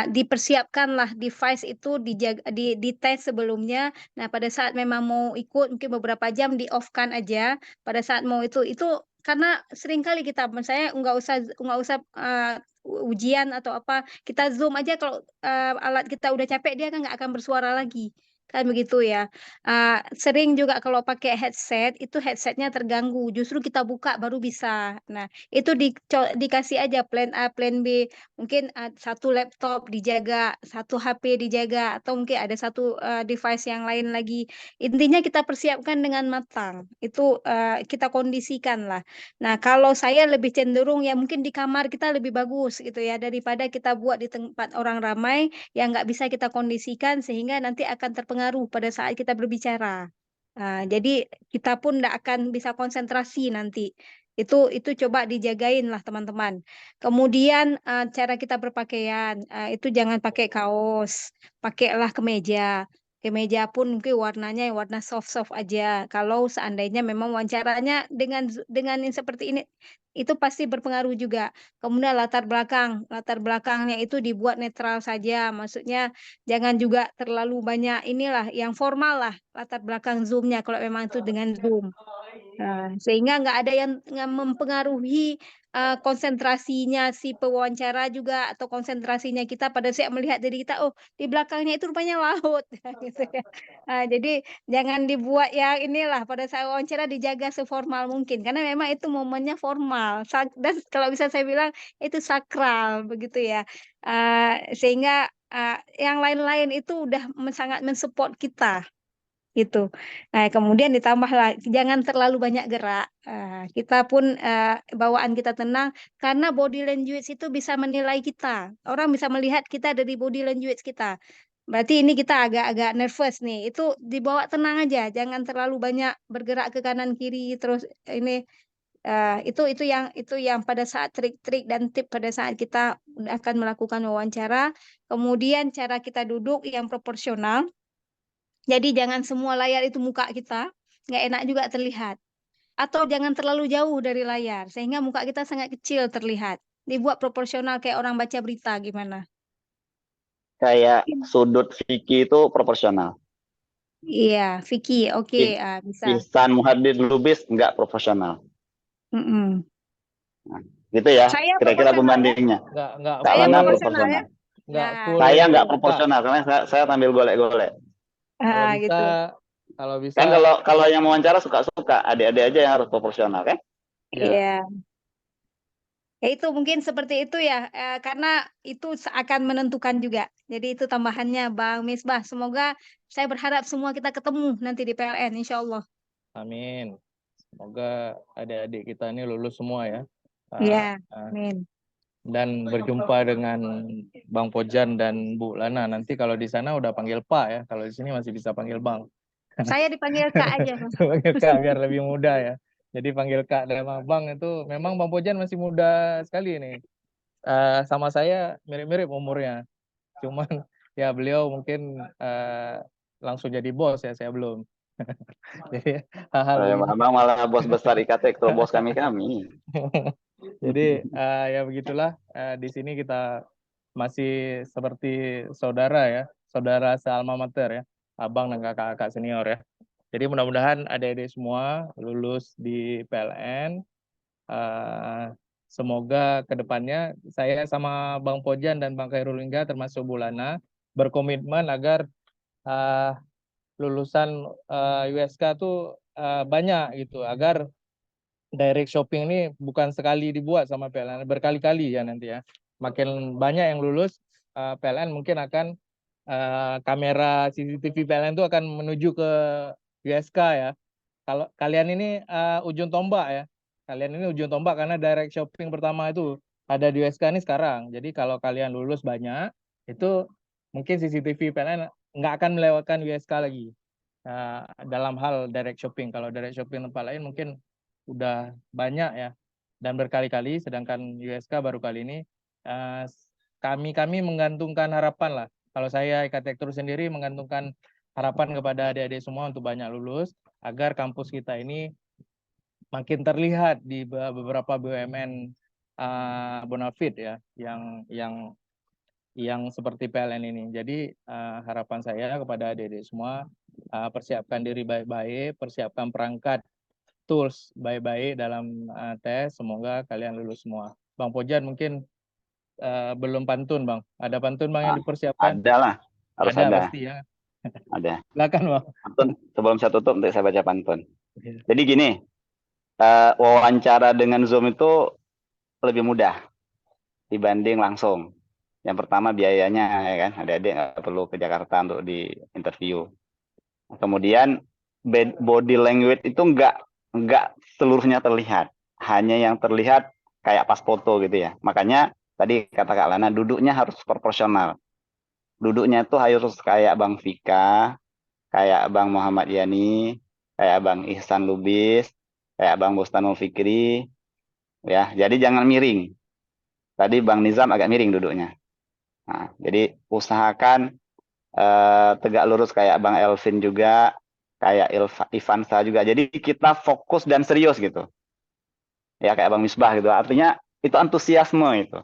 Dipersiapkanlah device itu dijaga, di tes sebelumnya. Nah, pada saat memang mau ikut mungkin beberapa jam di off-kan aja. Pada saat mau itu karena seringkali kita, misalnya nggak usah ujian atau apa, kita Zoom aja, kalau alat kita udah capek dia kan nggak akan bersuara lagi. Kan begitu ya. Sering juga kalau pakai headset, itu headsetnya terganggu. Justru kita buka baru bisa. Nah, itu dikasih aja plan A, plan B. Mungkin satu laptop dijaga, satu HP dijaga, atau mungkin ada satu device yang lain lagi. Intinya kita persiapkan dengan matang. Itu kita kondisikan lah. Nah, kalau saya lebih cenderung ya mungkin di kamar kita lebih bagus gitu ya, daripada kita buat di tempat orang ramai yang nggak bisa kita kondisikan, sehingga nanti akan terpengaruh pada saat kita berbicara. Jadi kita pun nggak akan bisa konsentrasi nanti. Itu coba dijagain lah teman-teman. Kemudian cara kita berpakaian, itu jangan pakai kaos, pakailah kemeja. Kemeja pun mungkin warnanya yang warna soft-soft aja. Kalau seandainya memang wawancaranya dengan yang seperti ini, itu pasti berpengaruh juga. Kemudian latar belakangnya itu dibuat netral saja. Maksudnya jangan juga terlalu banyak inilah yang formal lah latar belakang Zoom-nya kalau memang itu dengan Zoom. Sehingga nggak ada yang mempengaruhi konsentrasinya si pewawancara juga, atau konsentrasinya kita pada saat melihat diri kita, oh di belakangnya itu rupanya laut gitu ya. Jadi jangan dibuat yang inilah, pada saat wawancara dijaga seformal mungkin, karena memang itu momennya formal dan kalau bisa saya bilang itu sakral begitu ya. Sehingga yang lain-lain itu udah sangat mensupport kita gitu. Nah, kemudian ditambahlah jangan terlalu banyak gerak. Kita pun bawaan kita tenang, karena body language itu bisa menilai kita. Orang bisa melihat kita dari body language kita. Berarti ini kita agak-agak nervous nih. Itu dibawa tenang aja, jangan terlalu banyak bergerak ke kanan kiri terus ini itu yang pada saat trik-trik dan tip pada saat kita akan melakukan wawancara. Kemudian cara kita duduk yang proporsional. Jadi jangan semua layar itu muka kita, nggak enak juga terlihat. Atau jangan terlalu jauh dari layar sehingga muka kita sangat kecil terlihat. Dibuat proporsional kayak orang baca berita gimana? Kayak sudut Vicky itu proporsional. Iya, Vicky, oke, bisa. Ihsan Muhaddid Lubis nggak proporsional. Mm-mm. Nah, gitu ya, Saya kira-kira proporsional ya. pembandingnya. Nggak Kak Saya Lana proporsional ya. nggak Nah, full Saya nggak muka. proporsional karena saya sambil golek-golek. Kalau bisa, gitu. kalau bisa, Kan kalau yang mewawancara suka-suka, adik-adik aja yang harus proporsional kan? ya. Iya. Ya itu mungkin seperti itu ya, karena itu akan menentukan juga. Jadi itu tambahannya Bang Misbah. Semoga saya berharap semua kita ketemu nanti di PLN, insya Allah. Amin. Semoga adik-adik kita ini lulus semua ya. Iya, amin. Dan berjumpa dengan Bang Pojan dan Bu Lana. Nanti kalau di sana udah panggil Pak ya. Kalau di sini masih bisa panggil Bang. Saya dipanggil Kak aja, Bang. Panggil Kak biar lebih muda ya. Jadi panggil Kak dan Bang itu memang Bang Pojan masih muda sekali nih. Sama saya mirip-mirip umurnya. Cuman ya beliau mungkin langsung jadi bos ya, saya belum. Jadi hal-hal Abang malah bos besar IKT, kalau bos kami. Jadi ya begitulah, di sini kita masih seperti saudara ya, saudara sealma mater ya, abang dan kakak-kakak senior ya. Jadi mudah-mudahan adik-adik semua lulus di PLN. Semoga kedepannya saya sama Bang Pojan dan Bang Khairul Lingga termasuk Bulana berkomitmen agar lulusan USK tuh banyak gitu, agar direct shopping ini bukan sekali dibuat sama PLN, berkali-kali ya nanti ya. Makin banyak yang lulus, PLN mungkin akan kamera CCTV PLN itu akan menuju ke USK ya. Kalau kalian ini ujung tombak ya. Kalian ini ujung tombak karena direct shopping pertama itu ada di USK ini sekarang. Jadi kalau kalian lulus banyak, itu mungkin CCTV PLN nggak akan melewatkan USK lagi. Dalam hal direct shopping. Kalau direct shopping tempat lain mungkin udah banyak ya dan berkali-kali, sedangkan USK baru kali ini. Kami menggantungkan harapan lah. Kalau saya arsitektur sendiri menggantungkan harapan kepada adik-adik semua untuk banyak lulus agar kampus kita ini makin terlihat di beberapa BUMN bonafit ya yang seperti PLN ini. Jadi harapan saya kepada adik-adik semua, persiapkan diri baik-baik, persiapkan perangkat tools baik-baik dalam tes. Semoga kalian lulus semua. Bang Pojan mungkin belum pantun Bang. Ada pantun Bang yang dipersiapkan? Ada lah, harus ada. Pasti ya. Ada. Silakan Bang. Pantun, sebelum saya tutup nanti saya baca pantun. Jadi gini, wawancara dengan Zoom itu lebih mudah dibanding langsung. Yang pertama biayanya ya kan, adik-adik nggak perlu ke Jakarta untuk di interview. Kemudian body language itu nggak seluruhnya terlihat, hanya yang terlihat kayak pas foto gitu ya. Makanya tadi kata Kak Lana, duduknya harus proporsional. Duduknya itu harus kayak Bang Vika, kayak Bang Muhammad Yani, kayak Bang Ihsan Lubis, kayak Bang Bustanul Fikri, ya. Jadi jangan miring. Tadi Bang Nizam agak miring duduknya. Nah, jadi usahakan tegak lurus kayak Bang Elvin juga, kayak Ivansa juga. Jadi kita fokus dan serius gitu. Ya kayak Bang Misbah gitu. Artinya itu antusiasme itu.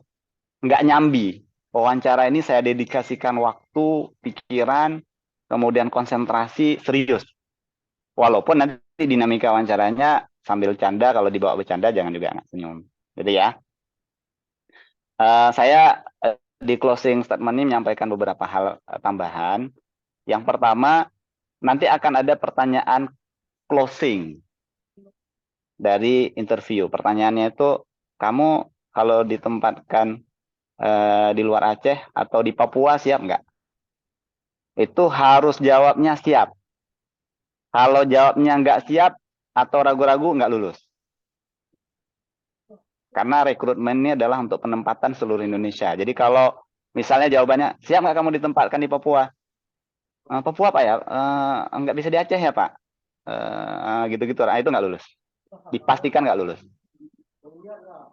Nggak nyambi. Wawancara ini saya dedikasikan waktu, pikiran, kemudian konsentrasi, serius. Walaupun nanti dinamika wawancaranya sambil canda, kalau dibawa bercanda jangan juga nggak senyum. Jadi ya. Saya di closing statement ini menyampaikan beberapa hal tambahan. Yang pertama, nanti akan ada pertanyaan closing dari interview. Pertanyaannya itu, kamu kalau ditempatkan di luar Aceh atau di Papua siap nggak? Itu harus jawabnya siap. Kalau jawabnya nggak siap atau ragu-ragu, nggak lulus. Karena rekrutmen ini adalah untuk penempatan seluruh Indonesia. Jadi kalau misalnya jawabannya, siap nggak kamu ditempatkan di Papua? Papua Pak ya, nggak bisa di Aceh ya Pak, gitu-gitu. Nah, itu nggak lulus, dipastikan nggak lulus.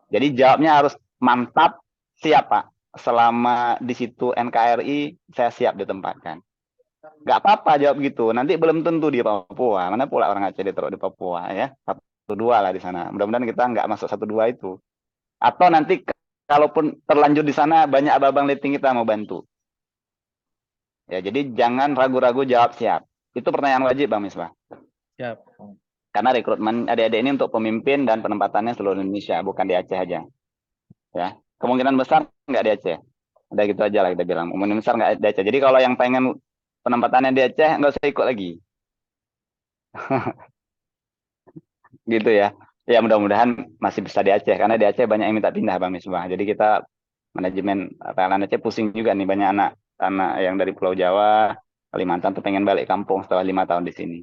Jadi jawabnya harus mantap, siap Pak. Selama di situ NKRI, saya siap ditempatkan. Nggak apa-apa jawab gitu. Nanti belum tentu di Papua. Mana pula orang Aceh ditaruh di Papua ya. 1-2 lah di sana. Mudah-mudahan kita nggak masuk 1-2 itu. Atau nanti kalaupun terlanjur di sana, banyak abang-abang letting kita mau bantu. Ya, jadi jangan ragu-ragu jawab siap. Itu pertanyaan wajib Bang Misbah. Siap. Karena rekrutmen adik-adik ini untuk pemimpin dan penempatannya seluruh Indonesia, bukan di Aceh aja. Ya, kemungkinan besar nggak di Aceh. Udah gitu aja lah kita bilang. Kemungkinan besar nggak di Aceh. Jadi kalau yang pengen penempatannya di Aceh, nggak usah ikut lagi. Gitu ya. Ya mudah-mudahan masih bisa di Aceh. Karena di Aceh banyak yang minta pindah Bang Misbah. Jadi kita manajemen PLN Aceh pusing juga nih. Banyak anak yang dari Pulau Jawa, Kalimantan tuh pengen balik kampung setelah 5 tahun di sini.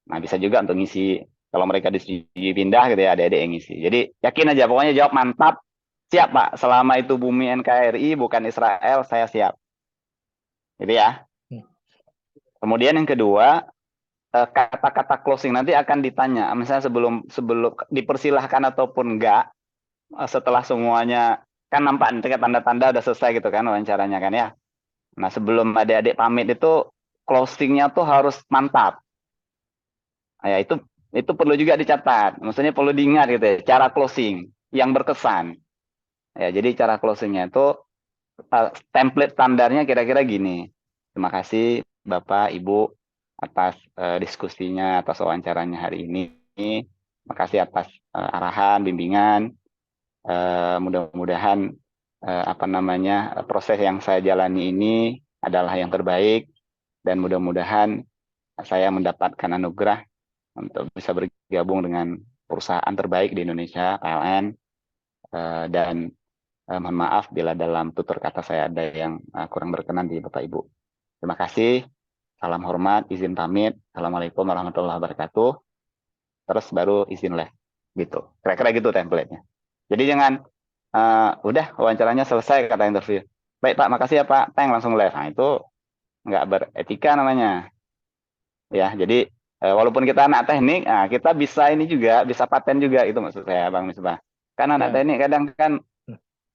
Nah bisa juga untuk ngisi. Kalau mereka disetujui pindah gitu ya, adik-adik yang ngisi. Jadi yakin aja, pokoknya jawab mantap. Siap Pak, selama itu bumi NKRI bukan Israel, saya siap. Gitu ya. Kemudian yang kedua, kata-kata closing nanti akan ditanya. Misalnya sebelum dipersilahkan ataupun enggak, setelah semuanya, kan nampak tanda-tanda udah selesai gitu kan wawancaranya kan ya. Nah sebelum adik-adik pamit itu, closingnya tuh harus mantap. Nah, ya itu perlu juga dicatat. Maksudnya perlu diingat gitu ya, cara closing yang berkesan. Ya, jadi cara closingnya itu template standarnya kira-kira gini. Terima kasih Bapak, Ibu atas diskusinya, atas wawancaranya hari ini. Terima kasih atas arahan, bimbingan. Mudah-mudahan proses yang saya jalani ini adalah yang terbaik dan mudah-mudahan saya mendapatkan anugerah untuk bisa bergabung dengan perusahaan terbaik di Indonesia, PLN, dan mohon maaf bila dalam tutur kata saya ada yang kurang berkenan di Bapak Ibu. Terima kasih. Salam hormat, izin pamit. Assalamualaikum warahmatullahi wabarakatuh. Terus baru izin live. Gitu. Kira-kira gitu template-nya. Jadi jangan, udah wawancaranya selesai kata interview. Baik Pak, makasih ya Pak. Teng langsung live. Nah itu nggak beretika namanya. Ya, jadi walaupun kita anak teknik, kita bisa ini juga, bisa paten juga. Itu maksud saya Bang Misbah. Kan anak teknik kadang kan,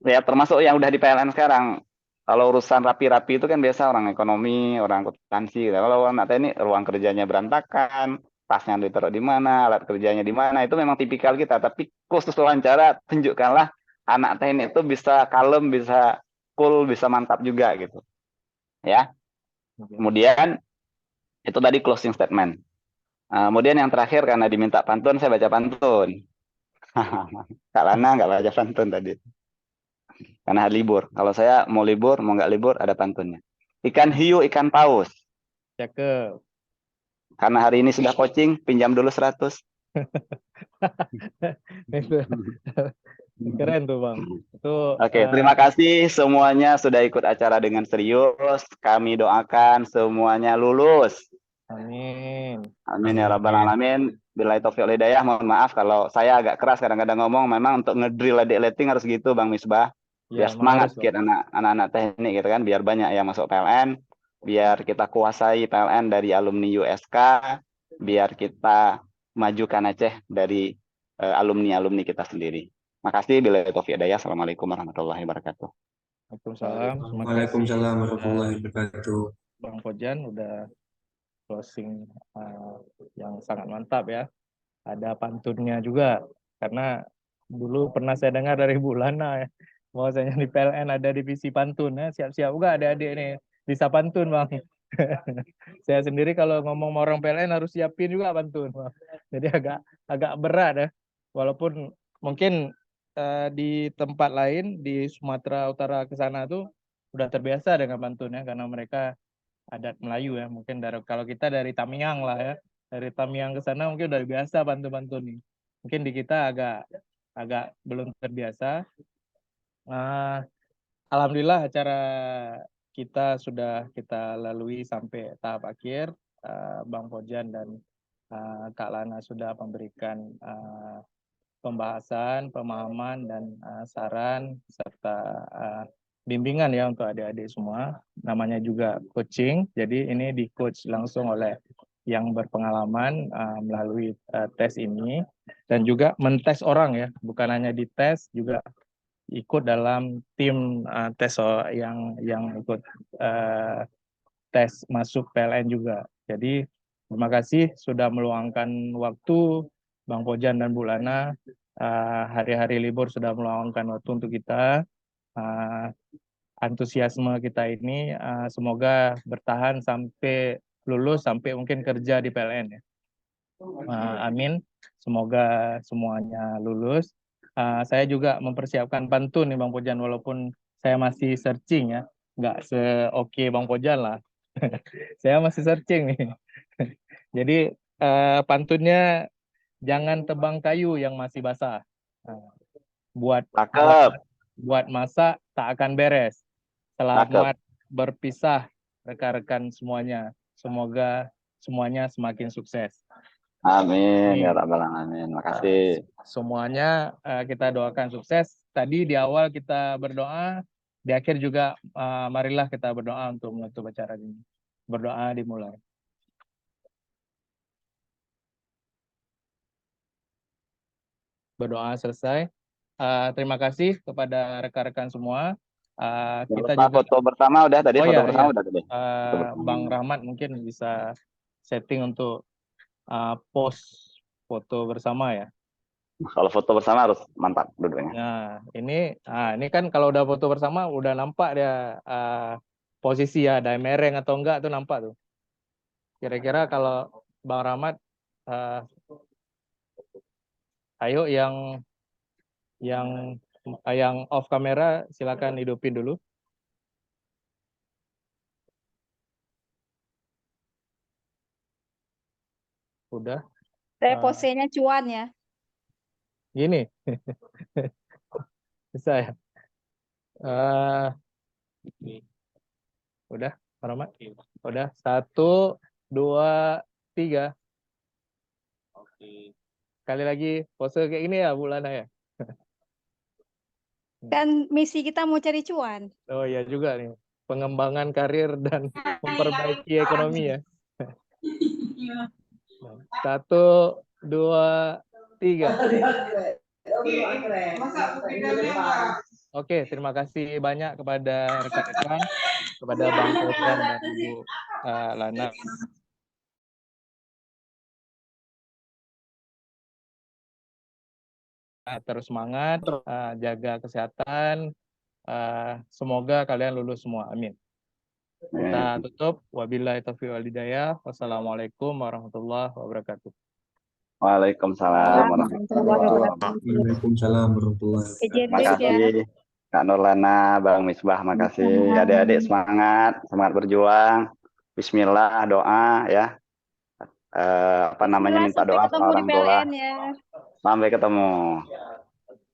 ya termasuk yang udah di PLN sekarang. Kalau urusan rapi-rapi itu kan biasa orang ekonomi, orang akuntansi. Kalau anak teknik ruang kerjanya berantakan, tasnya ditaruh di mana, alat kerjanya di mana, itu memang tipikal kita. Tapi khusus wawancara, tunjukkanlah anak teknik itu bisa kalem, bisa cool, bisa mantap juga gitu. Ya. Kemudian itu tadi closing statement. Kemudian yang terakhir karena diminta pantun, saya baca pantun. Kak Lana nggak baca pantun tadi. Karena hari libur. Kalau saya mau libur, mau nggak libur, ada pantunnya. Ikan hiu, ikan paus. Cakep. Karena hari ini sudah coaching, pinjam dulu 100. Keren tuh Bang. Itu Oke, terima kasih semuanya sudah ikut acara dengan serius. Kami doakan semuanya lulus. Amin. Amin ya rabbal alamin. Billahi taufiq wal hidayah. Mohon maaf kalau saya agak keras kadang-kadang ngomong. Memang untuk ngedrill adik letting harus gitu Bang Misbah. Biar semangat sedikit anak-anak teknik gitu kan, biar banyak yang masuk PLN, biar kita kuasai PLN dari alumni USK, biar kita majukan Aceh dari alumni-alumni kita sendiri. Makasih. Billahi taufiq wal hidayah. Assalamualaikum warahmatullahi wabarakatuh. Waalaikumsalam. Terima kasih Waalaikumsalam warahmatullahi wabarakatuh. Bang Kojan udah closing yang sangat mantap ya. Ada pantunnya juga karena dulu pernah saya dengar dari Bu Lana ya, bahwasanya di PLN ada divisi pantun ya. Siap-siap juga adik-adik nih bisa pantun Bang. Saya sendiri kalau ngomong sama orang PLN harus siapin juga pantun Bang. Jadi agak berat ya. Walaupun mungkin di tempat lain di Sumatera Utara ke sana tuh udah terbiasa dengan pantunnya karena mereka adat Melayu ya. Mungkin kalau kita dari Tamiang lah ya. Dari Tamiang ke sana mungkin udah biasa pantun-pantun nih. Mungkin di kita agak belum terbiasa. Alhamdulillah acara kita sudah kita lalui sampai tahap akhir. Bang Fojan dan Kak Lana sudah memberikan pembahasan, pemahaman, dan saran serta bimbingan ya untuk adik-adik semua. Namanya juga coaching, jadi ini di coach langsung oleh yang berpengalaman melalui tes ini, dan juga mentes orang ya, bukan hanya dites, juga ikut dalam tim tes yang ikut tes masuk PLN juga. Jadi terima kasih sudah meluangkan waktu, Bang Pojan dan Bu Lana. Hari-hari libur sudah meluangkan waktu untuk kita. Antusiasme kita ini semoga bertahan sampai lulus, sampai mungkin kerja di PLN ya. Amin. Semoga semuanya lulus. Saya juga mempersiapkan pantun nih Bang Pojan, walaupun saya masih searching ya, nggak se-oke Bang Pojan lah. Saya masih searching nih. Jadi pantunnya, jangan tebang kayu yang masih basah. Buat masak tak akan beres. Selamat berpisah rekan-rekan semuanya. Semoga semuanya semakin sukses. Amin ya rabbal alamin. Makasih. Semuanya kita doakan sukses. Tadi di awal kita berdoa, di akhir juga marilah kita berdoa untuk menutup acara ini. Berdoa dimulai. Berdoa selesai. Terima kasih kepada rekan-rekan semua. Kita juga foto bersama udah tadi, foto ya, bersama udah tadi. Bang Rahmat mungkin bisa setting untuk post foto bersama ya. Kalau foto bersama harus mantap duduknya. Nah, ini kan kalau udah foto bersama udah nampak dia posisi ya, ada mereng atau enggak tuh nampak tuh. Kira-kira kalau Bang Rahmat, ayo yang off kamera silakan hidupin dulu. Udah. Saya posenya cuan ya. Gini. Bisa ya. Udah, Pak Rahmat? Udah. 1, 2, 3. Oke. Sekali lagi pose kayak gini ya, Bu Lana ya. Dan misi kita mau cari cuan. Oh iya juga nih. Pengembangan karir dan memperbaiki ekonomi ya. 1, 2, 3. Oke, terima kasih banyak kepada rekan-rekan, kepada Bang Pojan dan Ibu Lana. Terus semangat, jaga kesehatan. Semoga kalian lulus semua. Amin. Kita tutup. Wabillahi taufiq wal hidayah. Wassalamualaikum warahmatullahi wabarakatuh. Waalaikumsalam warahmatullahi wabarakatuh. Waalaikumsalam warahmatullahi wabarakatuh. Makasih Kak Nurlana, Bang Misbah, makasih. Adik-adik semangat berjuang. Bismillah, doa ya. Minta doa sama orang tua. Sampai ketemu.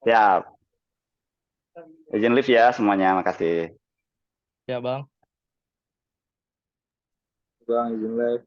Siap. Izin live ya semuanya, makasih. Ya Bang. Bang, izin live.